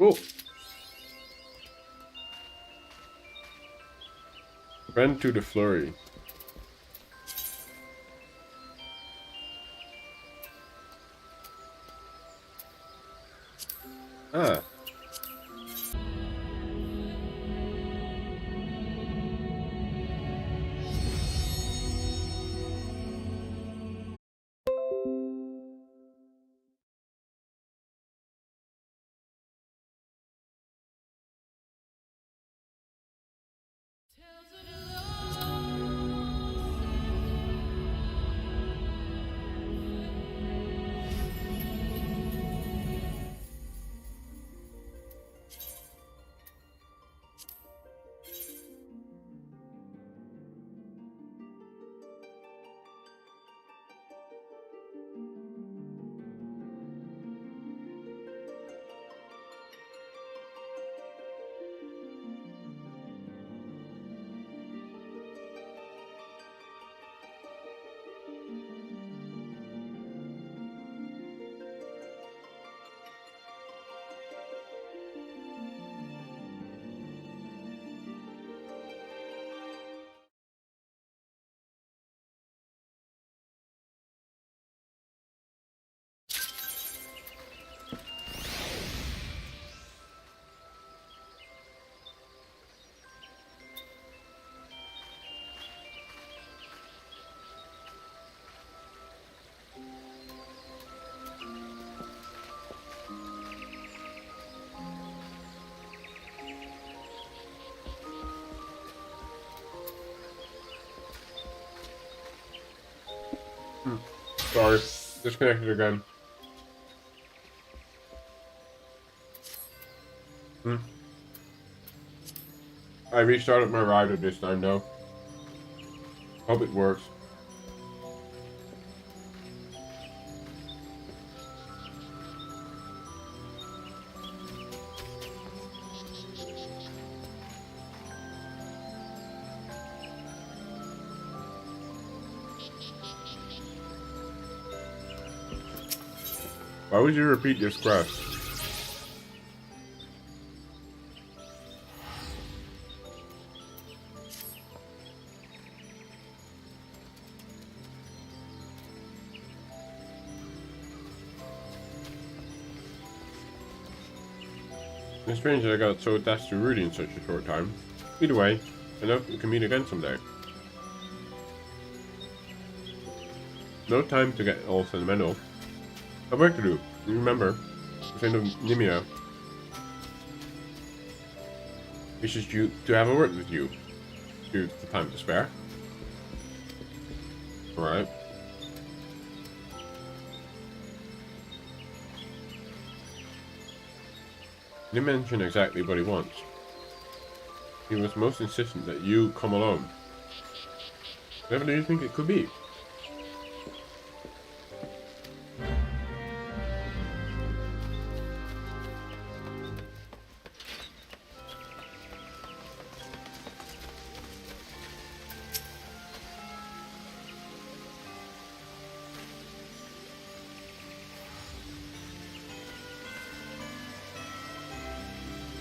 Oh! Ran to the flurry. Ah. Sorry, disconnected again. I restarted my rider this time though. Hope it works. Why would you repeat this quest? It's strange that I got so attached to Rudy in such a short time. Either way, I know we can meet again someday. No time to get all sentimental. I have work to do. You remember, the friend of Nimia wishes you to have a word with you. Do the time to spare. Alright. He didn't mention exactly what he wants. He was most insistent that you come alone. Whatever do you think it could be?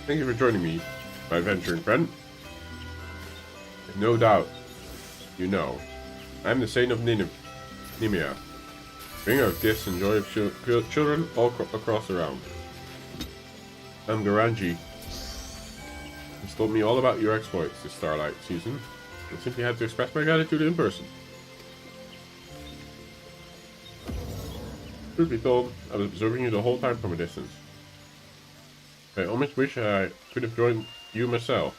Thank you for joining me, my adventuring friend. No doubt, you know, I am the Saint of Nimia, bringer of gifts and joy of children all across the realm. I'm Garanji. He's told me all about your exploits this Starlight season. I simply had to express my gratitude in person. Truth be told, I was observing you the whole time from a distance. I almost wish I could have joined you myself.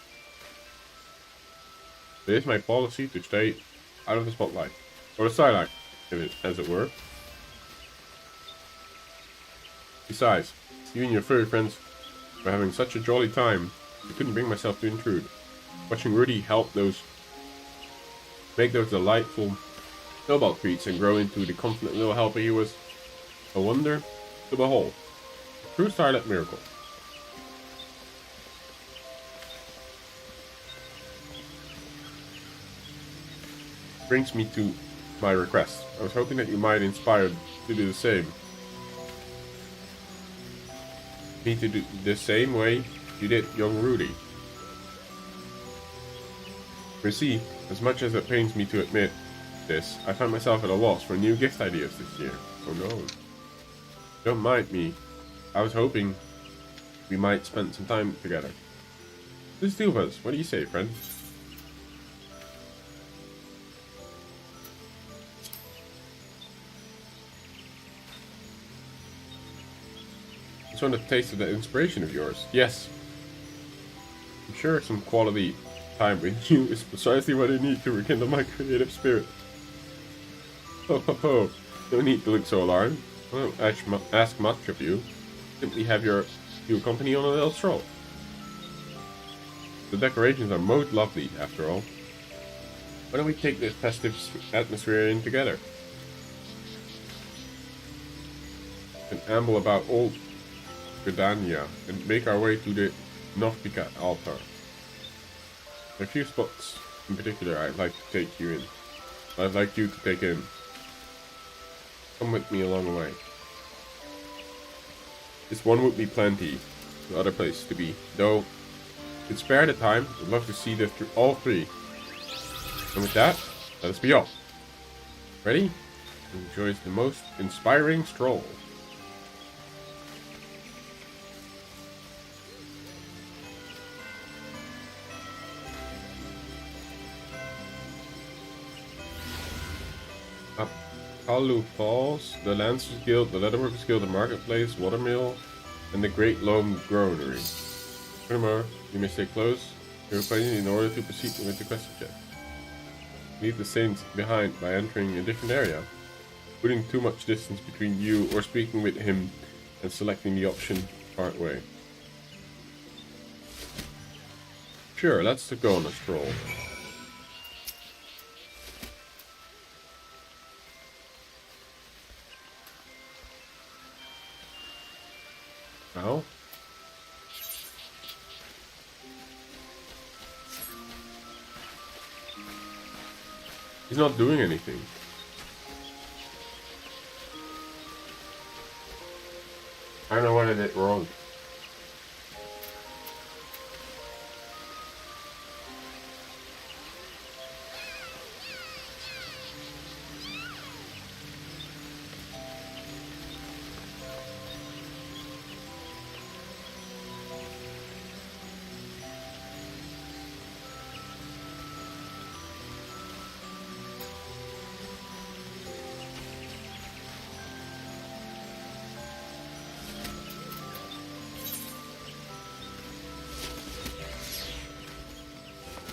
It is my policy to stay out of the spotlight, or the sidelight, as it were. Besides, you and your furry friends were having such a jolly time, I couldn't bring myself to intrude. Watching Rudy make those delightful snowball treats and grow into the confident little helper he was, a wonder to behold. A true starlight miracle. Brings me to my request. I was hoping that you might inspire to do the same. Me to do the same way you did young Rudy. You see, as much as it pains me to admit this, I found myself at a loss for new gift ideas this year. Oh no. Don't mind me. I was hoping we might spend some time together. There's two of us. What do you say, friend? Just want to taste of that inspiration of yours. Yes. I'm sure some quality time with you is precisely what I need to rekindle my creative spirit. Ho ho ho. No need to look so alarmed. I don't ask much of you. Simply have you accompany on a little stroll. The decorations are most lovely, after all. Why don't we take this festive atmosphere in together? And amble about old Gridania and make our way to the Novtica altar. There are a few spots in particular I'd like to take you in. I'd like you to take in. Come with me along the way. This one would be plenty. No other place to be. Though, to spare the time, I'd love to see this through all three. And with that, let us be off. Ready? Enjoy the most inspiring stroll. Kalu Falls, the Lancers Guild, the Leatherworkers Guild, the Marketplace, Watermill, and the Great Loam Growery. Furthermore, you may stay close to your plane in order to proceed with the quest object. Leave the Saints behind by entering a different area. putting too much distance between you or speaking with him and selecting the option part way. Sure, let's go on a stroll. Now? He's not doing anything. I don't know what I did wrong.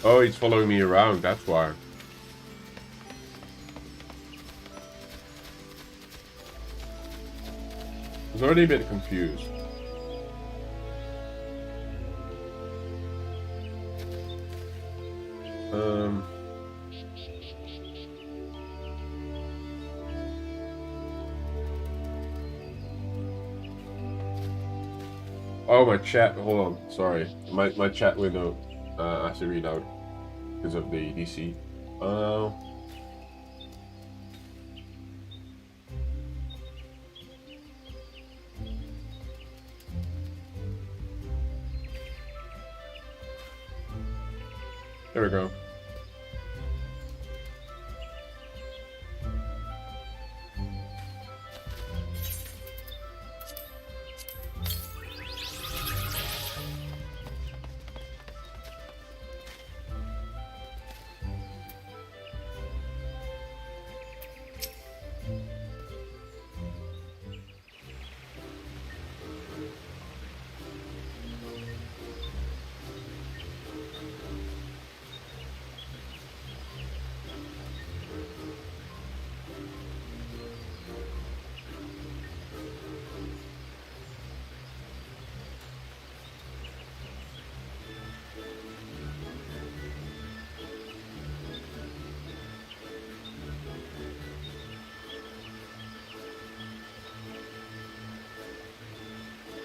Oh, he's following me around, that's why. I was already a bit confused. Oh, my chat, hold on, sorry. My chat window has to read out because of the DC. There we go.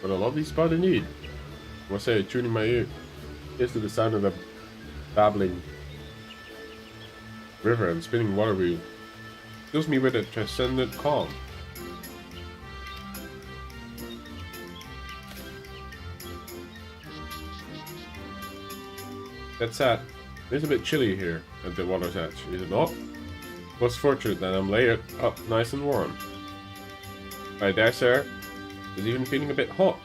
What a lovely spot indeed. I must say, tuning my ear to the sound of the babbling river and spinning water wheel fills me with a transcendent calm. That said, it's a bit chilly here at the water's edge, is it not? Most fortunate that I'm laid up nice and warm. I dare say, is even feeling a bit hot.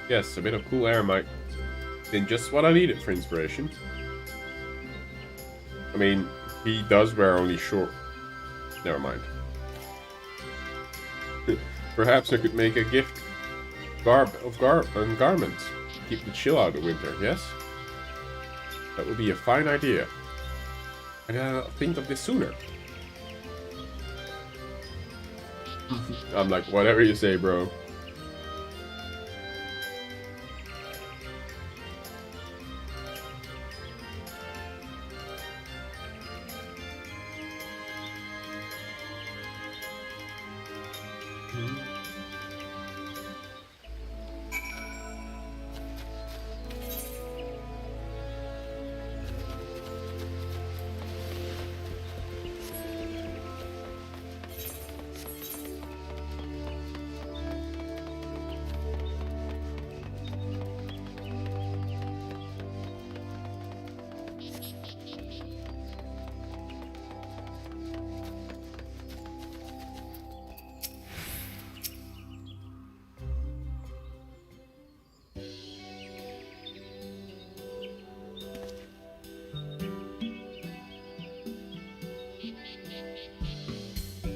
Yes, a bit of cool air might have been just what I needed for inspiration. I mean, he does wear only short. Never mind. Perhaps I could make a gift of garments to keep the chill out of winter, yes? That would be a fine idea. I gotta think of this sooner. I'm like, whatever you say, bro.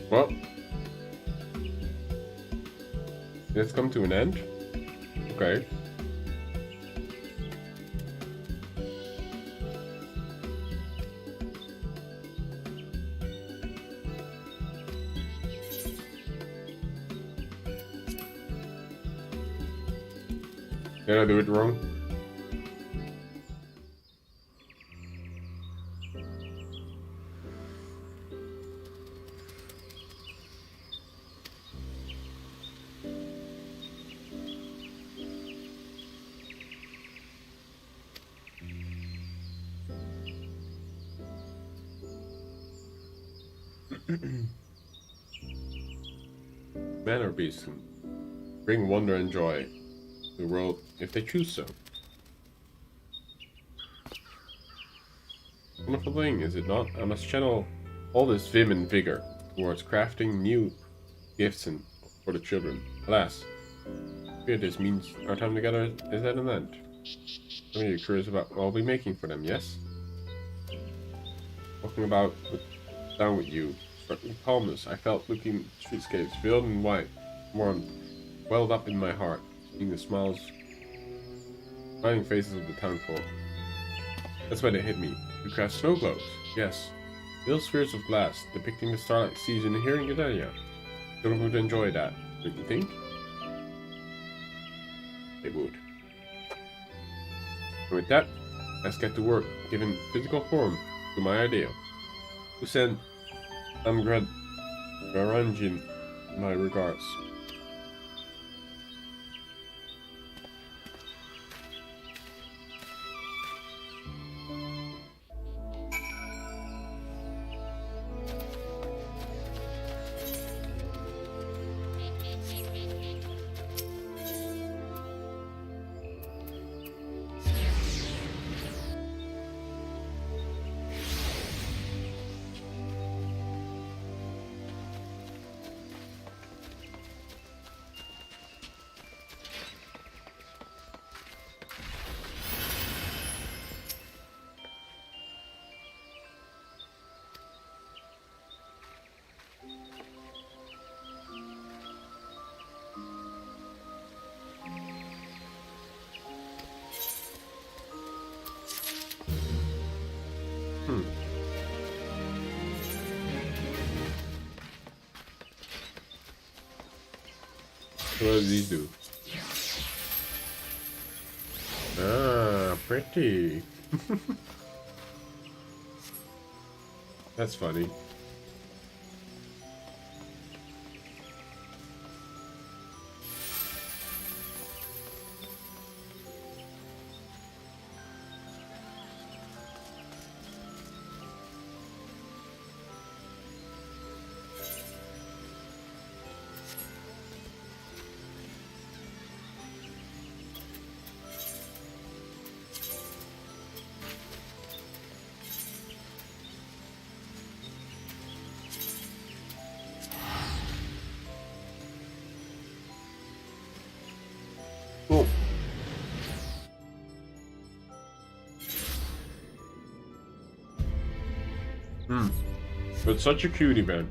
Well, let's come to an end. Okay. Did I do it wrong? Man or beast can bring wonder and joy to the world if they choose so. Wonderful thing, is it not? I must channel all this vim and vigor towards crafting new gifts for the children. Alas, I fear this means our time together is at an end. Some of you curious about what I'll be making for them, yes? Walking about down with you struck me calmness. I felt looking at streetscapes filled in white, warm, welled up in my heart, seeing the smiling faces of the townfolk. That's why they hit me. We craft snow globes, yes. Little spheres of glass depicting the starlight season here in Gedalia. Children would enjoy that, don't you think? They would. And with that, let's get to work, giving physical form to my idea. Who sent Garanjin my regards. What do these do? Ah, pretty. That's funny. Cool. But such a cutie, man.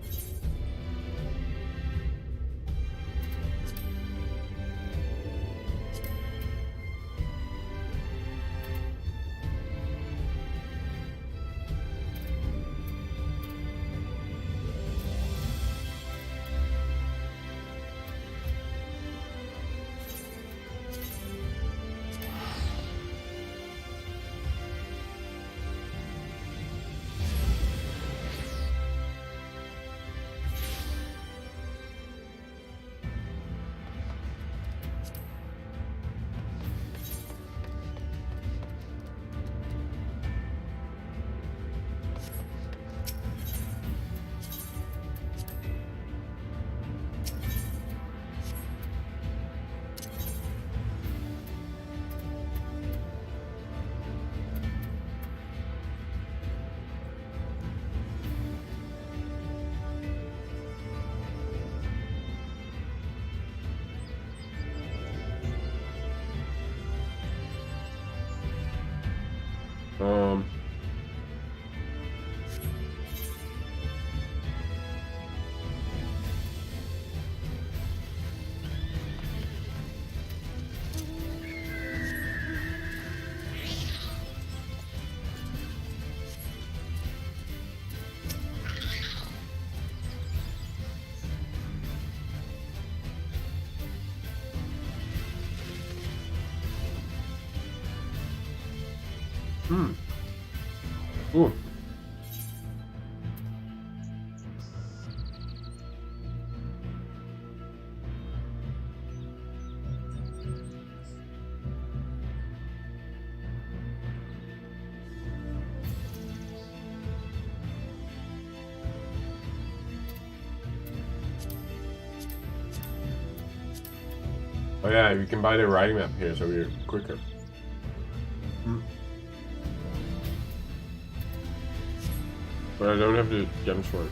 Hmm. Ooh. Oh yeah, you can buy the riding map here, so you're quicker. But I don't have the gems for it.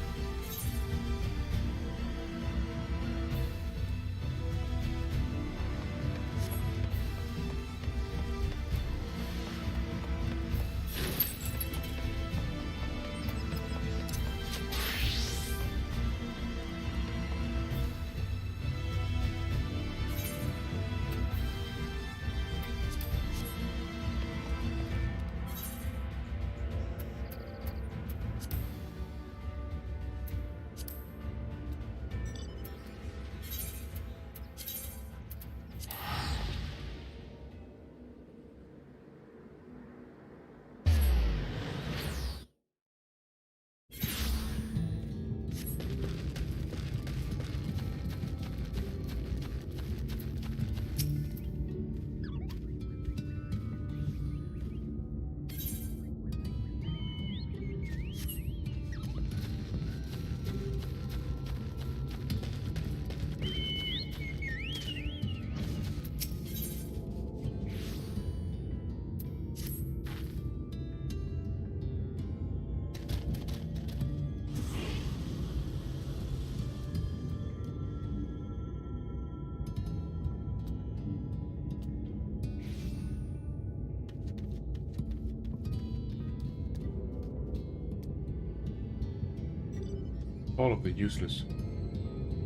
All of the useless.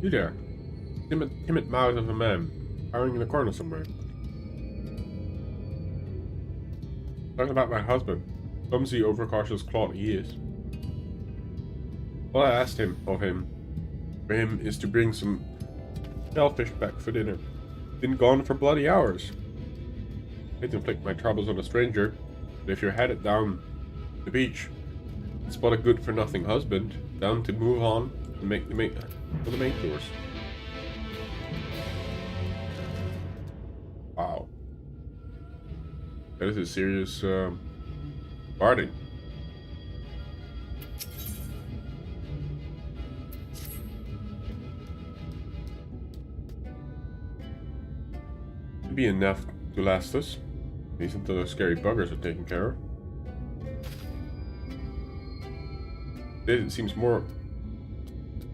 You there. Timid mouth of a man, hiding in a corner somewhere. Talking about my husband. Clumsy, overcautious clod he is. All I asked for him is to bring some shellfish back for dinner. Been gone for bloody hours. I hate to inflict my troubles on a stranger, but if you're headed down the beach, spot a good-for-nothing husband, down to move on and make the main tours. Wow. That is a serious barding. Should be enough to last us, at least until those scary buggers are taken care of. It seems more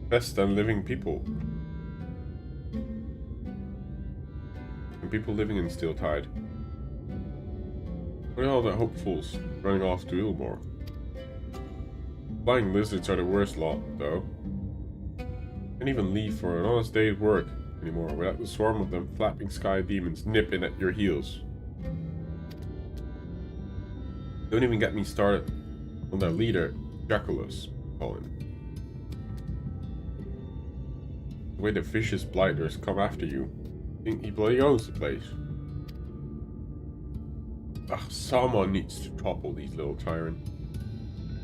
best than living people. And people living in Steel Tide. Look at all the hopefuls running off to Ilmore. Flying lizards are the worst lot, though. Can't even leave for an honest day's work anymore without the swarm of them flapping sky demons nipping at your heels. Don't even get me started on their leader, Jackalus. Call him. The way the vicious blighters come after you, I think he bloody owns the place. Ugh, someone needs to topple these little tyrants.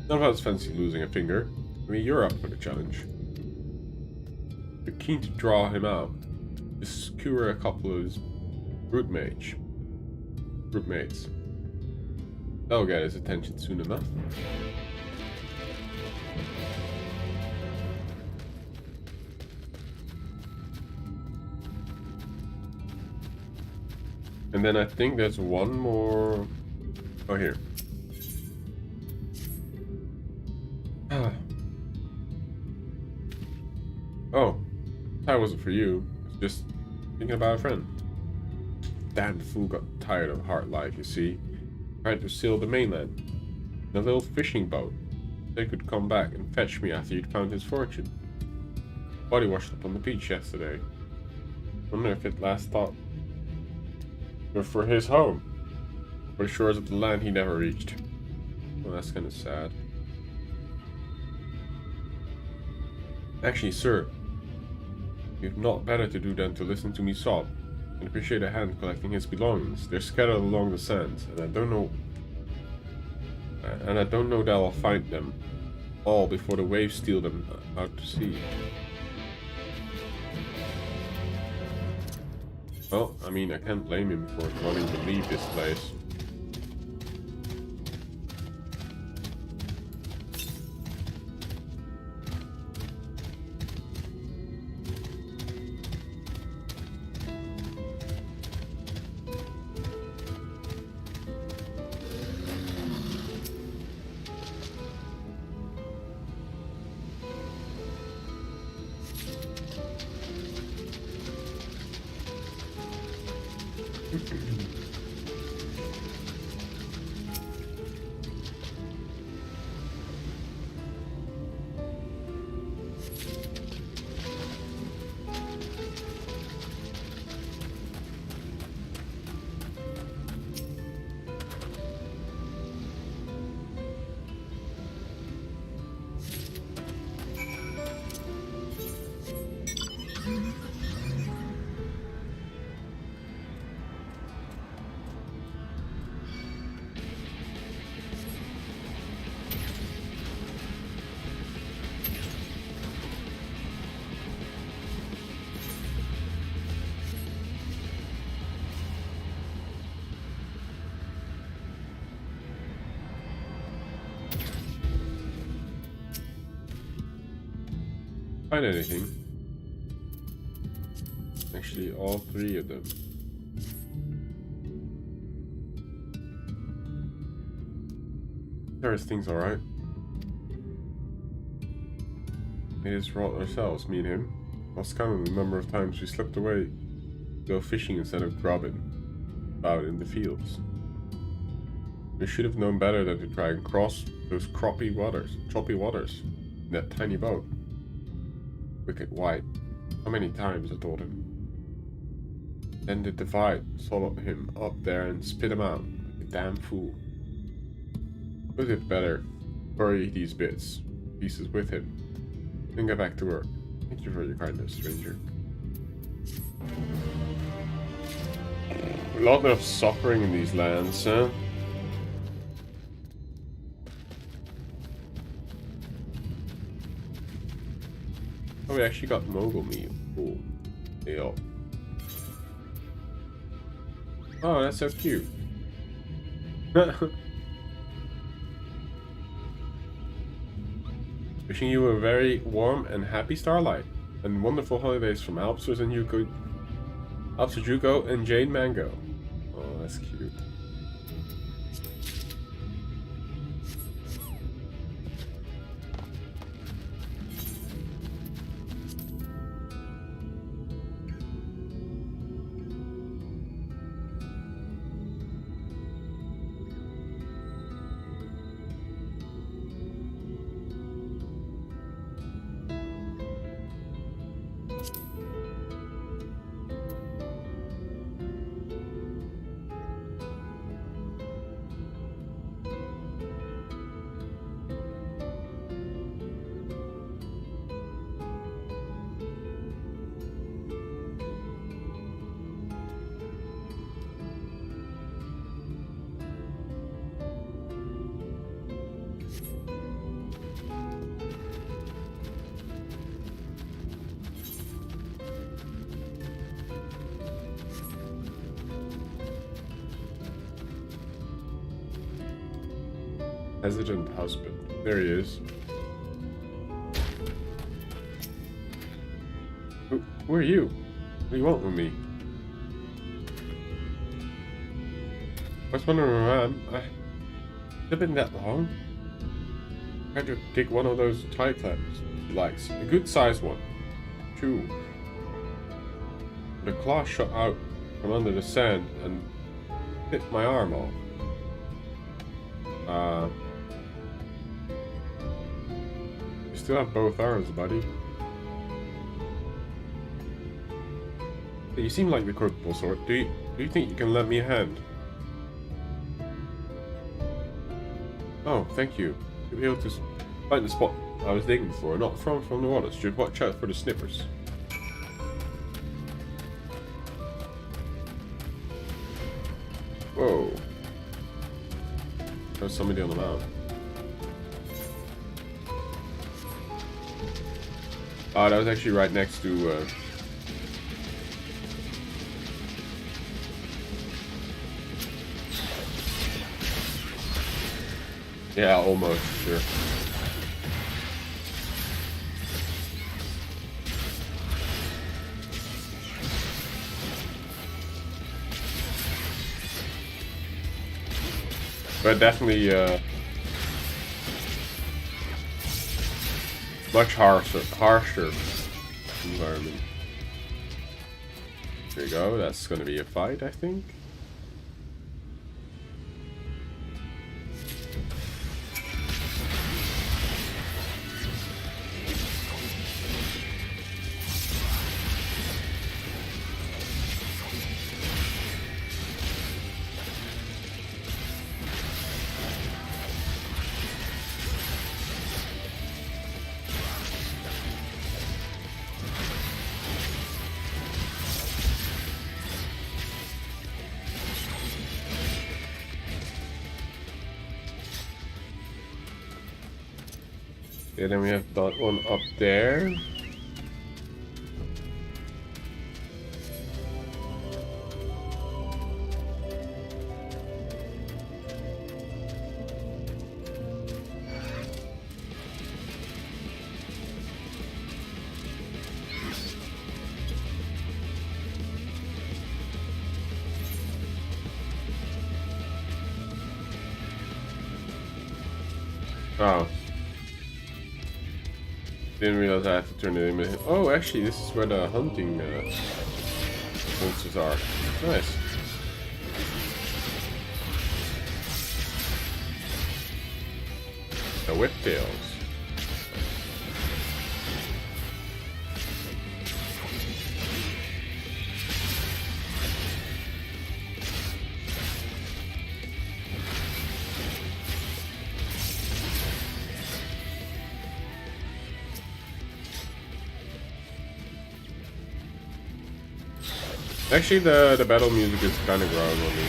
None of us fancy losing a finger. I mean, you're up for the challenge. We're keen to draw him out. Just skewer a couple of his broodmates. That'll get his attention soon enough. And then I think there's one more. Oh, here. Oh, that wasn't for you. It's just thinking about a friend. Damn fool got tired of hard life, you see. Tried to sail the mainland in a little fishing boat. They could come back and fetch me after he'd found his fortune. Body washed up on the beach yesterday. Wonder if it last thought were for his home, or the shores of the land he never reached. Well, that's kind of sad. Actually, sir, you've naught better to do than to listen to me sob and appreciate a hand collecting his belongings. They're scattered along the sands, and I don't know And I don't know that I'll find them all before the waves steal them out to sea. Well, I mean, I can't blame him for wanting to leave this place. Find anything? Actually, all three of them. Everything's alright. We just wrought ourselves, me and him. Lost count of the number of times we slipped away to go fishing instead of grubbing out in the fields. We should have known better than to try and cross those choppy waters in that tiny boat. Wicked White. How many times I told him. Then the divide swallowed him up there and spit him out like a damn fool. Was it better bury these pieces with him, and get back to work? Thank you for your kindness, stranger. A lot of suffering in these lands, huh? Oh, we actually got mogul meat. Cool. Ale. Oh, that's so cute. Wishing you a very warm and happy starlight, and wonderful holidays from Alpsters and Juko and Jade Mango. Oh, that's cute. Hesitant husband. There he is. Who are you? What do you want with me? I was wondering where I am. Has it been that long? I had to dig one of those tie clams he likes. A good sized one. True. The claw shot out from under the sand and bit my arm off. You still have both arms, buddy. You seem like the capable sort. Do you think you can lend me a hand? Oh, thank you. You'll be able to find the spot I was digging for, not from the water. Should watch out for the snippers. Whoa. There's somebody on the mount. Oh, that was actually right next to... Yeah, almost, sure. But definitely, much harsher environment. There you go, that's gonna be a fight, I think. Yeah, then we have that one up there. Oh. Didn't realize I have to turn it in. Oh, actually, this is where the hunting monsters are. Nice. The whiptails. Actually, the battle music is kind of growing on me,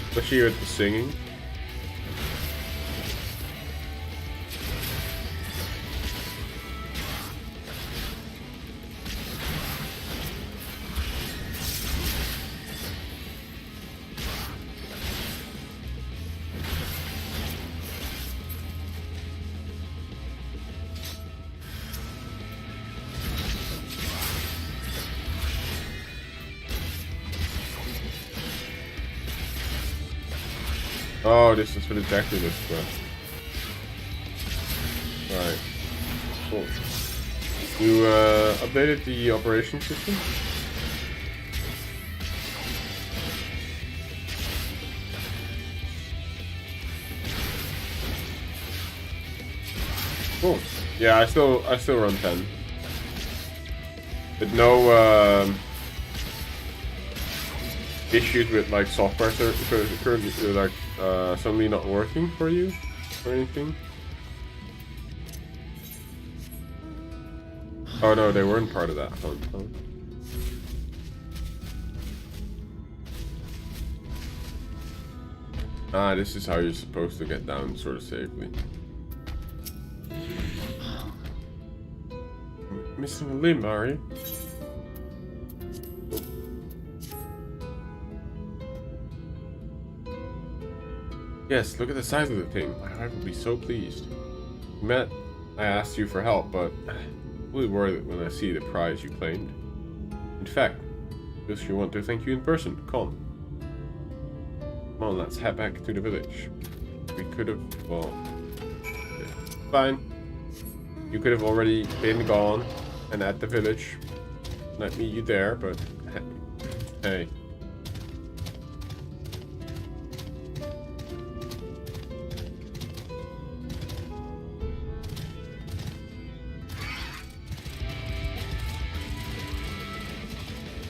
especially with the singing. Oh, this is for exactly this quest. Right. Cool. You updated the operation system? Cool. Yeah, I still run 10. But no issues with like software currently like suddenly not working for you or anything? Oh no, they weren't part of that hunt, huh? Ah, this is how you're supposed to get down sort of safely. Missing a limb, are you? Yes, look at the size of the thing. My wife would be so pleased. You met, I asked you for help, but I'm really worried when I see the prize you claimed. In fact, just you want to thank you in person. Come on, let's head back to the village. We could have, well, yeah. Fine. You could have already been gone and at the village. Not meet you there, but hey.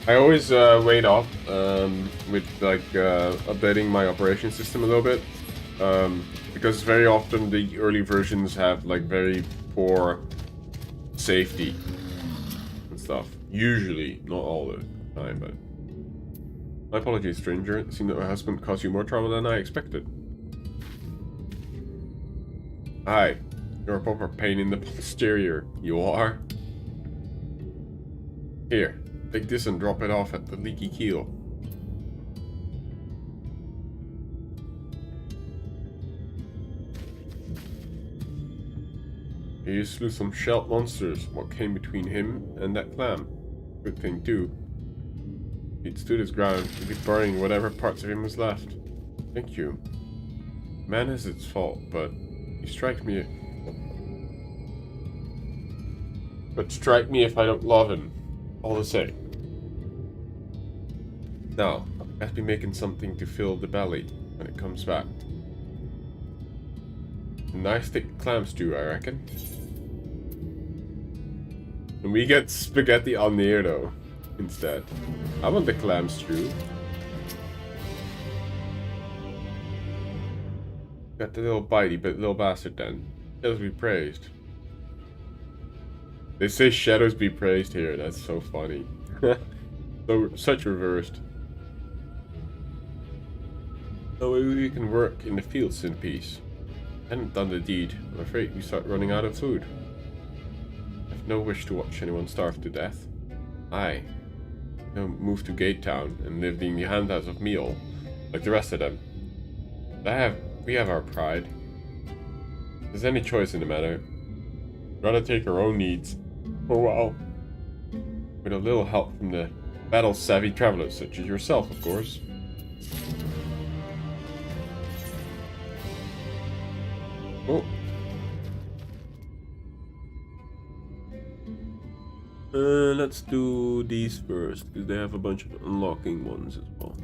I always wait off with like updating my operation system a little bit because very often the early versions have like very poor safety and stuff. Usually, not all the time, but my apologies, stranger. It seemed that my husband caused you more trouble than I expected. Aye, you're a proper pain in the posterior, you are. Here, take this and drop it off at the leaky keel. He slew some shell monsters. What came between him and that clam? Good thing too. He'd stood his ground, he'd be burying whatever parts of him was left. Thank you. Man has its fault, but he strikes me. But strike me if I don't love him, all the same. Now, I must be making something to fill the belly when it comes back. A nice thick clam stew, I reckon. And we get spaghetti on the air though, instead. I want the clam stew. Got the little bitey but little bastard then. Shadows be praised. They say shadows be praised here, that's so funny. So such reversed. So we can work in the fields in peace. Hadn't done the deed, I'm afraid we start running out of food. I've no wish to watch anyone starve to death. I moved to Gate Town and lived in the handouts of meal, like the rest of them. We have our pride. If there's any choice in the matter, rather take our own needs for a while, with a little help from the battle-savvy travelers such as yourself, of course. Oh. Let's do these first, because they have a bunch of unlocking ones as well.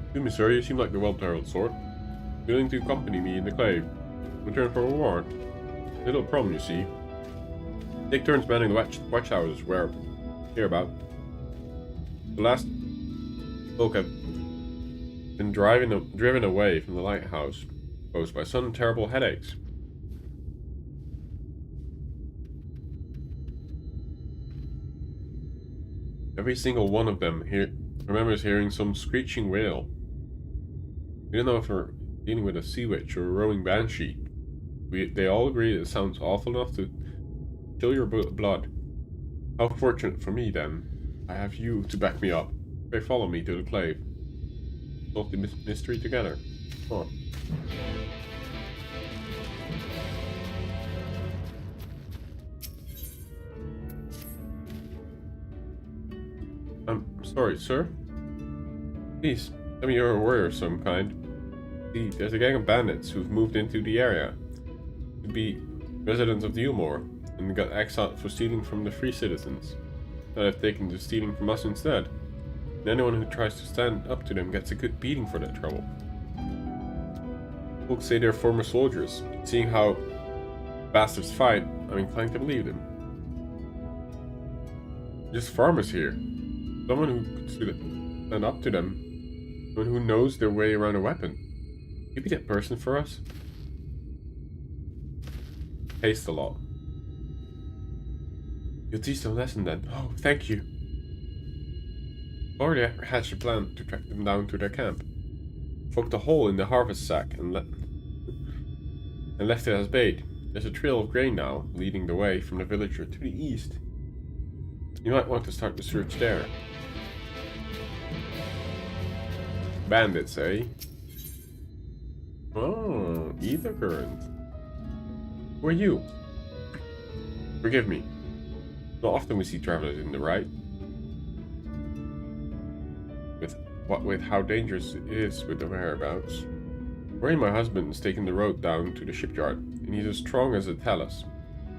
Excuse me, sir, you seem like the well-traveled sort. Willing to accompany me in the clave. In return for a reward. Little problem, you see. Take turns manning the watchhouses where hereabout. The last folk have been driven away from the lighthouse, caused by some terrible headaches. Every single one of them remembers hearing some screeching wail. We don't know if we're dealing with a sea witch or a roaming banshee. They all agree it sounds awful enough to chill your blood. How fortunate for me, then. I have you to back me up. Pray follow me to the clave. Solve the mystery together. Oh. I'm sorry, sir. Please, tell me you're a warrior of some kind. See, there's a gang of bandits who've moved into the area. Could be residents of the Ulmore, and got exiled for stealing from the free citizens. Now they've taken to stealing from us instead. And anyone who tries to stand up to them gets a good beating for that trouble. Folks say they're former soldiers. Seeing how bastards fight, I'm inclined to believe them. Just farmers here. Someone who could stand up to them. Someone who knows their way around a weapon. Could you be that person for us? Taste a lot. You'll teach them a lesson then. Oh, thank you. Already hatched a plan to track them down to their camp. Poked a hole in the harvest sack and left it as bait. There's a trail of grain now, leading the way from the villager to the east. You might want to start the search there. Bandits, eh? Oh, ether current. Who are you? Forgive me. Not often we see travelers in the right. With how dangerous it is with the whereabouts. Ray, my husband, is taking the road down to the shipyard, and he's as strong as a Talus.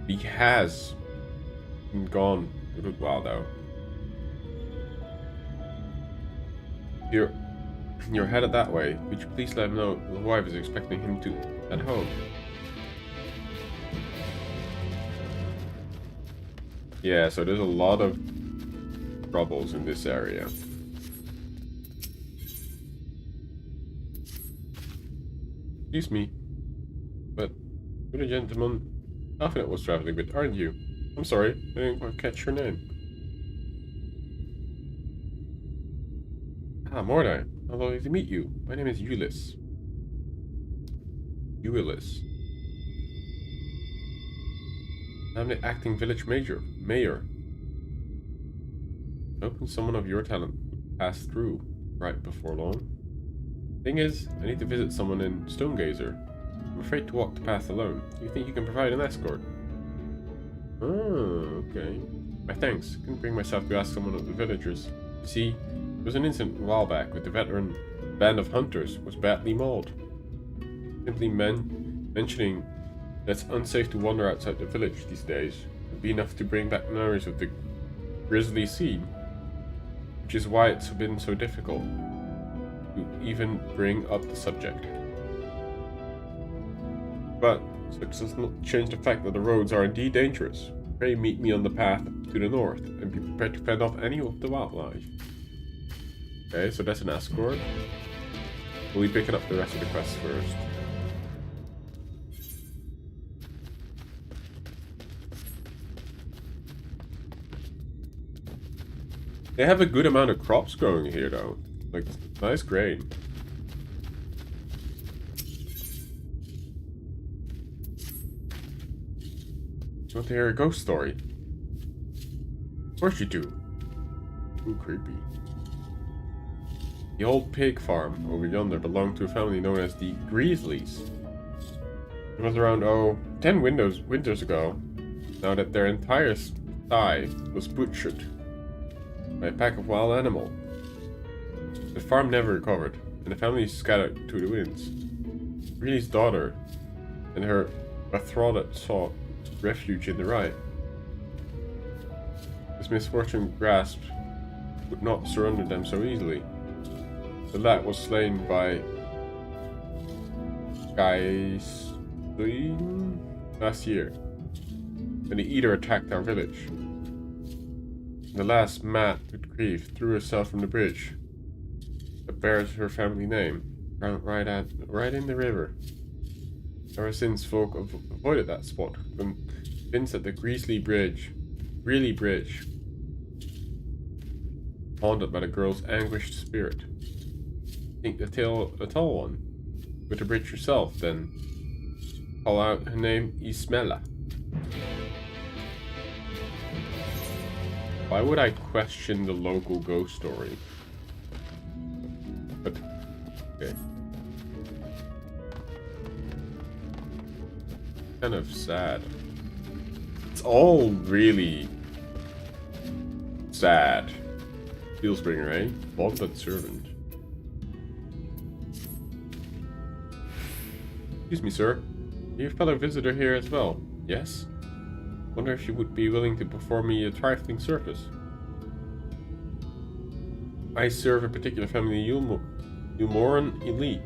He has been gone a good while now. You're headed that way. Would you please let him know the wife is expecting him at home? Yeah, so there's a lot of troubles in this area. Excuse me, but you're the gentleman Alphabet was traveling with, aren't you? I'm sorry, I didn't quite catch your name. Ah, Mordai. Lovely to meet you. My name is Ulyss. Ulyss. I'm the acting village mayor. Hoping someone of your talent would pass through right before long. Thing is, I need to visit someone in Stonegazer. I'm afraid to walk the path alone. Do you think you can provide an escort? Oh, okay. My thanks. I couldn't bring myself to ask someone of the villagers. You see, there was an incident a while back with the veteran band of hunters was badly mauled. Simply mentioning that it's unsafe to wander outside the village these days would be enough to bring back memories of the grisly scene, which is why it's been so difficult to even bring up the subject. But such does not change the fact that the roads are indeed dangerous. Pray meet me on the path to the north and be prepared to fend off any of the wildlife. Okay, so that's an escort. We'll be picking up the rest of the quest first. They have a good amount of crops growing here though. Like, nice grain. Do you want to hear a ghost story? Of course you do. Ooh, creepy. The old pig farm over yonder belonged to a family known as the Grizzlies. It was around, 10 winters ago, now that their entire sty was butchered by a pack of wild animals. The farm never recovered, and the family scattered to the winds. Greeley's daughter and her betrothed sought refuge in the rye. This misfortune grasped would not surrender them so easily. The lad was slain by Tesleen last year, when the eater attacked our village. The last, mad with grief, threw herself from the bridge that bears her family name, right in the river. Ever since, folk have avoided that spot, convinced that the Greeley Bridge, haunted by the girl's anguished spirit. Think the tall one, with the bridge herself, then call out her name Ismella. Why would I question the local ghost story? But, okay. Kind of sad. It's all really sad. Steelsbringer, eh? Bonded servant. Excuse me, sir. Your fellow visitor here as well? Yes? Wonder if you would be willing to perform me a trifling service. I serve a particular family, Umoran elite,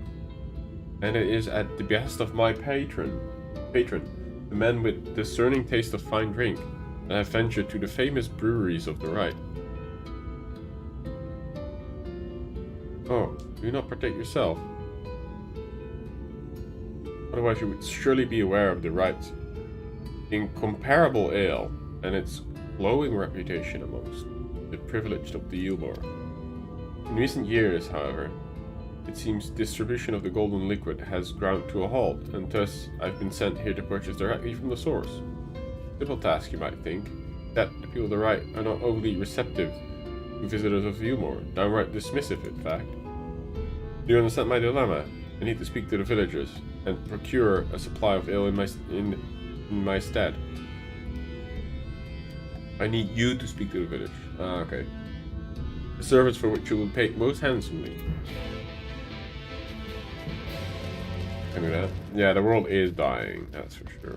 and it is at the behest of my patron, the man with discerning taste of fine drink, that I have ventured to the famous breweries of the Rite. Oh, do you not partake yourself? Otherwise you would surely be aware of the Rite's incomparable ale and its glowing reputation amongst the privileged of the Ulmor. In recent years, however, it seems distribution of the golden liquid has ground to a halt, and thus I've been sent here to purchase directly from the source. Simple task, you might think. That the people of the Rite are not overly receptive to visitors of Ulmor, downright dismissive, in fact. Do you understand my dilemma? I need to speak to the villagers and procure a supply of ale in my stead. I need you to speak to the village. Ah, okay. A service for which you will pay most handsomely. Can do that. Yeah, the world is dying, that's for sure.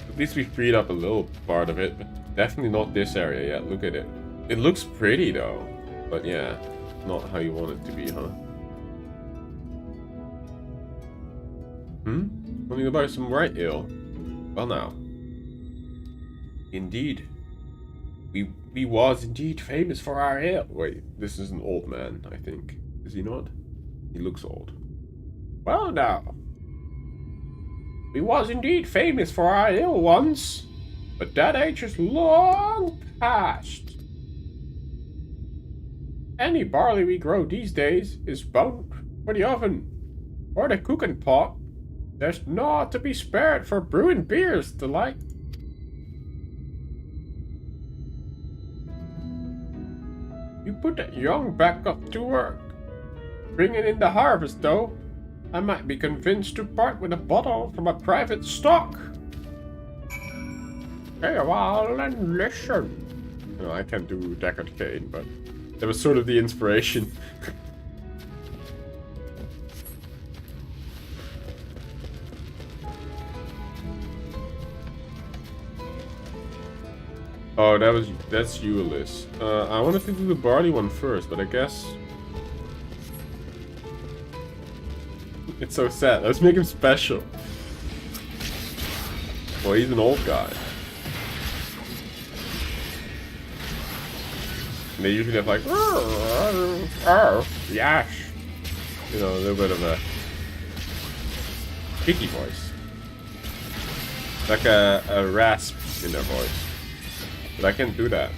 At least we freed up a little part of it, but definitely not this area yet. Look at it. It looks pretty though. But yeah, not how you want it to be, huh? Want to buy some right ale? Well now. Indeed. We was indeed famous for our ale. Wait, this is an old man, I think. Is he not? He looks old. Well now. We was indeed famous for our ale once. But that age is long past. Any barley we grow these days is bound for the oven or the cooking pot. There's naught to be spared for brewing beers the like. You put that young back up to work. Bringing in the harvest, though, I might be convinced to part with a bottle from a private stock. Stay a while and listen. No, I can't do Deckard Cain, but that was sort of the inspiration. Oh, that's you, Alice. I wanted to do the barley one first, but I guess it's so sad. Let's make him special. Well, he's an old guy. And they usually have like, yes, you know, a little bit of a picky voice, like a rasp in their voice. But I can't do that.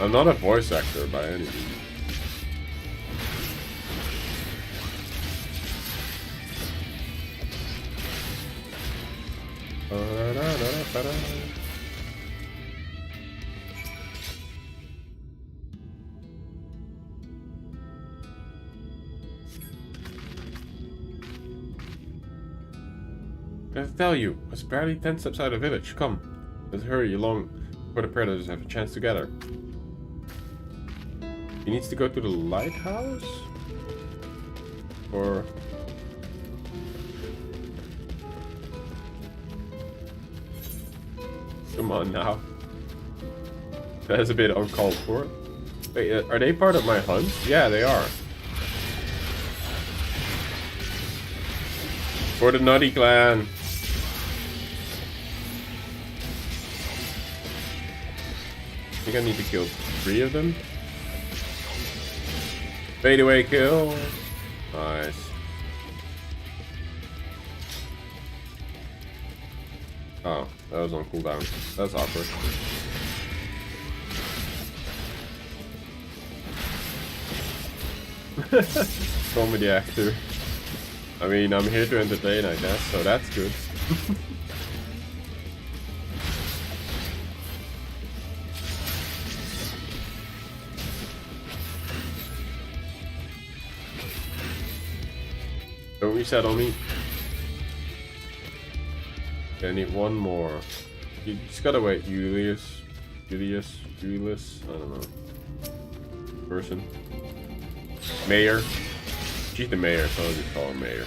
I'm not a voice actor by any means. I tell you, it's barely 10 steps out of the village. Come. Let's hurry along before the predators have a chance to gather. He needs to go to the lighthouse? Or... Come on now. That is a bit uncalled for. Wait, are they part of my hunt? Yeah, they are. For the Nutty Clan. I think I need to kill 3 of them. Fade away kill. Nice. Oh, that was on cooldown. That's awkward. Comedy actor. I mean, I'm here to entertain, I guess, so that's good. Don't reset on me. Okay, I need one more. You just gotta wait, Julius, I don't know. Person. Mayor. She's the mayor, so I'll just call her Mayor.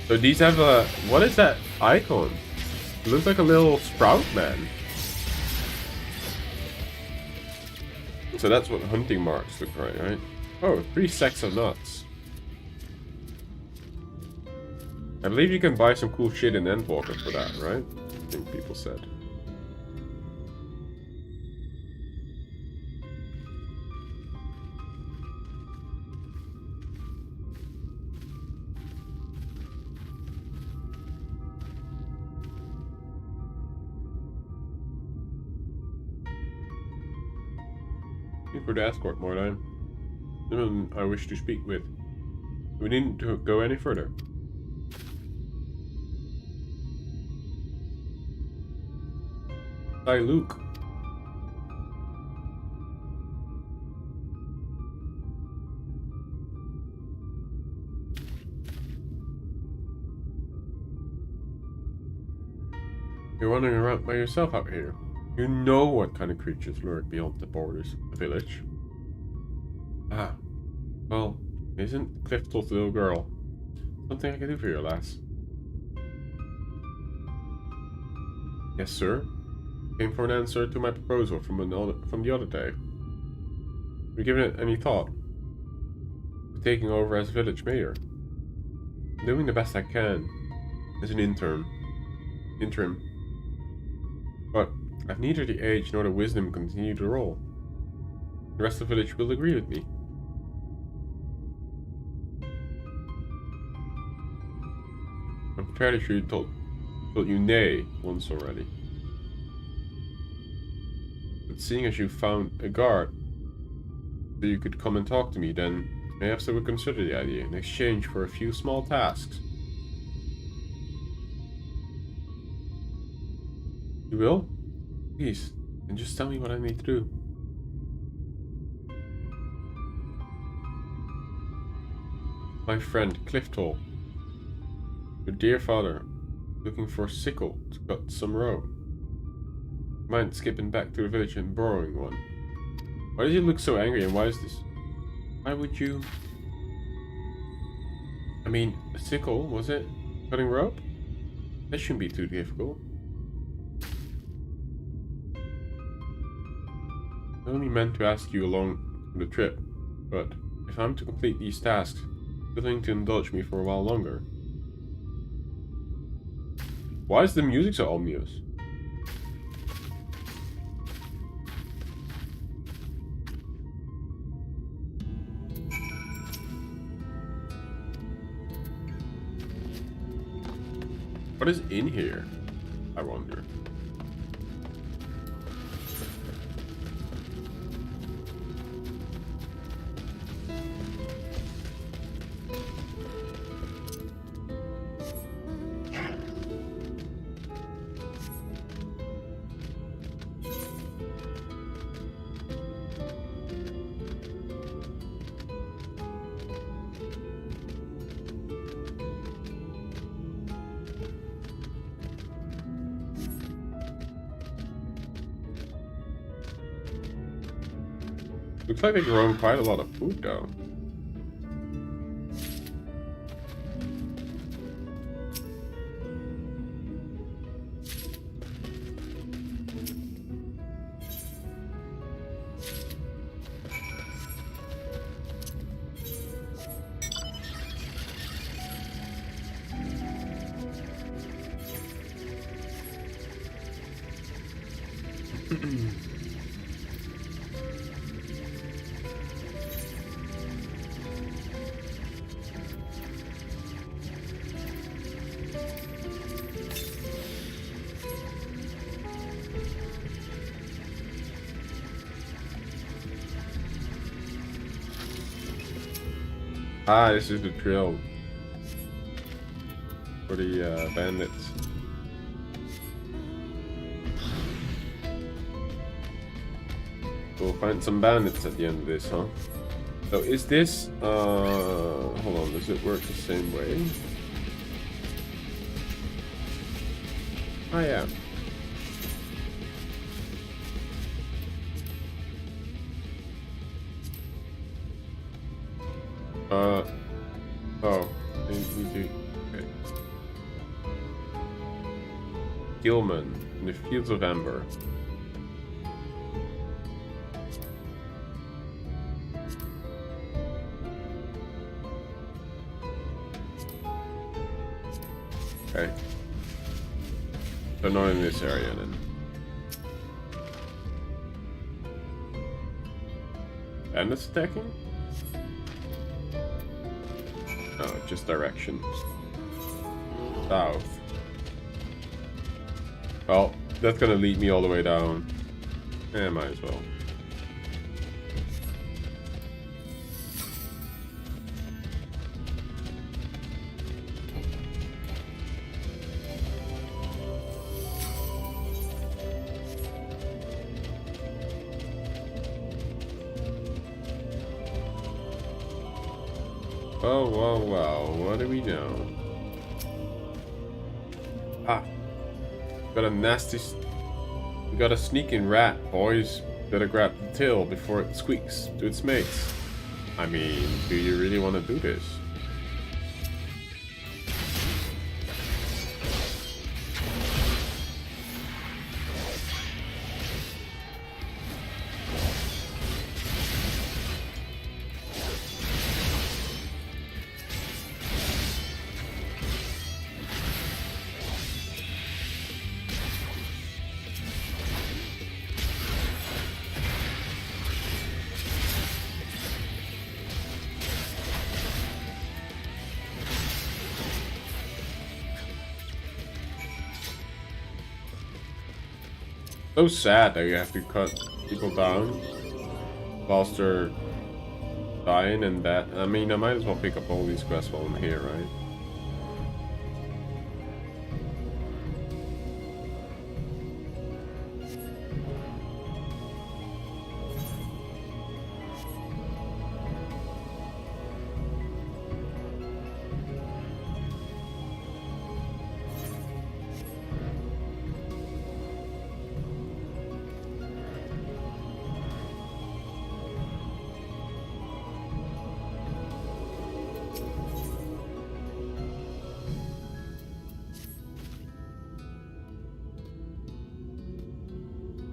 So these have a... What is that icon? It looks like a little sprout man. So that's what hunting marks look like, right? Oh, 3 sacks of nuts. I believe you can buy some cool shit in Endwalker for that, right? I think people said. For the escort, Mordine. I wish to speak with. We needn't to go any further. Hi, Luke. You're wandering around by yourself out here. You know what kind of creatures lurk beyond the borders of the village. Ah, well, isn't Clifton's little girl Something I can do for you, lass. Yes, sir. Came for an answer to my proposal from the other day. Have you given it any thought? To taking over as village mayor. I'm doing the best I can as an interim. But I've neither the age nor the wisdom to continue the role. The rest of the village will agree with me. I'm fairly sure you told you nay once already. But seeing as you found a guard so you could come and talk to me, then perhaps I would consider the idea in exchange for a few small tasks. You will? Please, and just tell me what I need to do. My friend, Clifftall. Your dear father, looking for a sickle to cut some rope. Mind skipping back to the village and borrowing one? Why does he look so angry, and why is this? Why would you... I mean, a sickle, was it? Cutting rope? That shouldn't be too difficult. I only meant to ask you along the trip, but if I'm to complete these tasks, you're willing to indulge me for a while longer. Why is the music so ominous? What is in here? I wonder. Looks like they've grown quite a lot of food though. Ah, this is the drill for the bandits. We'll find some bandits at the end of this, huh? So is this, hold on, does it work the same way? Oh yeah. Oh, we do, okay. Gilman, in the Fields of Amber. Okay. So not in this area then. And it's attacking? No, just directions. South. Well, that's gonna lead me all the way down. Yeah, might as well. Oh, well, what do we know? Ah, got a nasty... We got a sneaking rat, boys. Better grab the tail before it squeaks to its mates. I mean, do you really want to do this? So sad that you have to cut people down whilst they're dying and that. I mean, I might as well pick up all these quests while I'm here, right?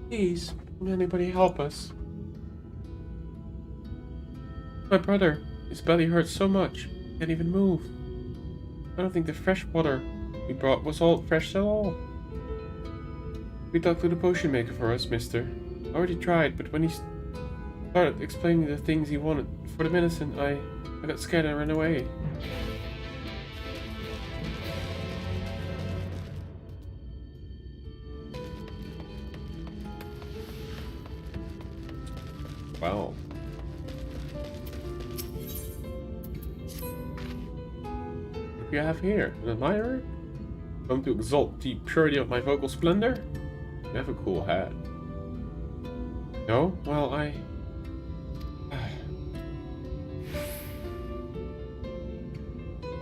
Please, can anybody help us? My brother, his belly hurts so much, he can't even move. I don't think the fresh water we brought was all fresh at all. We talked to the potion maker for us, mister. I already tried, but when he started explaining the things he wanted for the medicine, I got scared and ran away. Wow. What do you have here? An admirer? Come to exalt the purity of my vocal splendor? You have a cool hat. No? Well,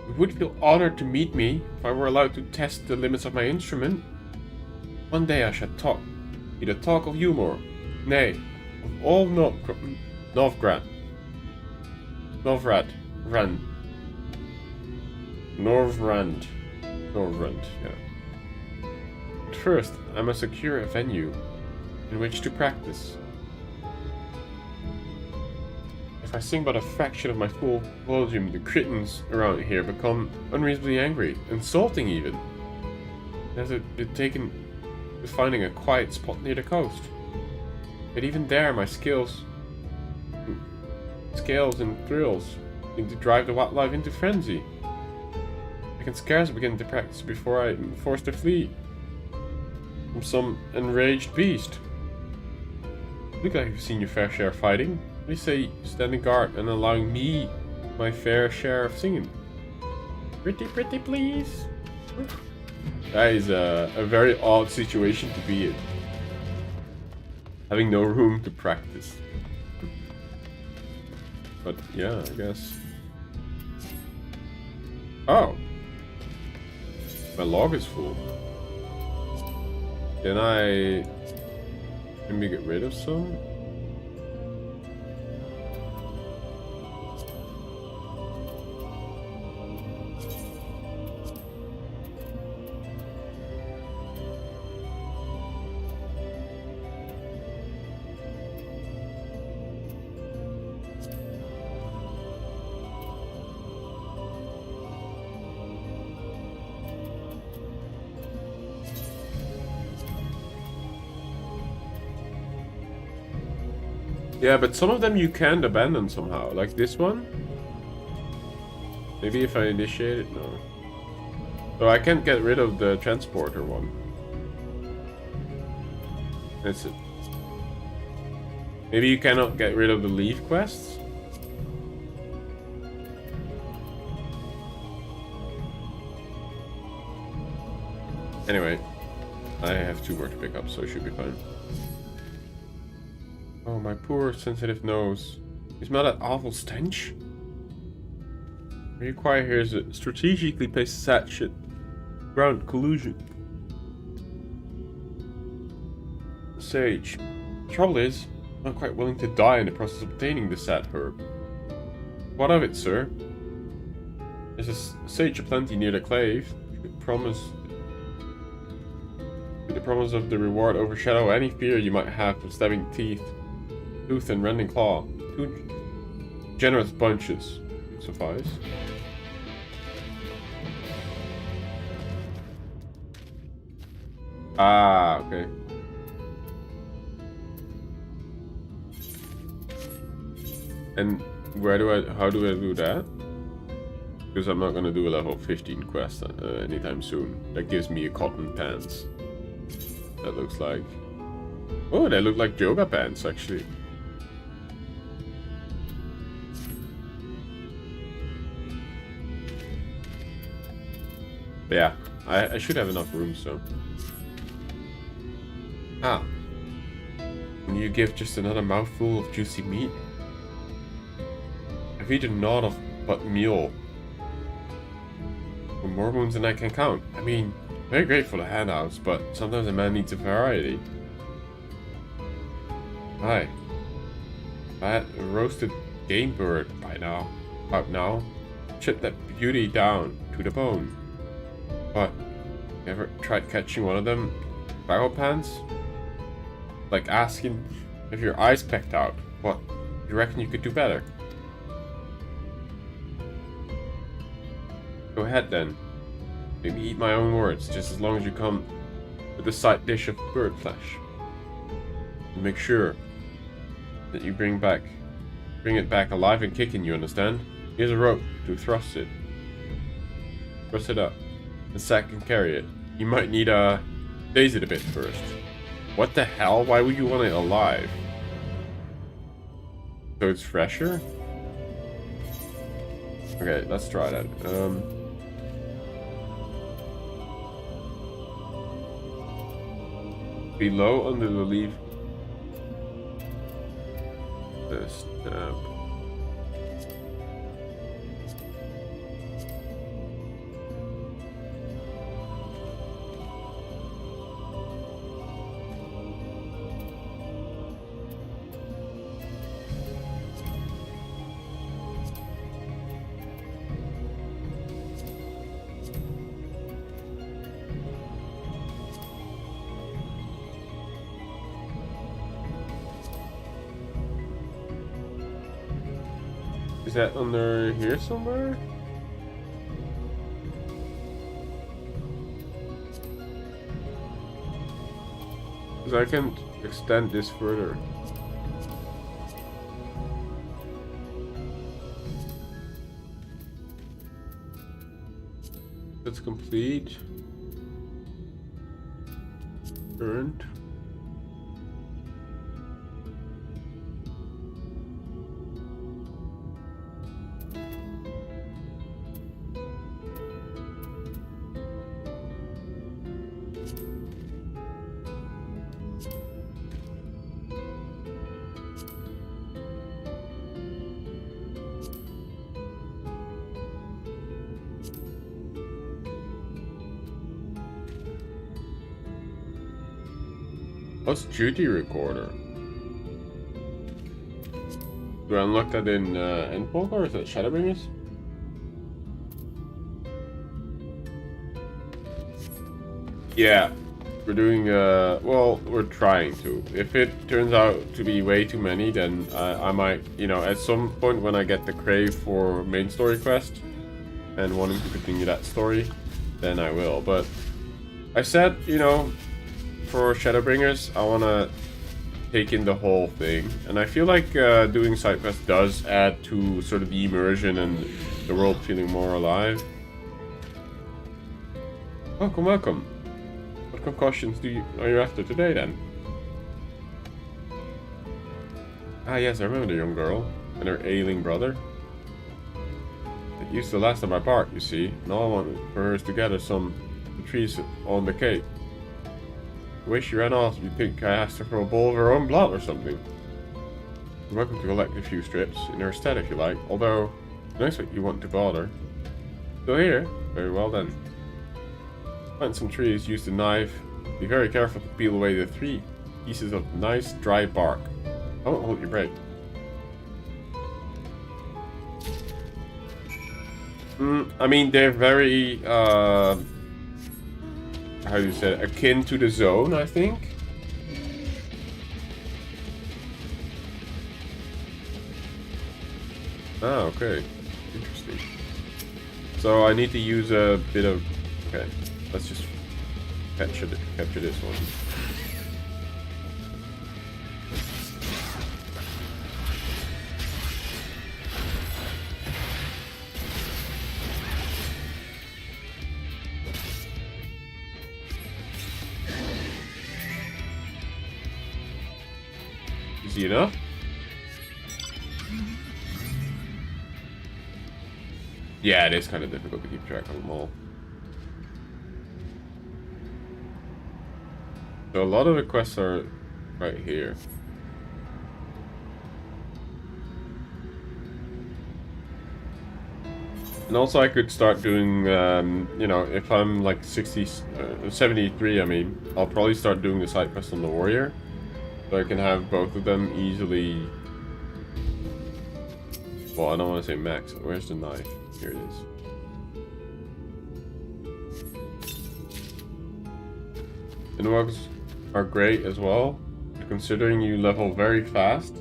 You would feel honored to meet me if I were allowed to test the limits of my instrument. One day I shall talk. Either talk of humor. Nay. Of all Novrad, yeah. But first, I must secure a venue in which to practice. If I sing but a fraction of my full volume, the cretins around here become unreasonably angry, insulting even. It has been taken to finding a quiet spot near the coast. But even there, my scales and thrills seem to drive the wildlife into frenzy. I can scarce begin to practice before I am forced to flee from some enraged beast. Look like you've seen your fair share of fighting. We say standing guard and allowing me my fair share of singing. Pretty, please. That is a very odd situation to be in. Having no room to practice. But yeah, I guess. Oh. My log is full. Can I maybe get rid of some? Yeah, but some of them you can't abandon somehow, like this one. Maybe if I initiate it, no. So I can't get rid of the transporter one. That's it. Maybe you cannot get rid of the leave quests? Anyway, I have 2 more to pick up, so it should be fine. Oh, my poor sensitive nose. You smell that awful stench? What you require here is a strategically placed satchel. Ground collusion. Sage. The trouble is, I'm not quite willing to die in the process of obtaining the sad herb. What of it, sir? There's a sage aplenty near the clave. With the promise of the reward overshadow any fear you might have from stabbing teeth. Tooth and rending claw. 2 generous bunches would suffice. Ah, okay. And how do I do that? Because I'm not gonna do a level 15 quest anytime soon. That gives me a cotton pants. That looks like. Oh, they look like yoga pants, actually. But yeah, I should have enough room, so. Ah. When you give just another mouthful of juicy meat? I've eaten not of but meal. For more wounds than I can count. I mean, very grateful to handouts, but sometimes a man needs a variety. Aye. I had a roasted game bird by now. About now. Chip that beauty down to the bone. What? You ever tried catching one of them barrel pants? Like asking if your eyes pecked out. What? You reckon you could do better? Go ahead then. Make me eat my own words, just as long as you come with a side dish of bird flesh. And make sure that you bring it back alive and kicking, you understand? Here's a rope to thrust it. Thrust it up. The sack can carry it. You might need to daze it a bit first. What the hell? Why would you want it alive? So it's fresher? Okay, let's try that. Below under the leaf. This tab. Is that under here somewhere? Because I can extend this further. That's complete. Earned. What's duty recorder? Do I unlock that in Endpoke or is that Shadowbringers? Yeah, we're doing well, we're trying to. If it turns out to be way too many, then I might, you know, at some point when I get the crave for main story quest and wanting to continue that story, then I will. But I said, you know, for Shadowbringers, I want to take in the whole thing. And I feel like doing side quests does add to sort of the immersion and the world feeling more alive. Welcome, welcome. What concoctions are you after today, then? Ah, yes, I remember the young girl and her ailing brother. It used to last on my bark, you see, and all I wanted for her is to gather some trees on the cape. The way she ran off, you'd think I asked her for a bowl of her own blood or something. You're welcome to collect a few strips, in her stead if you like, although nice what you want to bother. Still here? Very well then. Plant some trees, use the knife. Be very careful to peel away the 3 pieces of nice dry bark. I won't hold your break. I mean, they're very, how do you say it? Akin to the zone, I think. Ah, okay. Interesting. So I need to use a bit of... Okay, let's just capture this one. easy enough. Yeah, it is kind of difficult to keep track of them all. So a lot of the quests are right here. And also I could start doing, you know, if I'm like 73, I mean, I'll probably start doing the side quest on the warrior. So I can have both of them easily. Well, I don't want to say max. Where's the knife? Here it is. Invogs are great as well. Considering you level very fast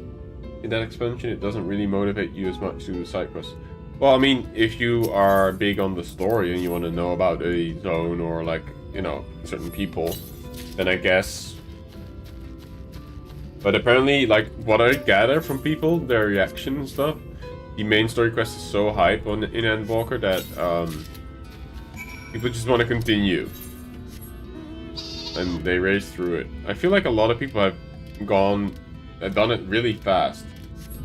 in that expansion, it doesn't really motivate you as much to do the side quests. Well, I mean, if you are big on the story and you want to know about a zone or, like, you know, certain people, then I guess. But apparently, like, what I gather from people, their reaction and stuff, the main story quest is so hype in Endwalker that people just want to continue. And they race through it. I feel like a lot of people have done it really fast,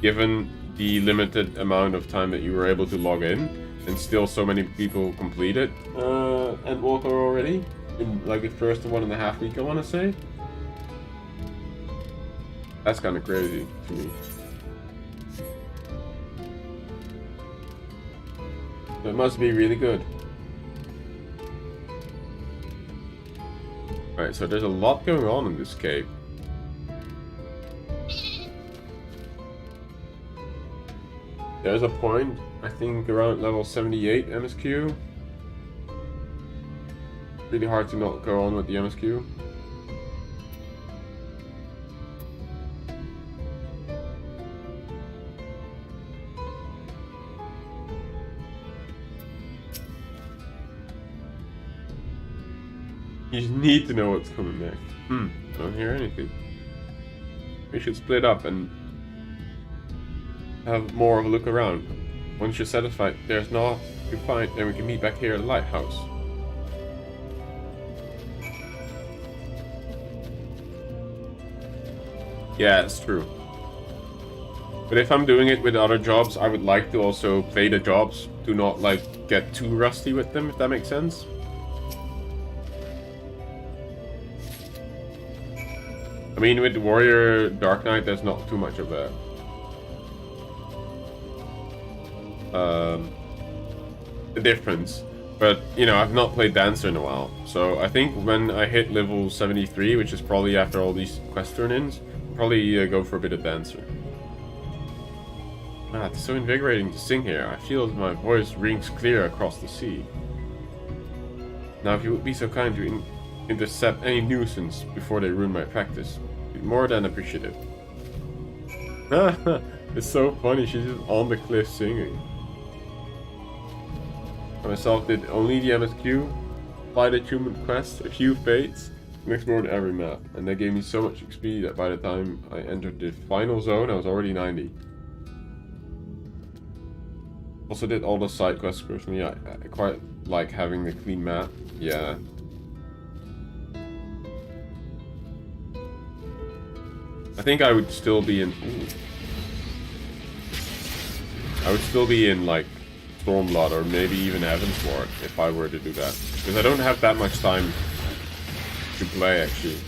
given the limited amount of time that you were able to log in, and still so many people completed Endwalker already in like the first 1.5 weeks, I want to say. That's kind of crazy to me. It must be really good. Alright, so there's a lot going on in this cave. There's a point, I think, around level 78 MSQ. Really hard to not go on with the MSQ. You need to know what's coming next. I don't hear anything. We should split up and have more of a look around. Once you're satisfied there's not to find, then we can meet back here at the lighthouse. Yeah, it's true. But if I'm doing it with other jobs, I would like to also play the jobs to not like get too rusty with them, if that makes sense. I mean, with Warrior Dark Knight, there's not too much of a difference. But, you know, I've not played Dancer in a while. So I think when I hit level 73, which is probably after all these quest turn-ins, probably go for a bit of Dancer. Ah, it's so invigorating to sing here. I feel my voice rings clear across the sea. Now, if you would be so kind to intercept any nuisance before they ruin my practice, be more than appreciative. It's so funny, she's just on the cliff singing. I myself did only the MSQ, applied achievement quests, a few fates, and explored every map, and that gave me so much XP that by the time I entered the final zone I was already 90. Also did all the side quests personally. I quite like having the clean map. Yeah. I think I would still be in... I would still be in, like, Stormblood or maybe even Heavensward if I were to do that. Because I don't have that much time to play, actually.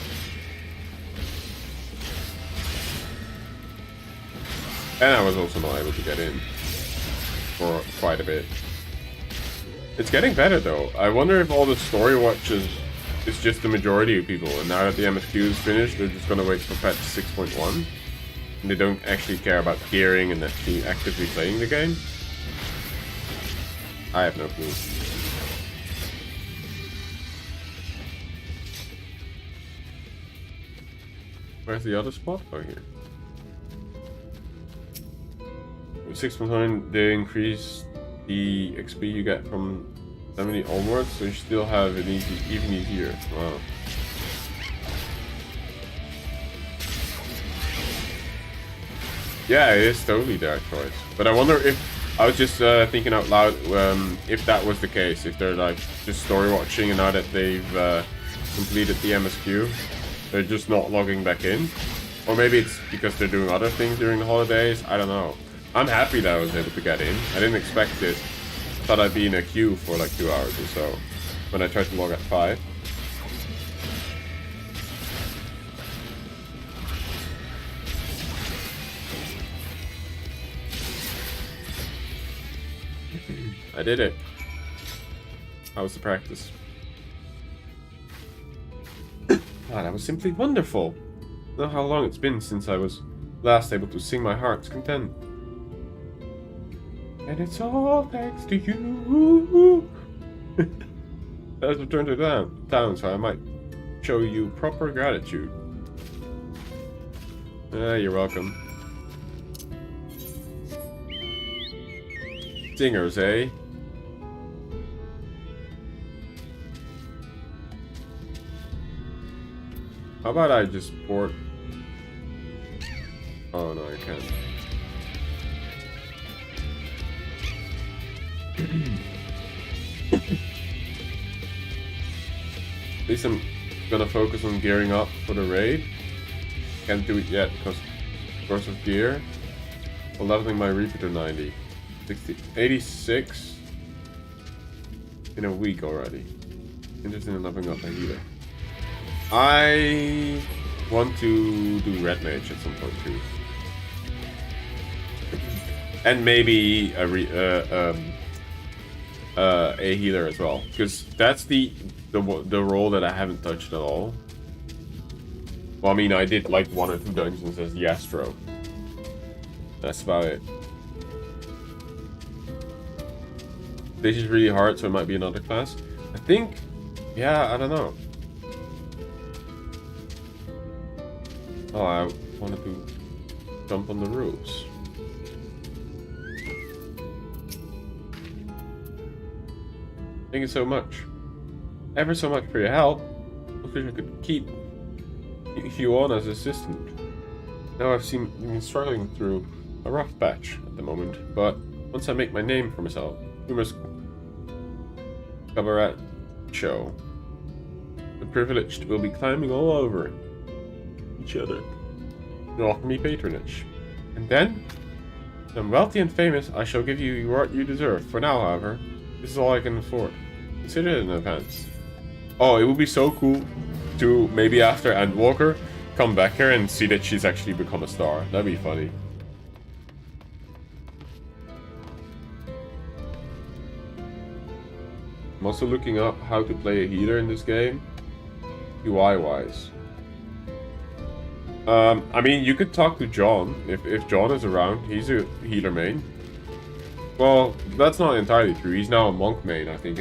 And I was also not able to get in for quite a bit. It's getting better, though. I wonder if all the story watches is just the majority of people, and now that the MSQ is finished, they're just gonna wait for patch 6.1, and they don't actually care about gearing and actually actively playing the game. I have no clue. Where's the other spot? Oh, here. With 6.9, they increase the XP you get from 70 onwards, so you still have an even easier. Wow. Yeah, it is totally their choice. But I wonder if, I was just thinking out loud, if that was the case, if they're like just story watching and now that they've completed the MSQ, they're just not logging back in. Or maybe it's because they're doing other things during the holidays. I don't know. I'm happy that I was able to get in. I didn't expect it. I thought I'd be in a queue for like 2 hours or so when I tried to log at 5. I did it. How was the practice? Ah, that was simply wonderful. I don't know how long it's been since I was last able to sing my heart's content. And it's all thanks to you. Let's return to town, so I might show you proper gratitude. You're welcome. Singers, eh? How about I just port? Oh no, I can't. At least I'm gonna focus on gearing up for the raid. Can't do it yet because of course of gear. I'm leveling my Reaper to 90. 60, 86 in a week already. Interested in leveling up my healer. I want to do Red Mage at some point too. And maybe a healer as well, because that's the role that I haven't touched at all. Well, I mean, I did like 1 or 2 dungeons as the Astro. That's about it. This is really hard, so it might be another class. I think, yeah, I don't know. Oh, I wanted to jump on the roofs. Thank you so much. Ever so much for your help. I wish I could keep you on as assistant. Now I've been struggling through a rough patch at the moment, but once I make my name for myself, we must cabaret show. The privileged will be climbing all over each other and offer me patronage. And then, when I'm wealthy and famous, I shall give you what you deserve. For now, however, this is all I can afford. Consider it in advance. Oh, it would be so cool to maybe after Endwalker come back here and see that she's actually become a star. That'd be funny. I'm also looking up how to play a healer in this game, UI wise. I mean, you could talk to John if John is around. He's a healer main. Well, that's not entirely true. He's now a monk main, I think,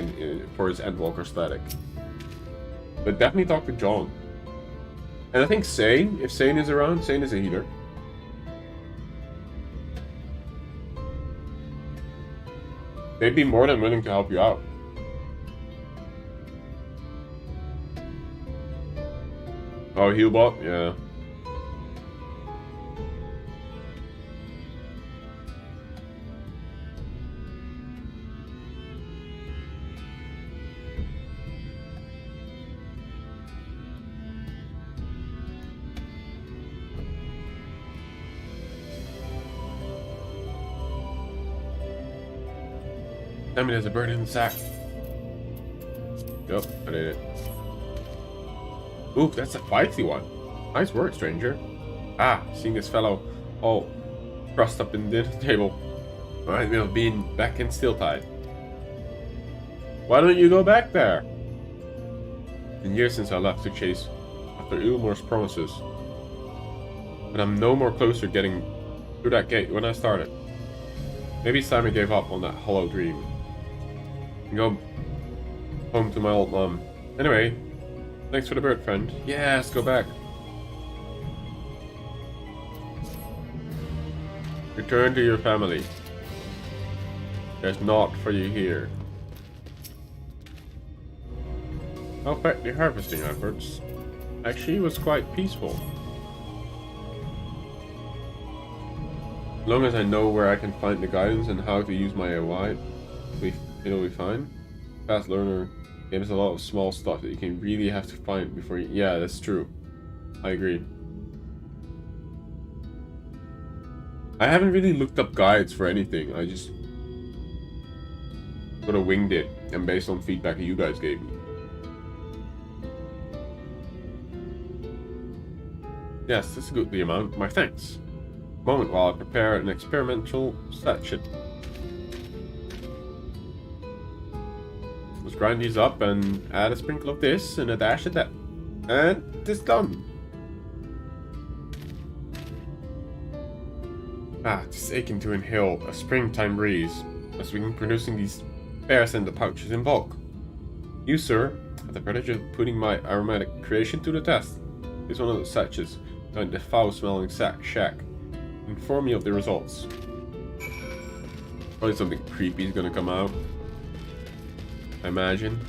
for his Endwalker static. But definitely talk to John. And I think Sane, if Sane is around, Sane is a healer. They'd be more than willing to help you out. Oh, Healbot? Yeah. Tell me there's a bird in the sack. Yep, I did it. Ooh, that's a feisty one. Nice work, stranger. Ah, seeing this fellow all crossed up in the table reminds me of being back in Steeltide. Why don't you go back there? It's been years since I left to chase after Ilmore's promises. But I'm no more closer getting through that gate when I started. Maybe it's time I gave up on that hollow dream. And go home to my old mom. Anyway, thanks for the bird, friend. Yes, go back. Return to your family. There's naught for you here. How about the harvesting efforts? Actually, was quite peaceful. As long as I know where I can find the guidance and how to use my AI, it'll be fine. Fast learner gives a lot of small stuff that you can really have to find before you... Yeah, that's true. I agree. I haven't really looked up guides for anything. I just sort of winged it, and based on feedback you guys gave me. Yes, this is goodly amount. My thanks. Moment while I prepare an experimental section. Let's grind these up and add a sprinkle of this and a dash of that. And it's done. Ah, just aching to inhale a springtime breeze as we begin producing these bear scent pouches in bulk. You, sir, have the privilege of putting my aromatic creation to the test. Here's one of those sachets down the foul-smelling shack. Inform me of the results. Probably something creepy is gonna come out, I imagine.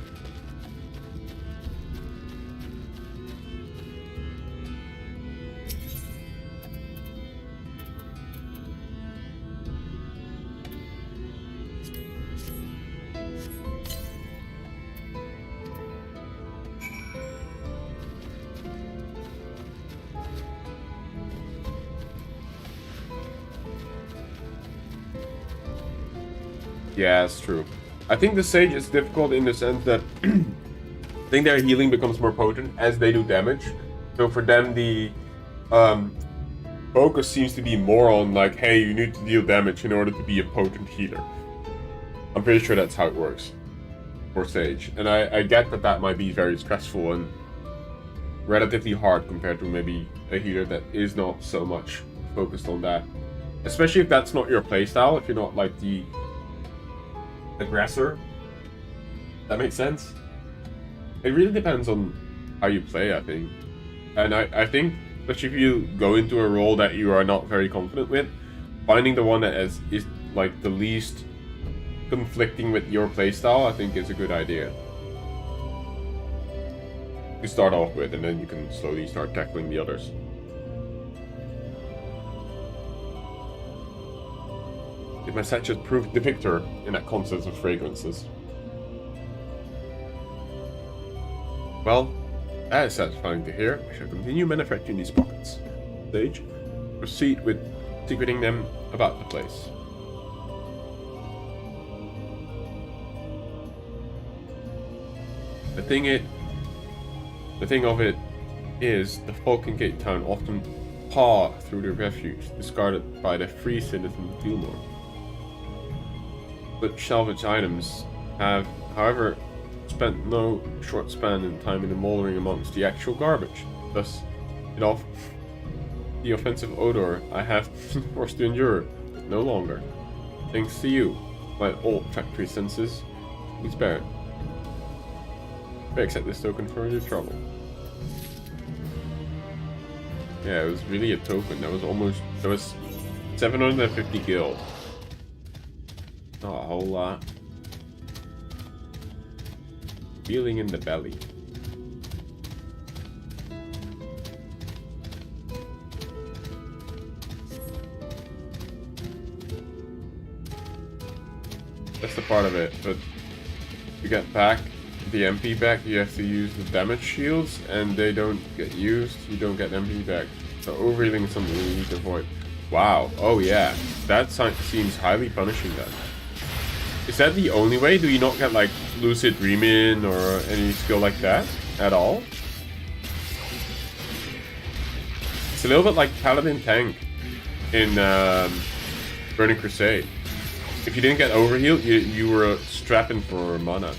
Yeah, it's true. I think the Sage is difficult in the sense that I think their healing becomes more potent as they do damage. So for them, the focus seems to be more on like, hey, you need to deal damage in order to be a potent healer. I'm pretty sure that's how it works for Sage. And I get that that might be very stressful and relatively hard compared to maybe a healer that is not so much focused on that. Especially if that's not your playstyle, if you're not like the aggressor. That makes sense. It really depends on how you play, I think. And I think, especially if you go into a role that you are not very confident with, finding the one that is like the least conflicting with your playstyle, I think is a good idea to start off with, and then you can slowly start tackling the others. Did my sachet prove the victor in that contest of fragrances? Well, that is satisfying to hear. I shall continue manufacturing these pockets. Sage, proceed with secreting them about the place. The thing of it is, the Falcon Gate town often paw through the refuge discarded by the free citizens of Gilmore. But salvage items have, however, spent no short span in time in moldering amongst the actual garbage. Thus, the offensive odor I have been forced to endure no longer. Thanks to you, my olfactory senses will be spared. I accept this token for your trouble. Yeah, it was really a token. That was 750 gil. Not a whole lot. Feeling in the belly. That's the part of it, but to get back the MP back, you have to use the damage shields, and they don't get used, you don't get MP back. So overhealing is something you need to avoid. Wow, oh yeah, that seems highly punishing then. Is that the only way? Do you not get like Lucid Remin or any skill like that at all? It's a little bit like Paladin Tank in Burning Crusade. If you didn't get overhealed, you were strapping for mana.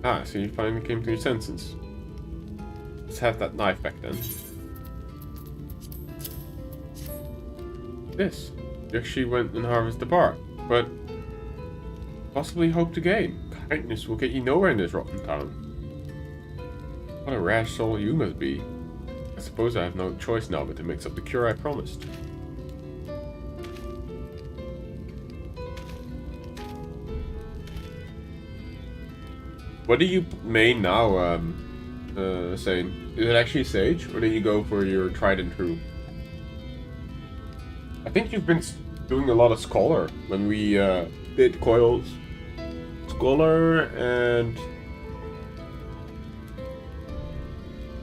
Ah, so you finally came to your senses. Let's have that knife back then. This. You actually went and harvested the bark, but possibly hope to gain. Kindness will get you nowhere in this rotten town. What a rash soul you must be. I suppose I have no choice now but to mix up the cure I promised. What do you main now, Sane? Is it actually Sage, or did you go for your tried and true? I think you've been doing a lot of Scholar when we did Coils. Scholar and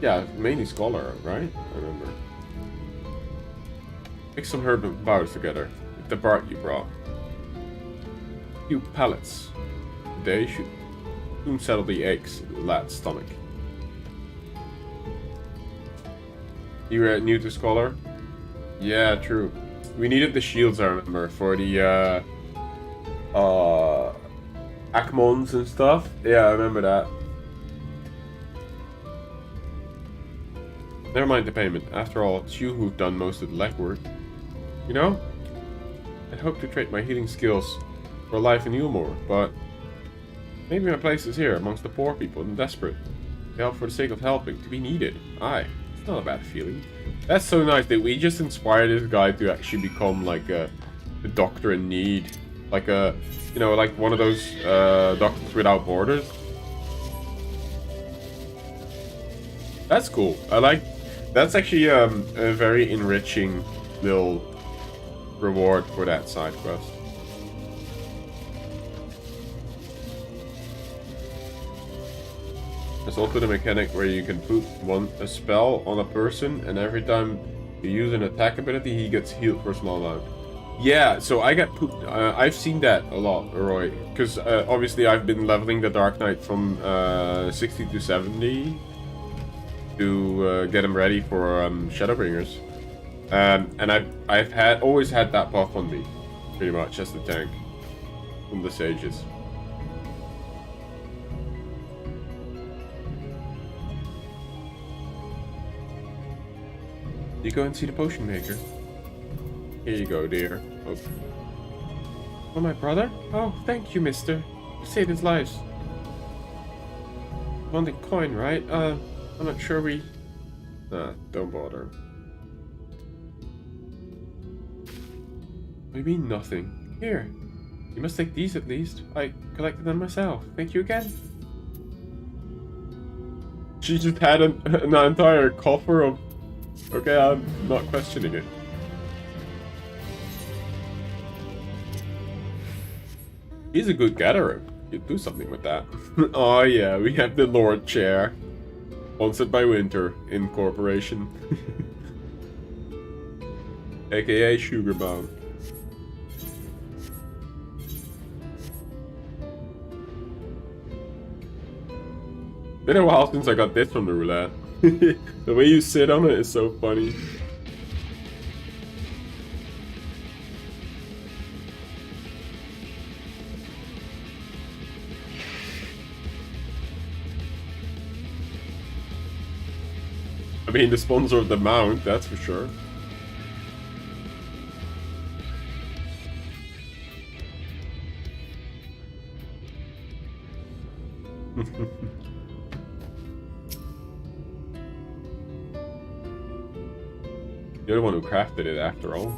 Yeah, mainly scholar, right? I remember. Mix some herb and powders together with the bark you brought. A few pellets. Today should soon settle the aches in the lad's stomach. You were new to scholar? Yeah, true. We needed the shields, I remember, for the Akmons and stuff. Yeah, I remember that. Never mind the payment. After all, it's you who've done most of the legwork. You know? I'd hoped to trade my healing skills for life in Ulmore, but maybe my place is here, amongst the poor people and desperate. To help for the sake of helping, to be needed. Aye, it's not a bad feeling. That's so nice that we just inspired this guy to actually become like a doctor in need. Like a, you know, like one of those Doctors Without Borders. That's cool. I like, that's actually a very enriching little reward for that side quest. There's also the mechanic where you can put a spell on a person, and every time you use an attack ability, he gets healed for a small amount. Yeah, so I get put. I've seen that a lot, Roy, because obviously I've been leveling the Dark Knight from 60 to 70 to get him ready for Shadowbringers, and I've always had that buff on me, pretty much as the tank from the sages. You go and see the potion maker. Here you go, dear. Oh. Oh, my brother? Oh, thank you, mister. You saved his lives. On the coin, right? I'm not sure we... Nah, don't bother. What do you mean, nothing? Here. You must take these at least. I collected them myself. Thank you again. She just had an entire coffer of... Okay, I'm not questioning it. He's a good gatherer. You'd do something with that. Oh yeah, we have the Lord Chair. Sponsored by Winter Incorporation. AKA Sugarbound. Been a while since I got this from the roulette. The way you sit on it is so funny. I mean, the sponsor of the mount, that's for sure. You're the one who crafted it, after all.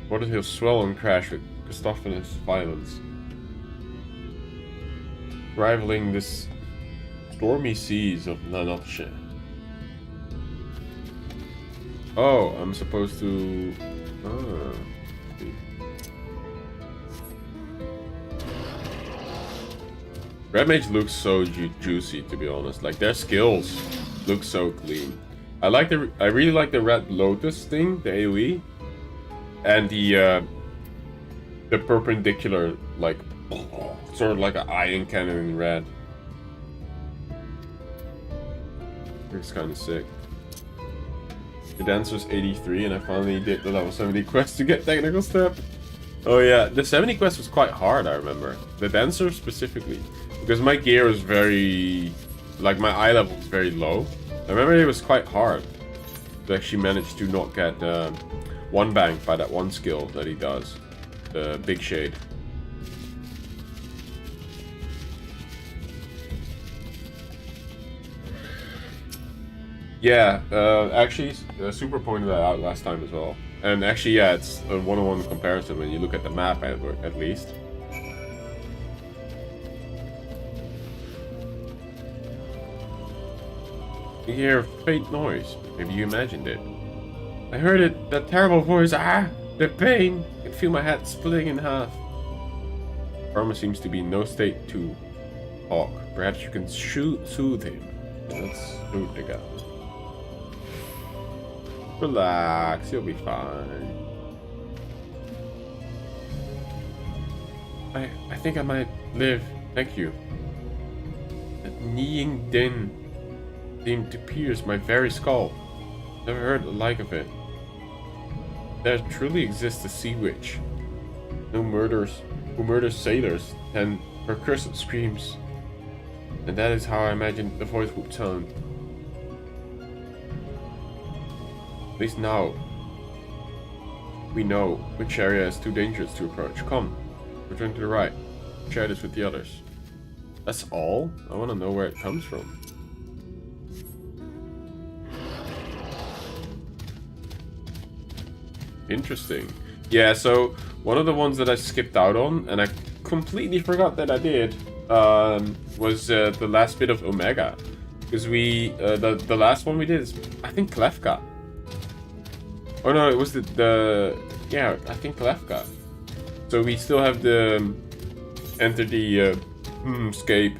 What if he'll swell and crash with Christophanus' violence? Rivaling this stormy seas of La Noche. Oh, I'm supposed to... Ah. Red Mage looks so juicy, to be honest. Like, their skills look so clean. I really like the Red Lotus thing, the AoE, and the perpendicular, like, sort of like an iron cannon in red. It's kind of sick. The dancer's 83, and I finally did the level 70 quest to get technical step. Oh yeah, the 70 quest was quite hard, I remember. The dancer specifically, because my gear was very, like, my eye level was very low. I remember it was quite hard to actually manage to not get one bang by that one skill that he does, the Big Shade. Yeah, actually, Super pointed that out last time as well. And actually, yeah, it's a one-on-one comparison when you look at the map at least. You hear a faint noise. Maybe you imagined it. I heard it, that terrible voice. Ah, the pain. I can feel my head splitting in half. Karma seems to be in no state to talk. Perhaps you can soothe him. Let's shoot the guy. Relax, you'll be fine. I think I might live. Thank you. That kneeing din seemed to pierce my very skull. Never heard the like of it. There truly exists a sea witch. No murders who murders sailors and her cursed screams. And that is how I imagine the voice would sound. At least now we know which area is too dangerous to approach. Come, return to the right. Share this with the others. That's all? I want to know where it comes from. Interesting. Yeah, so one of the ones that I skipped out on, and I completely forgot that I did, was the last bit of Omega. Because we, the last one we did is, I think, Klefka. Oh no, it was yeah, I think Klefka. So we still have the enter the escape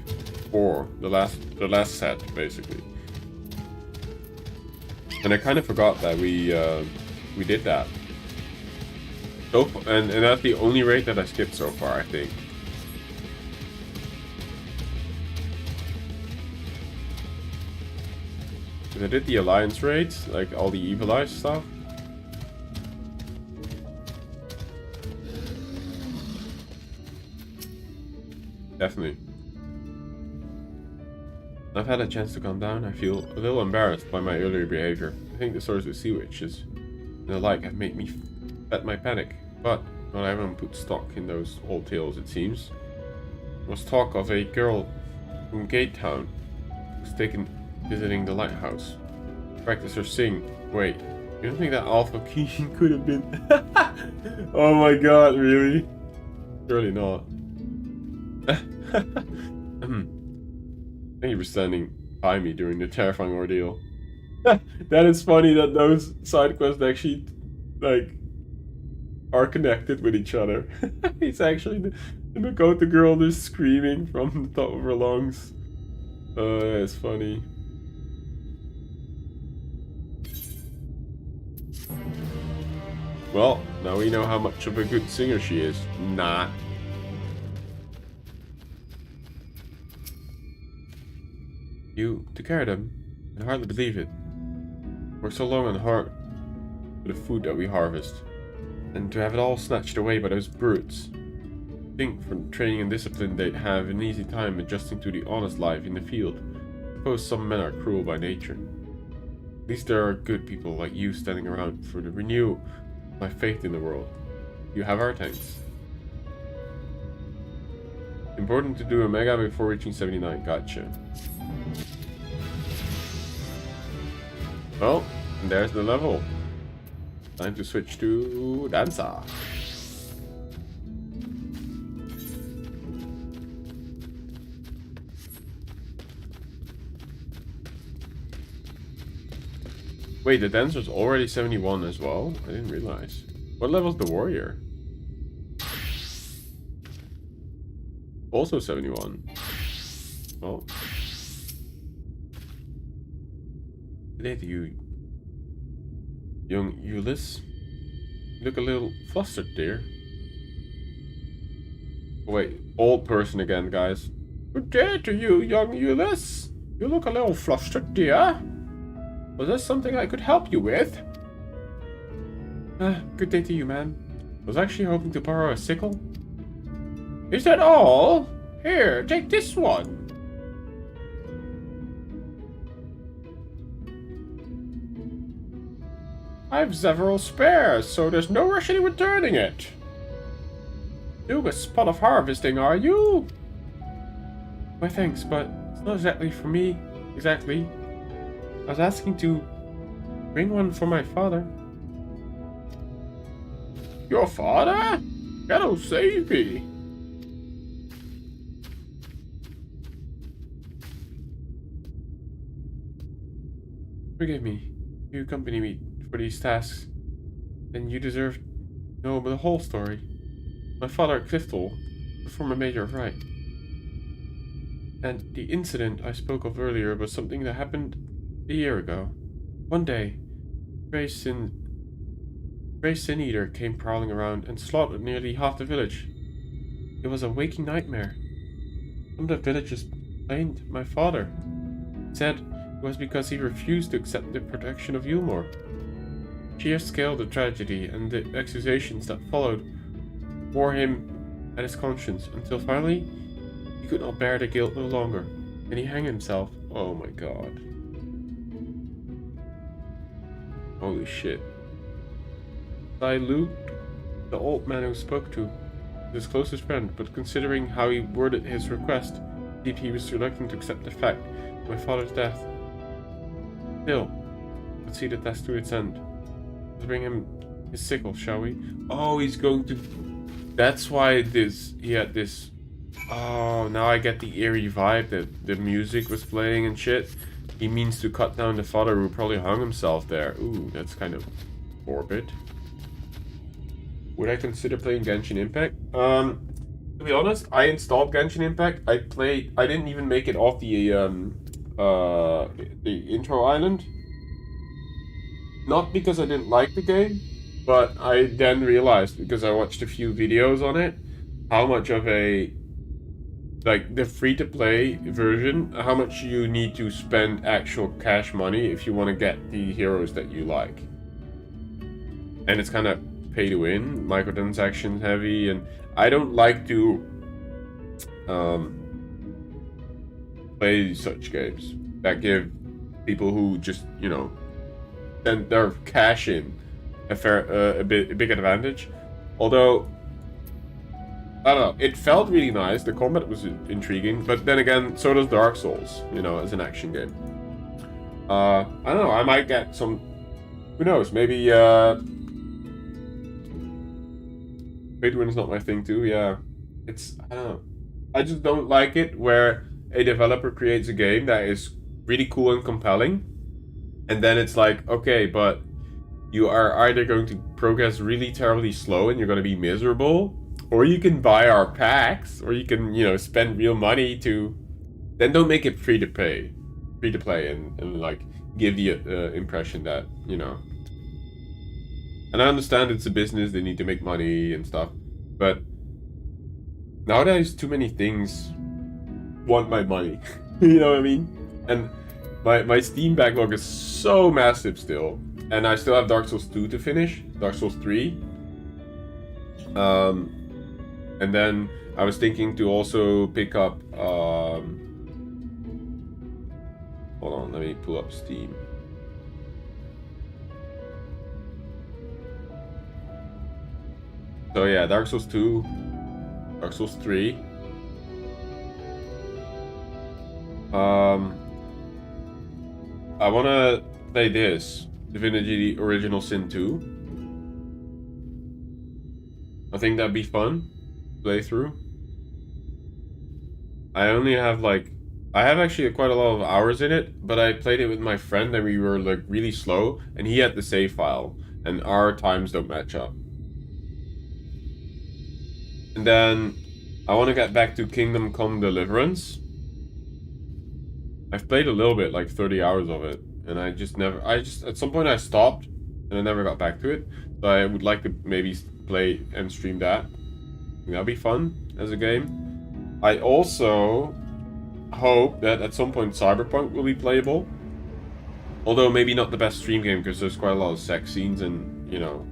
for the last set, basically. And I kind of forgot that we did that. So, and that's the only raid that I skipped so far, I think. I did the Alliance raids, like all the Evil Eye stuff. Definitely. I've had a chance to calm down. I feel a little embarrassed by my earlier behavior. I think the source of sea witches and the like have made me bet my panic. But not everyone put stock in those old tales, it seems. There was talk of a girl from Gate Town who was taken visiting the lighthouse. Practice her sing. Wait, you don't think that Alpha Key could have been... Oh my god, really? Surely not. Thank you for standing by me during the terrifying ordeal. That is funny that those side quests actually, like, are connected with each other. It's actually the Makota girl just screaming from the top of her lungs. It's funny. Well, now we know how much of a good singer she is. Not. You took care of them. I hardly believe it. We're so long on heart for the food that we harvest, and to have it all snatched away by those brutes. I think from training and discipline they'd have an easy time adjusting to the honest life in the field. I suppose some men are cruel by nature. At least there are good people like you standing around for the renew my faith in the world. You have our thanks. Important to do Omega before reaching 79. Gotcha. Well, there's the level. Time to switch to Danza. Wait, the dancer's already 71 as well? I didn't realize. What level's the warrior? Also 71. Well. Good day to you, young Euless. You look a little flustered, dear. Oh, wait, old person again, guys. Good day to you, young Euless. You look a little flustered, dear. Was there something I could help you with? Good day to you, man. I was actually hoping to borrow a sickle. Is that all? Here, take this one. I have several spares, so there's no rush in returning it. Doing a spot of harvesting, are you? Why, thanks, but it's not exactly for me. Exactly. I was asking to bring one for my father. Your father? Hello, save me. Forgive me. You accompany me for these tasks, and you deserve to know the whole story. My father, Cliftel, the former Major of Right. And the incident I spoke of earlier was something that happened a year ago. One day, Grey Sin Eater came prowling around and slaughtered nearly half the village. It was a waking nightmare. Some of the villagers blamed my father. Said it was because he refused to accept the protection of Yulmore. Sheer scale of the tragedy and the accusations that followed wore him at his conscience until finally he could not bear the guilt no longer, and he hanged himself. Oh my god. Holy shit. Luke, the old man who spoke to, his closest friend, but considering how he worded his request, he was reluctant to accept the fact of my father's death. Still, let's see the test to its end. Let's bring him his sickle, shall we? Oh, he's going to... That's why he had this... Oh, now I get the eerie vibe that the music was playing and shit. He means to cut down the father who probably hung himself there. Ooh, that's kind of morbid. Would I consider playing Genshin Impact? To be honest, I installed Genshin Impact. I didn't even make it off the intro island. Not because I didn't like the game, but I then realized, because I watched a few videos on it, how much of a... Like, the free-to-play version, how much you need to spend actual cash money if you want to get the heroes that you like. And it's kind of pay to win, microtransaction heavy, and I don't like to play such games that give people who just, you know, send their cash in a big advantage. Although, I don't know, it felt really nice, the combat was intriguing, but then again, so does Dark Souls, you know, as an action game. I don't know, I might get some, who knows, maybe pay to win is not my thing too, yeah. It's, I don't know. I just don't like it where a developer creates a game that is really cool and compelling, and then it's like, okay, but you are either going to progress really terribly slow and you're going to be miserable, or you can buy our packs, or you can, you know, spend real money to... Then don't make it free to play and like, give the impression that, you know... And I understand it's a business, they need to make money and stuff, but nowadays too many things want my money. You know what I mean? And my Steam backlog is so massive still, and I still have Dark Souls 2 to finish, Dark Souls 3. And then I was thinking to also pick up, hold on, let me pull up Steam. So yeah, Dark Souls 2, Dark Souls 3. I wanna play this, Divinity Original Sin 2. I think that'd be fun. Play through. I only have like, I have actually quite a lot of hours in it, but I played it with my friend and we were like really slow, and he had the save file, and our times don't match up. And then I want to get back to Kingdom Come Deliverance. I've played a little bit, like 30 hours of it, and I just at some point I stopped and I never got back to it. So I would like to maybe play and stream that. That'll be fun as a game. I also hope that at some point Cyberpunk will be playable. Although maybe not the best stream game, because there's quite a lot of sex scenes and, you know.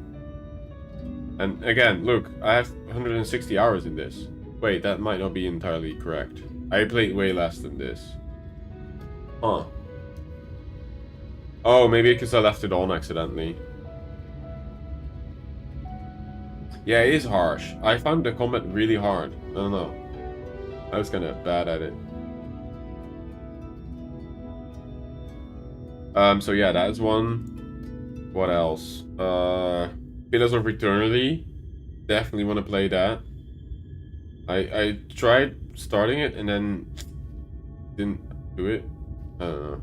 And again, look, I have 160 hours in this. Wait, that might not be entirely correct. I played way less than this. Huh. Oh, maybe because I left it on accidentally. Yeah, it is harsh. I found the combat really hard. I don't know. I was kind of bad at it. So yeah, that's one. What else? Pillars of Eternity. Definitely want to play that. I tried starting it and then didn't do it. I don't know.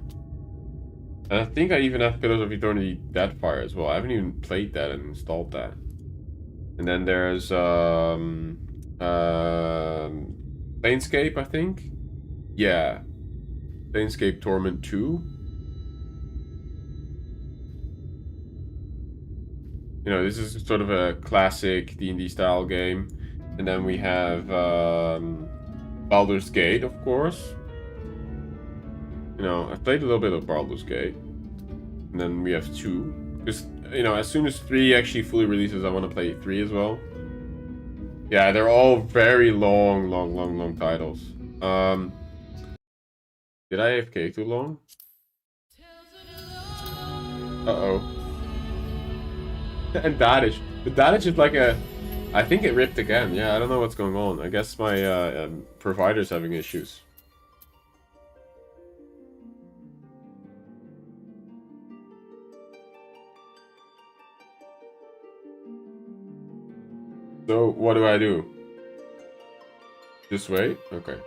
And I think I even have Pillars of Eternity Deadfire as well. I haven't even played that and installed that. And then there's Planescape, I think. Yeah. Planescape Torment 2. You know, this is sort of a classic D&D style game. And then we have Baldur's Gate, of course. You know, I've played a little bit of Baldur's Gate. And then we have 2. Because, you know, as soon as 3 actually fully releases, I want to play 3 as well. Yeah, they're all very long titles. Did I AFK too long? Uh-oh. And Dadish. The Dadish is like a... I think it ripped again. Yeah, I don't know what's going on. I guess my provider's having issues. So, what do I do? Just wait? Okay.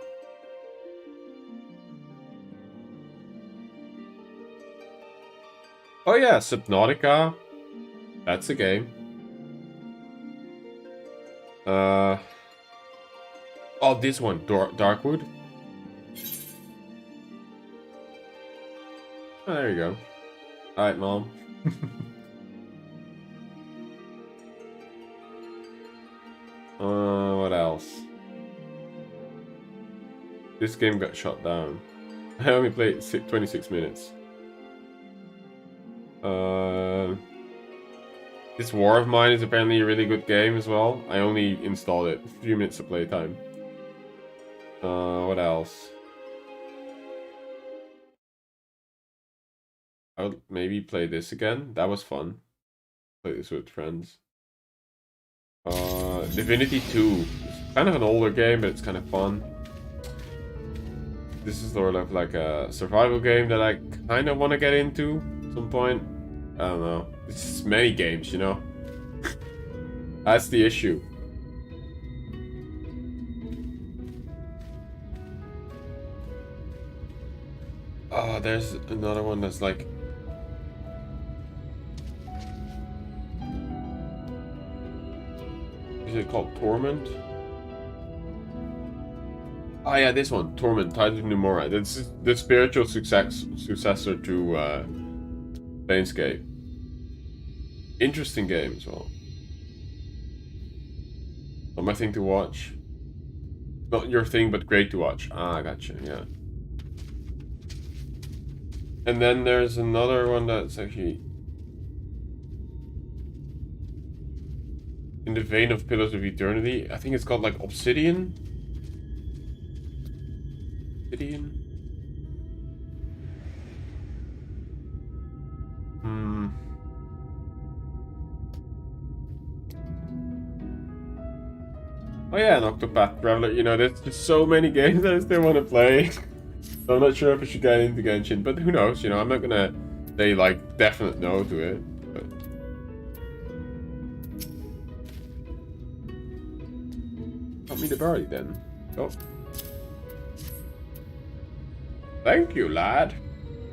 Oh yeah, Subnautica. That's a game. Oh, this one, Darkwood. Oh, there you go. Alright, Mom. What else? This game got shut down. I only played 26 minutes. This War of Mine is apparently a really good game as well. I only installed it. 3 minutes of playtime. What else? I would maybe play this again. That was fun. Play this with friends. Divinity 2. It's kind of an older game, but it's kind of fun. This is sort of like a survival game that I kind of want to get into at some point. I don't know. It's just many games, you know? That's the issue. Oh, there's another one that's like... Is it called Torment? Oh yeah, this one, Torment, Tides of Numora. That's the spiritual successor to Planescape. Interesting game as well. Not my thing to watch. Not your thing, but great to watch. Ah, gotcha, yeah. And then there's another one that's actually in the vein of Pillars of Eternity. I think it's called like Obsidian. Oh yeah, an Octopath Traveler. You know, there's just so many games that I still want to play. So I'm not sure if I should get into Genshin, but who knows? You know, I'm not gonna say like definite no to it. But help me to bury then. Oh. Thank you, lad.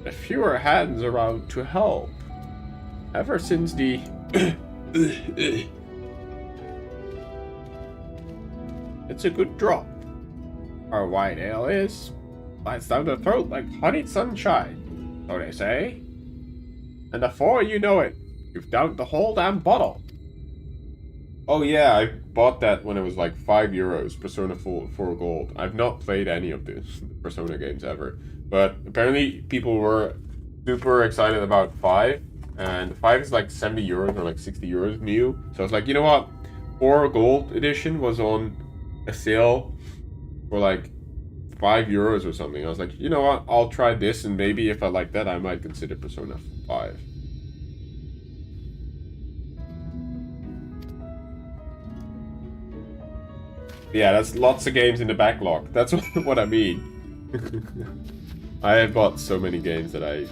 A fewer hands around to help. Ever since the... It's a good drop. Our white ale is. Lights down the throat like honeyed sunshine, so they say. And before you know it, you've downed the whole damn bottle. Oh yeah, I bought that when it was like €5, Persona 4 Gold. I've not played any of the Persona games ever. But apparently people were super excited about 5. And 5 is like €70 or like €60 new. So I was like, you know what? 4 Gold edition was on a sale for like €5 or something. I was like, you know what? I'll try this, and maybe if I like that, I might consider Persona 5. Yeah, that's lots of games in the backlog. That's what I mean. I have bought so many games that I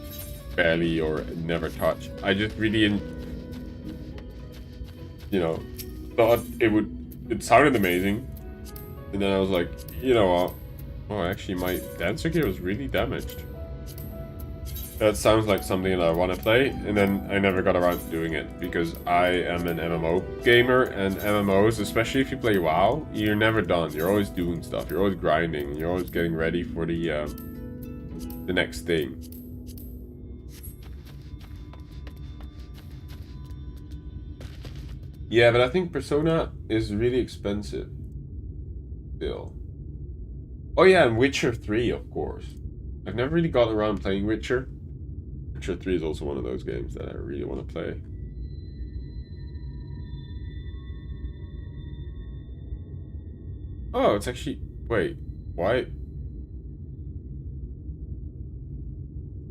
barely or never touch. I just really, you know, thought it sounded amazing. And then I was like, you know what? Oh, actually, my dancer gear was really damaged. That sounds like something that I want to play, and then I never got around to doing it because I am an MMO gamer, and MMOs, especially if you play WoW, you're never done. You're always doing stuff. You're always grinding. You're always getting ready for the next thing. Yeah, but I think Persona is really expensive still. Oh yeah, and Witcher 3, of course. I've never really gotten around playing Witcher. Witcher 3 is also one of those games that I really want to play. Oh, it's actually... Wait, why?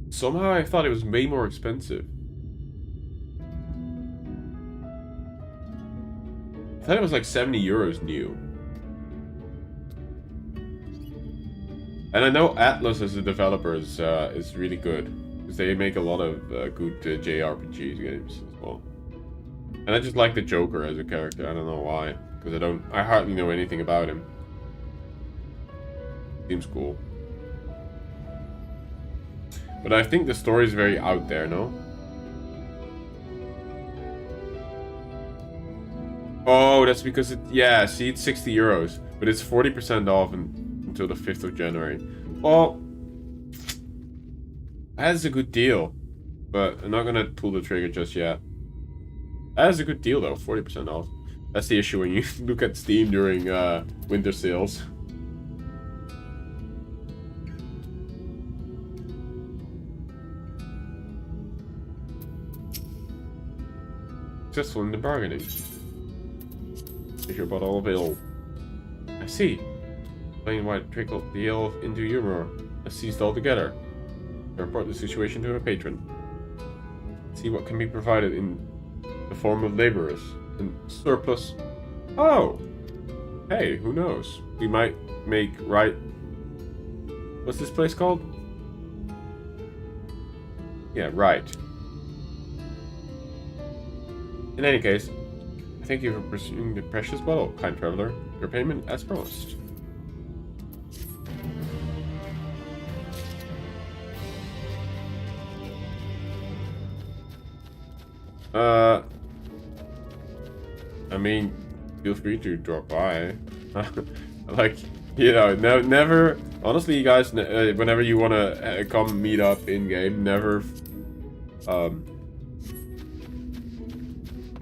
Somehow I thought it was way more expensive. I thought it was like 70 euros new. And I know Atlas as a developer is really good. Because they make a lot of good JRPG games as well. And I just like the Joker as a character. I don't know why. Because I hardly know anything about him. Seems cool. But I think the story is very out there, no? Oh, that's because yeah, see, it's 60 euros. But it's 40% off until the 5th of January. Well, that's a good deal. But I'm not gonna pull the trigger just yet. That is a good deal though, 40% off. That's the issue when you look at Steam during winter sales. Successful in the bargaining. Make your bottle available. I see. Plain white trickled the ale into your mirror. I ceased altogether. I report the situation to a patron. See what can be provided in the form of laborers and surplus. Oh! Hey, who knows? We might make right. What's this place called? Yeah, right. In any case, thank you for pursuing the precious bottle, kind traveler. Your payment as promised. I mean, feel free to drop by. Like, you know, never. Honestly, you guys, whenever you want to come meet up in game, never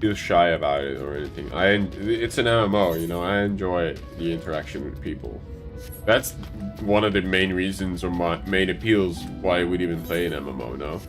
feel shy about it or anything. It's an MMO, you know. I enjoy the interaction with people. That's one of the main reasons or main appeals why I would even play an MMO. No.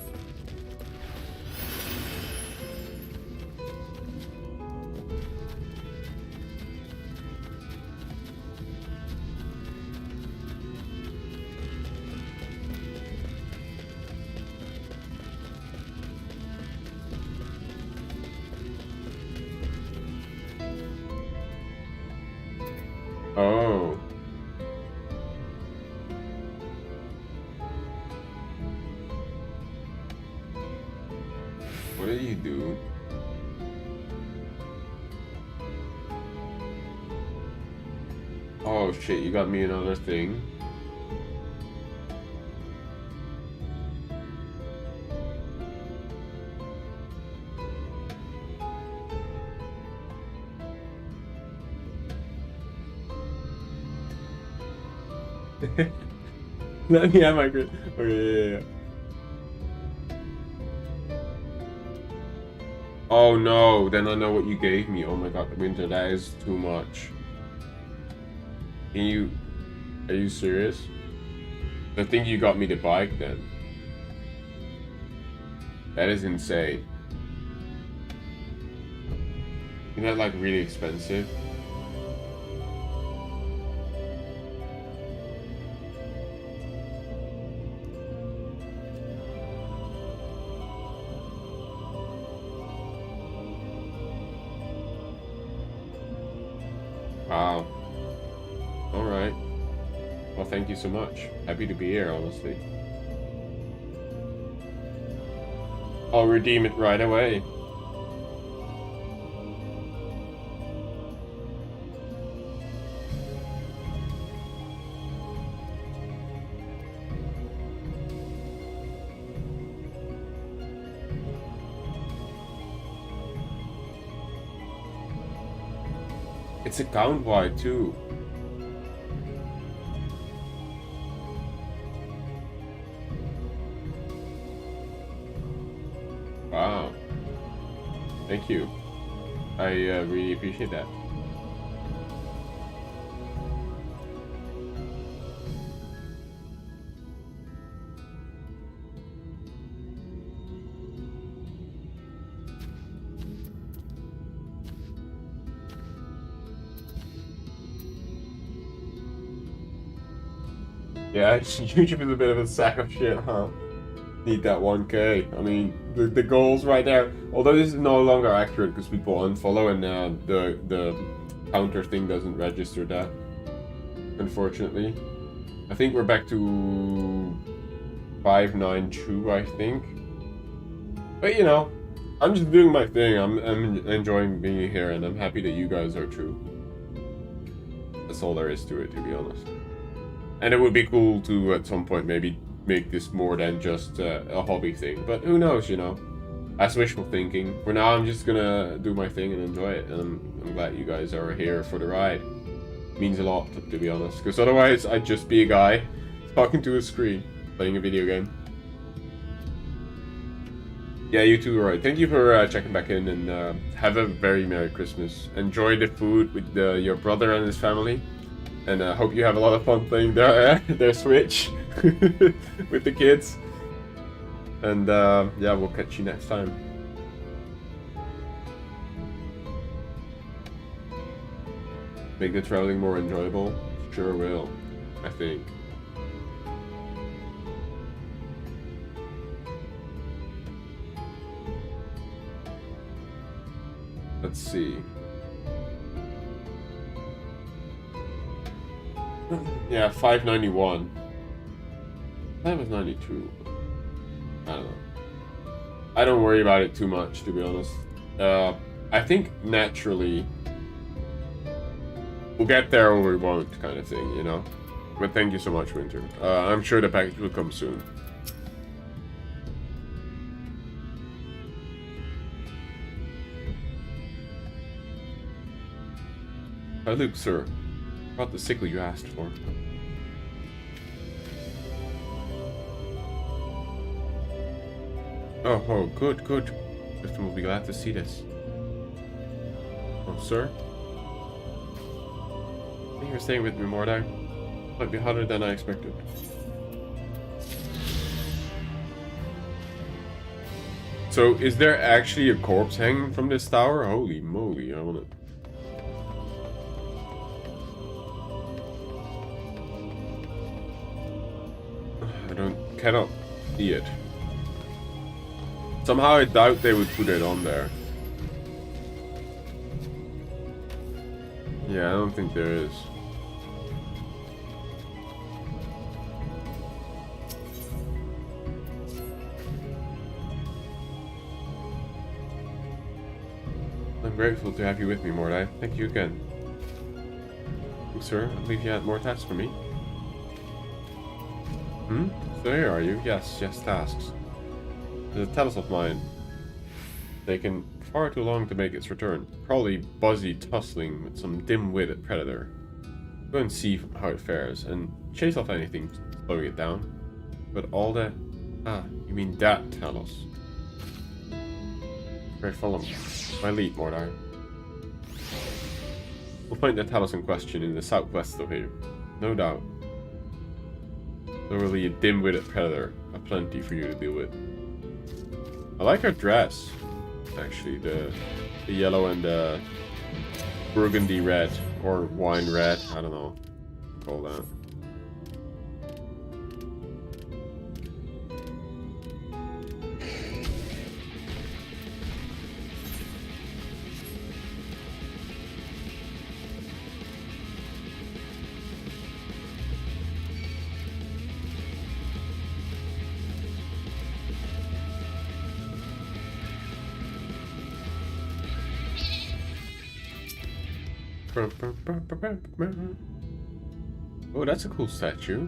Oh. What did you do? Oh shit, you got me another thing. Let me have my grid. Okay, yeah. Oh no, then I know what you gave me. Oh my god, Winter, that is too much. Are you serious? I think you got me the bike then. That is insane. Isn't that like really expensive? Wow. Alright. Well, thank you so much. Happy to be here, honestly. I'll redeem it right away. It's account wide too. Wow. Thank you. I really appreciate that. Yeah, YouTube is a bit of a sack of shit, huh? Need that 1K. I mean, the goal's right there. Although this is no longer accurate because people unfollow and the counter thing doesn't register that. Unfortunately, I think we're back to 592, I think. But you know, I'm just doing my thing. I'm enjoying being here, and I'm happy that you guys are too. That's all there is to it, to be honest. And it would be cool to, at some point, maybe make this more than just a hobby thing. But who knows, you know? That's wishful thinking. For now, I'm just gonna do my thing and enjoy it. And I'm glad you guys are here for the ride. It means a lot, to be honest. Because otherwise, I'd just be a guy talking to a screen, playing a video game. Yeah, you too, right. Thank you for checking back in, and have a very Merry Christmas. Enjoy the food with your brother and his family. And I hope you have a lot of fun playing their Switch with the kids. And yeah, we'll catch you next time. Make the traveling more enjoyable? Sure will, I think. Let's see. Yeah, 591. That was 92. I don't know. I don't worry about it too much, to be honest. I think naturally we'll get there or we won't, kind of thing, you know? But thank you so much, Winter. I'm sure the package will come soon. Hi, Luke, sir. Brought the sickle you asked for. Oh, good, good. Clifton will be glad to see this. Oh, sir? Thank you for staying with me, Mordai. Might be hotter than I expected. So, is there actually a corpse hanging from this tower? Holy moly, I want it. Cannot see it. Somehow I doubt they would put it on there. Yeah, I don't think there is. I'm grateful to have you with me, Mordai. Thank you again. Sir, I believe you had more tasks for me. Hmm? So here are you? Yes, tasks. There's a Talos of mine. Taken far too long to make its return. Probably busy tussling with some dim-witted predator. Go and see how it fares, and chase off anything slowing it down. But all the... Ah, you mean that Talos. Great, follow me. My lead, Mordai. We'll find the Talos in question in the southwest of here. No doubt. Literally a dim-witted predator, aplenty for you to deal with. I like her dress, actually, the yellow and the burgundy red, or wine red, I don't know what to call that. Oh, that's a cool statue.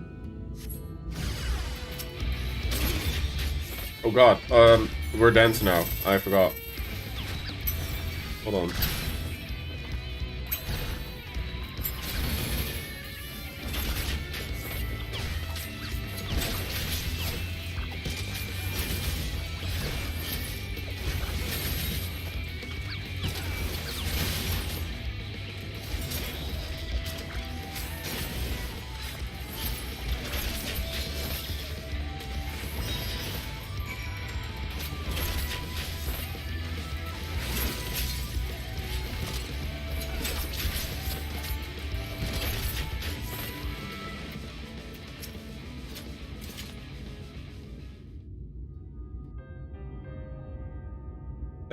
Oh god, we're dancing now. I forgot. Hold on.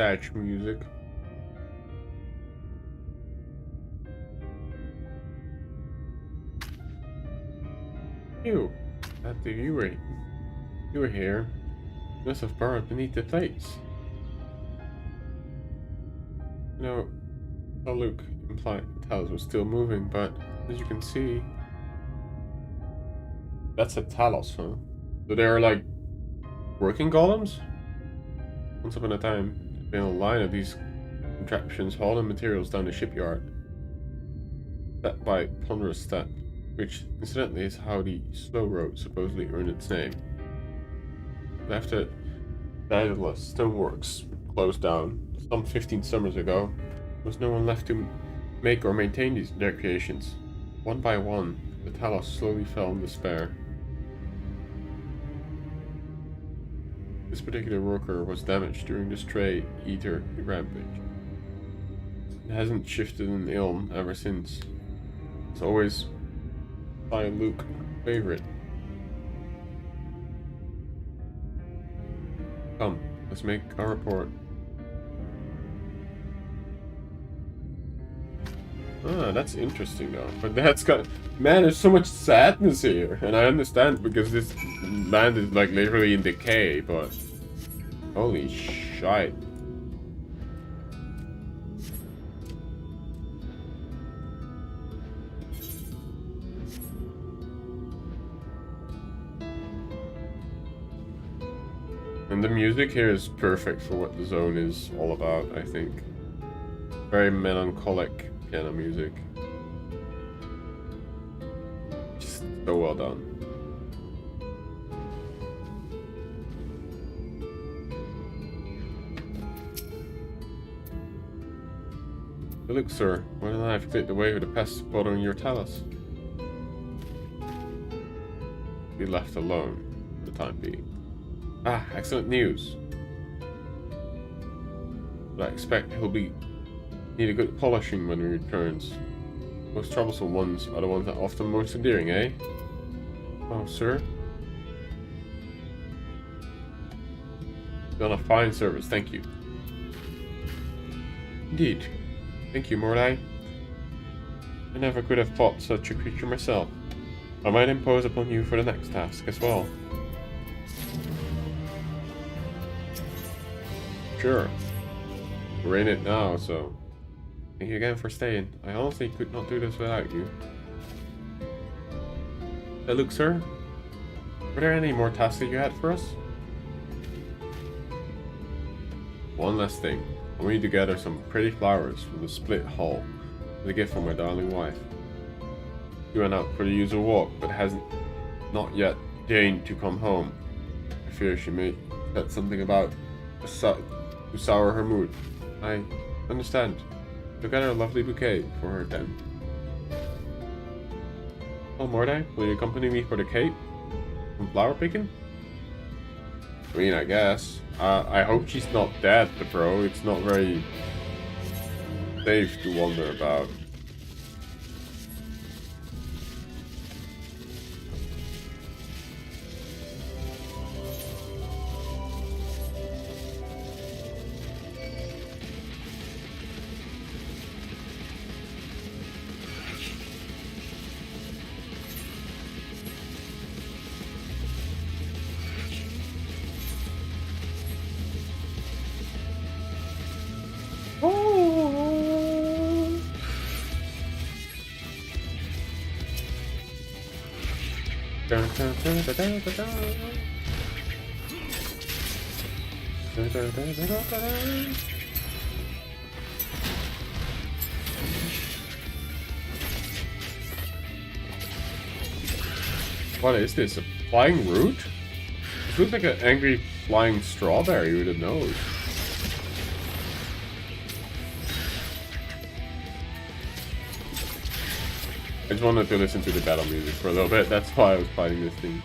Thatch music. Ew, after you were here, you must have burrowed beneath the plates. You know, oh Luke implied the Talos was still moving, but as you can see, that's a Talos, huh? So they're like working golems? Once upon a time, there'd been a line of these contraptions hauling materials down the shipyard, set by ponderous step, which incidentally is how the slow road supposedly earned its name. After Daedalus Stoneworks closed down some 15 summers ago, there was no one left to make or maintain their creations. One by one, the Talos slowly fell in despair. This particular worker was damaged during the Stray Eater rampage. It hasn't shifted in Ilm ever since. It's always my Luke favorite. Come, let's make our report. Ah, that's interesting though. But that's got... Man, there's so much sadness here. And I understand because this land is like literally in decay, but... Holy shite. And the music here is perfect for what the zone is all about, I think. Very melancholic piano music. Just so well done. But look, sir, why don't I fit the way with the pests bothering your Talos? Be left alone for the time being. Ah, excellent news. But I expect he'll need a good polishing when he returns. Most troublesome ones are the ones that are often most endearing, eh? Oh, sir. Done a fine service, thank you. Indeed. Thank you, Mordai. I never could have fought such a creature myself. I might impose upon you for the next task as well. Sure. We're in it now, so... Thank you again for staying. I honestly could not do this without you. Hey, look, sir. Were there any more tasks that you had for us? One last thing. I want you to gather some pretty flowers from the split hull as a gift for my darling wife. She went out for the usual walk, but hasn't not yet deigned to come home. I fear she may said something about to sour her mood. I understand. Look at a lovely bouquet for her then. Oh, Mordai, will you accompany me for the Cape? Some flower picking? I mean, I guess. I hope she's not dead, bro. It's not very safe to wander about. Dun, dun, dun, dun, dun, dun, dun. Dun, dun, dun, dun, dun, dun. What is this? A flying root? This looks like an angry flying strawberry with a nose. I just wanted to listen to the battle music for a little bit, that's why I was fighting this thing.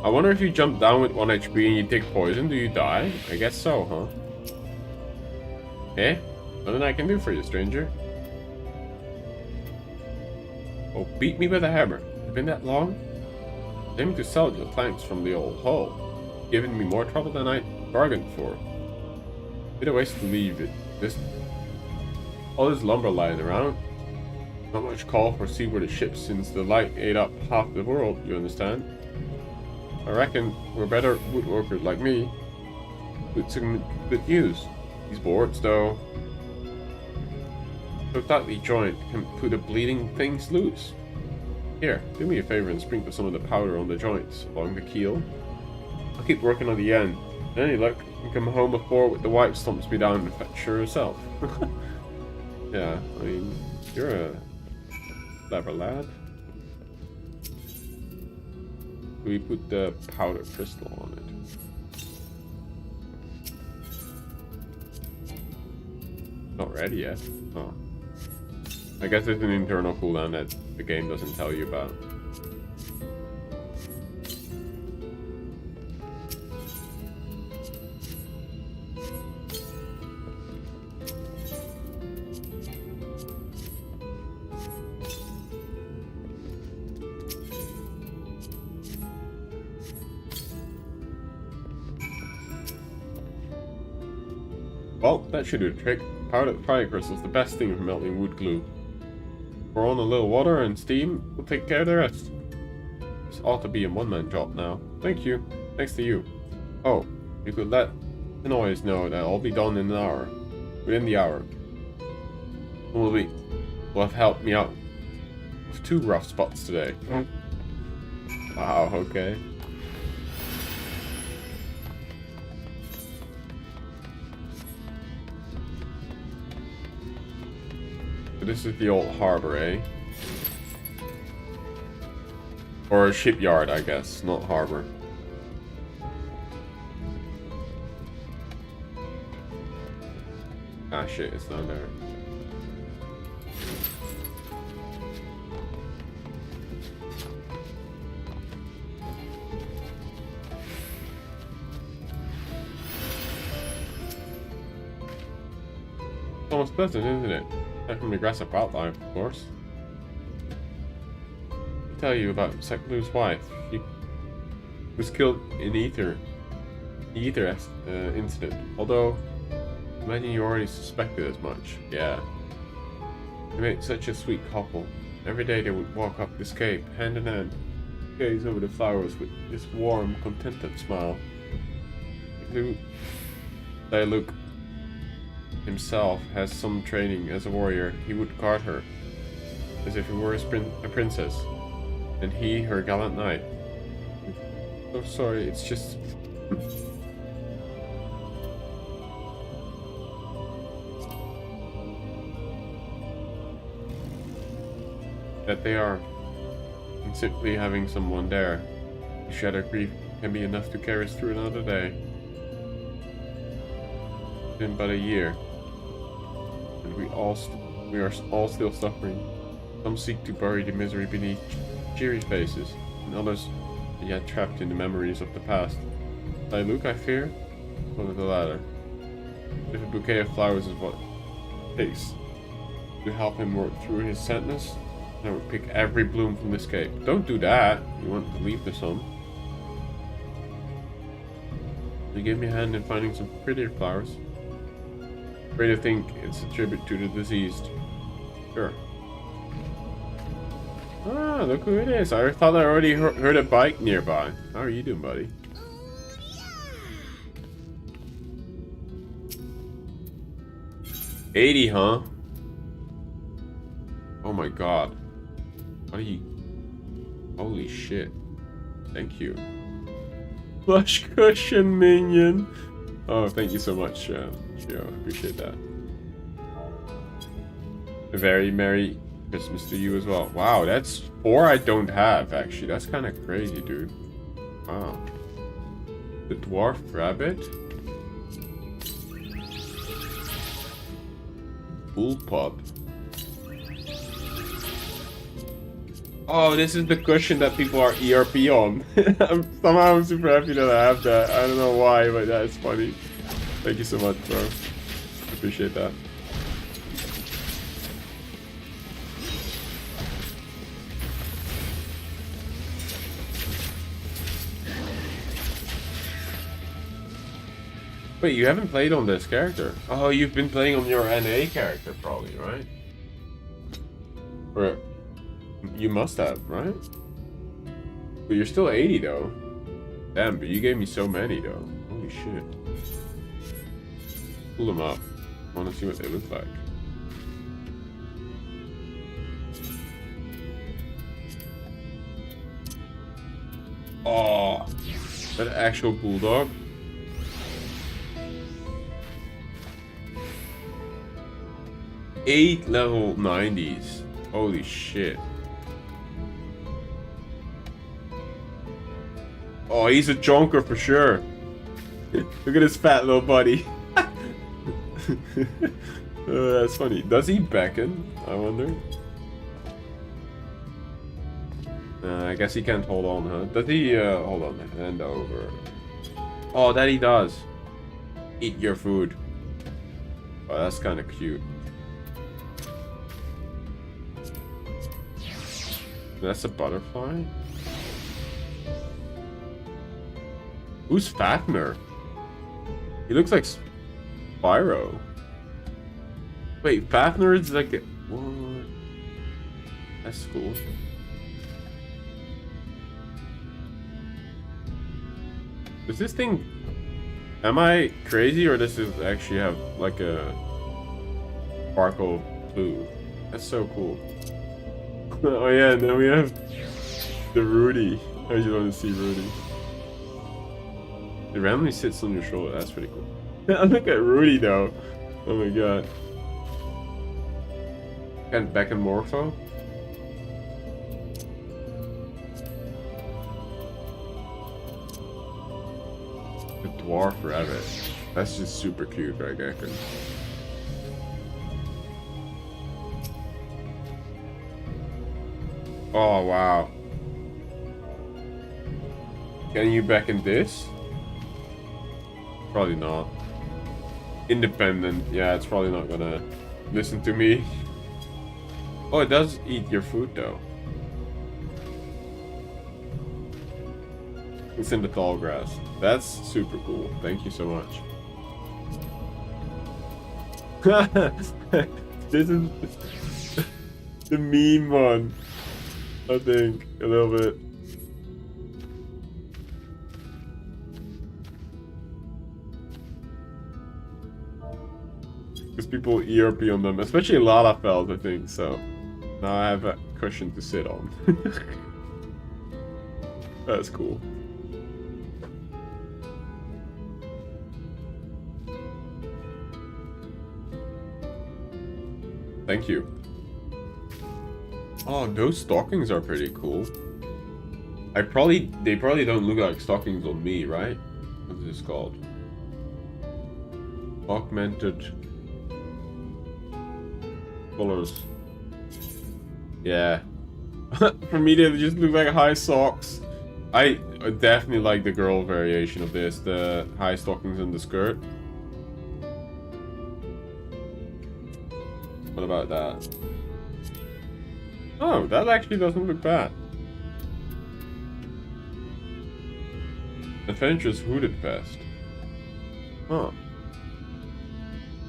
I wonder if you jump down with 1 HP and you take poison, do you die? I guess so, huh? Eh? Nothing I can do for you, stranger. Oh, beat me with a hammer. It's been that long? Aiming to salvage the planks from the old hull, giving me more trouble than I bargained for. Bit of waste to leave it. All this lumber lying around. Not much call for seaworthy ships since the light ate up half the world, you understand? I reckon we're better woodworkers like me. With some good news. These boards, though, so tightly joined, can put the bleeding things loose. Here, do me a favor and sprinkle some of the powder on the joints along the keel. I'll keep working on the end. Any luck, you can come home before the wife stomps me down and fetch her herself. Yeah, I mean, you're a clever lad. We put the powder crystal on it. Not ready yet. Oh. I guess it's an internal cooldown that the game doesn't tell you about. Well, that should do the trick. Powdered fire crystal is the best thing for melting wood glue. Pour on a little water and steam, we'll take care of the rest. This ought to be a one-man job now. Thank you. Thanks to you. Oh, you could let the noise know that I'll be done in an hour. Within the hour. Will have helped me out with 2 rough spots today. Wow, okay. This is the old harbor, eh? Or a shipyard, I guess, not harbor. Ah shit, it's not there. It's almost pleasant, isn't it? Not from the aggressive wildlife, of course. I'll tell you about Seklu's wife. She was killed in the Ether incident. Although, imagine you already suspected as much. Yeah. They made such a sweet couple. Every day they would walk up this cave, hand in hand, gaze over the flowers with this warm, contented smile. They look himself has some training as a warrior. He would guard her as if he were a princess, and he her gallant knight. Oh, sorry, it's just that they are, and simply having someone there to shed our grief can be enough to carry us through another day. It's been but a year. And we are all still suffering. Some seek to bury the misery beneath cheery faces, and others are yet trapped in the memories of the past. I look, I fear, one of the latter. If a bouquet of flowers is what it takes to help him work through his sadness, I would pick every bloom from this cave. Don't do that. You want to leave the some. You give me a hand in finding some prettier flowers. Afraid to think it's a tribute to the deceased. Sure. Ah, look who it is. I thought I already heard a bike nearby. How are you doing, buddy? $80, huh? Oh my god. What are you... Holy shit. Thank you. Plush cushion minion. Oh, thank you so much, Shio. I appreciate that. A very Merry Christmas to you as well. Wow, that's 4 I don't have, actually. That's kind of crazy, dude. Wow. The dwarf rabbit. Bull pup. Oh, this is the cushion that people are ERP on. I'm super happy that I have that. I don't know why, but that's funny. Thank you so much, bro. Appreciate that. Wait, you haven't played on this character? Oh, you've been playing on your NA character probably, right? Or you must have, right? But you're still 80 though. Damn, but you gave me so many though. Holy shit. Pull them up. I want to see what they look like. Oh, that actual bulldog. 8 level 90s. Holy shit. Oh, he's a jonker for sure. Look at his fat little body. Oh, that's funny. Does he beckon? I wonder. I guess he can't hold on, huh? Does he, hold on, hand over. Oh, that he does. Eat your food. Oh, that's kind of cute. That's a butterfly? Who's Fafnir? He looks like Spyro. Wait, Fafnir is like a... What? That's cool. Does this thing... Am I crazy or does it actually have like a sparkle blue? That's so cool. Oh yeah, and then we have the Rudy. I just want to see Rudy. It randomly sits on your shoulder. That's pretty cool. Look at Rudy though. Oh my god. And back in Morpho. The dwarf rabbit. That's just super cute, right, Gecko? Oh wow. Can you back in this? Probably not. Independent. Yeah, it's probably not gonna listen to me. Oh, it does eat your food though. It's in the tall grass. That's super cool. Thank you so much. This is the meme one. I think a little bit. Because people ERP on them, especially Lalafells, I think, so now I have a cushion to sit on. That's cool. Thank you. Oh, those stockings are pretty cool. They probably don't look like stockings on me, right? What is this called? Augmented colors. Yeah. For me, they just look like high socks. I definitely like the girl variation of this, the high stockings and the skirt. What about that? Oh, that actually doesn't look bad. Adventurous Hooded Fest. Huh.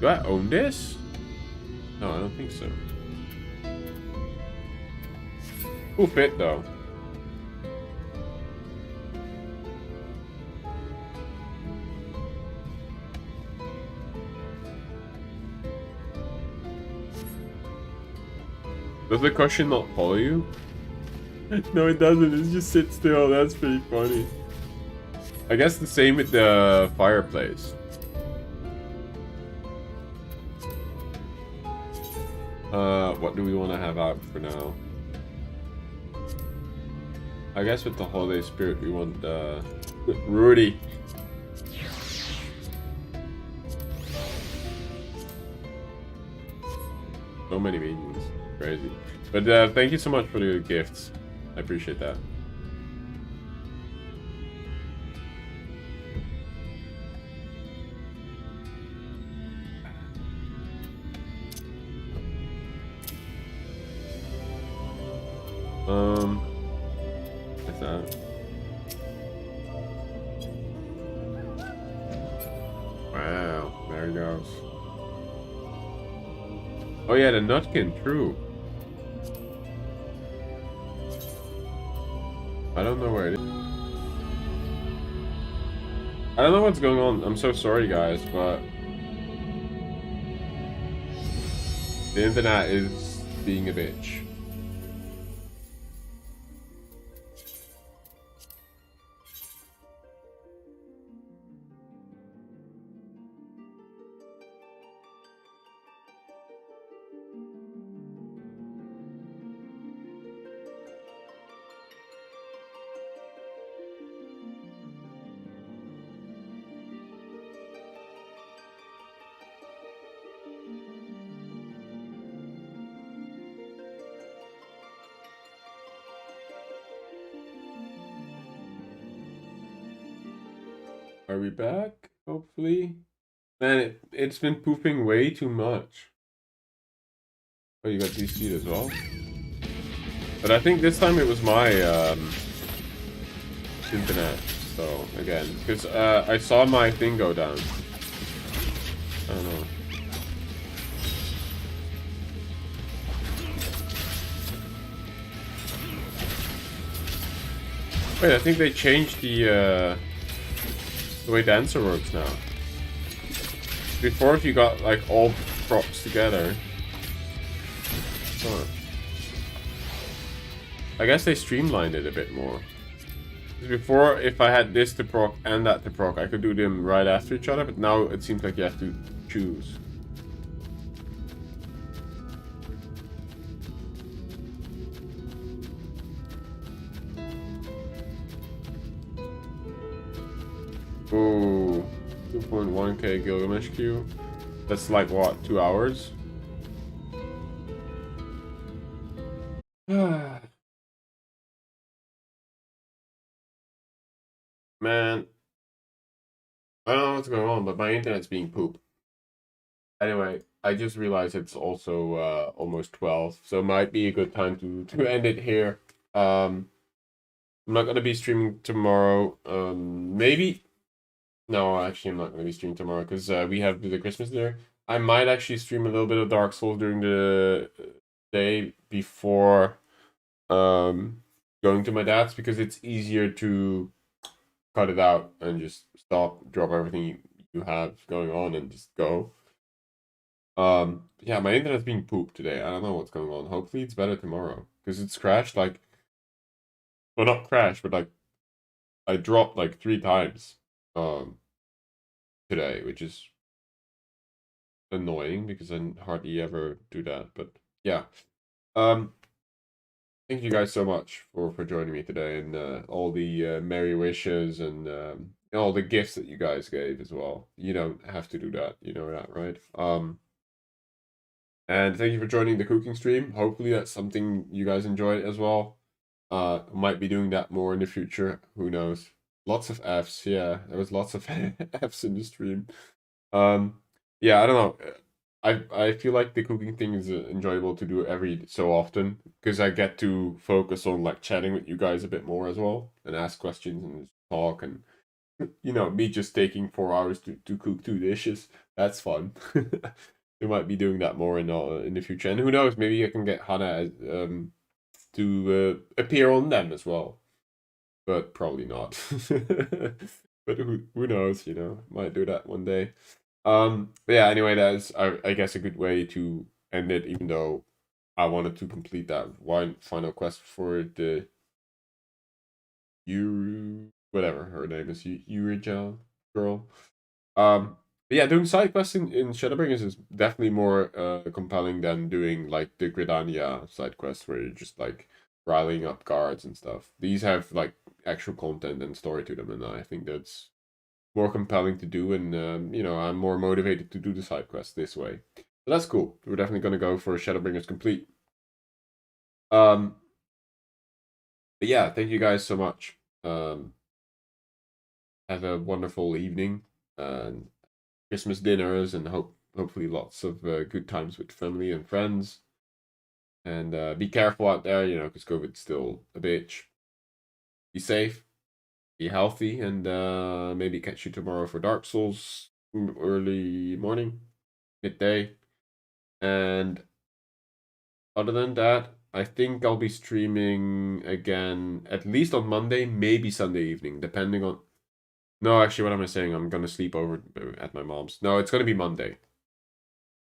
Do I own this? No, I don't think so. Cool fit though. Does the cushion not follow you? No, it doesn't. It just sits still. That's pretty funny. I guess the same with the fireplace. What do we want to have out for now? I guess with the holiday spirit, we want Rudy. So many minions. Crazy. But thank you so much for the gifts. I appreciate that. What's that? house. Oh yeah, the Nutkin, true. I don't know where it is. I don't know what's going on. I'm so sorry, guys, but the internet is being a bitch. Are we back? Hopefully. Man, it's been pooping way too much. Oh, you got DC'd as well? But I think this time it was my internet. So, again, because I saw my thing go down. I don't know. Wait, I think they changed the way the answer works now. Before, if you got like all procs together. Huh. I guess they streamlined it a bit more. Before, if I had this to proc and that to proc, I could do them right after each other, but now it seems like you have to choose. Ooh, 2.1k Gilgamesh Q. That's like what, 2 hours? Man, I don't know what's going on, but my internet's being poop. Anyway, I just realized it's also almost 12, so it might be a good time to end it here. I'm not gonna be streaming tomorrow. Maybe. No, actually, I'm not gonna be streaming tomorrow because we have the Christmas dinner. I might actually stream a little bit of Dark Souls during the day before going to my dad's because it's easier to cut it out and just stop, drop everything you have going on and just go. Yeah, my internet's being pooped today. I don't know what's going on. Hopefully it's better tomorrow because it's crashed like, well, not crashed, but like I dropped like 3 times today, which is annoying because I hardly ever do that. But yeah, thank you guys so much for joining me today and all the merry wishes and all the gifts that you guys gave as well. You don't have to do that, you know that, right? And thank you for joining the cooking stream. Hopefully that's something you guys enjoyed as well. Might be doing that more in the future. Who knows? Lots of Fs, yeah. There was lots of Fs in the stream. Yeah, I don't know. I feel like the cooking thing is enjoyable to do every so often because I get to focus on like chatting with you guys a bit more as well and ask questions and talk and you know me just taking 4 hours to cook 2 dishes. That's fun. We might be doing that more in the future, and who knows? Maybe I can get Hannah to appear on them as well, but probably not. But who knows? You know, might do that one day. But yeah. Anyway, that's I guess a good way to end it. Even though I wanted to complete that one final quest for the whatever her name is, Yurija girl. But yeah, doing side quests in Shadowbringers is definitely more compelling than doing like the Gridania side quests where you're just like riling up guards and stuff. These have like actual content and story to them, and I think that's more compelling to do. And you know, I'm more motivated to do the side quests this way. So that's cool. We're definitely gonna go for Shadowbringers complete. But yeah, thank you guys so much. Have a wonderful evening and Christmas dinners, and hopefully lots of good times with family and friends. And be careful out there, you know, because COVID's still a bitch. Be safe, be healthy, and maybe catch you tomorrow for Dark Souls early morning, midday. And other than that, I think I'll be streaming again at least on Monday, maybe Sunday evening, depending on... No, actually, what am I saying? I'm gonna sleep over at my mom's. No, it's gonna be Monday.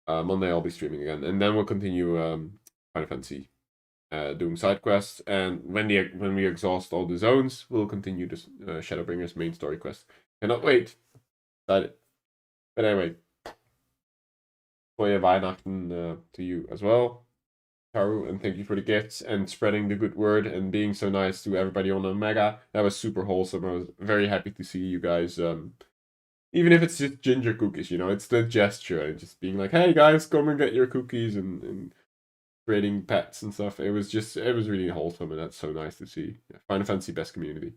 Monday I'll be streaming again, and then we'll continue Final Fantasy, doing side quests. And when we exhaust all the zones, we'll continue this Shadowbringers main story quest. Cannot wait. Excited. But anyway, Frohe Weihnachten to you as well, Karu, and thank you for the gifts and spreading the good word and being so nice to everybody on Omega. That was super wholesome. I was very happy to see you guys. Even if it's just ginger cookies, it's the gesture and just being like, "Hey guys, come and get your cookies," and creating pets and stuff. It was really wholesome, and that's so nice to see. Yeah, Final Fantasy best community,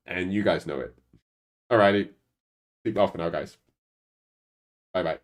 and you guys know it. Alrighty, sleep off for now, guys. Bye bye.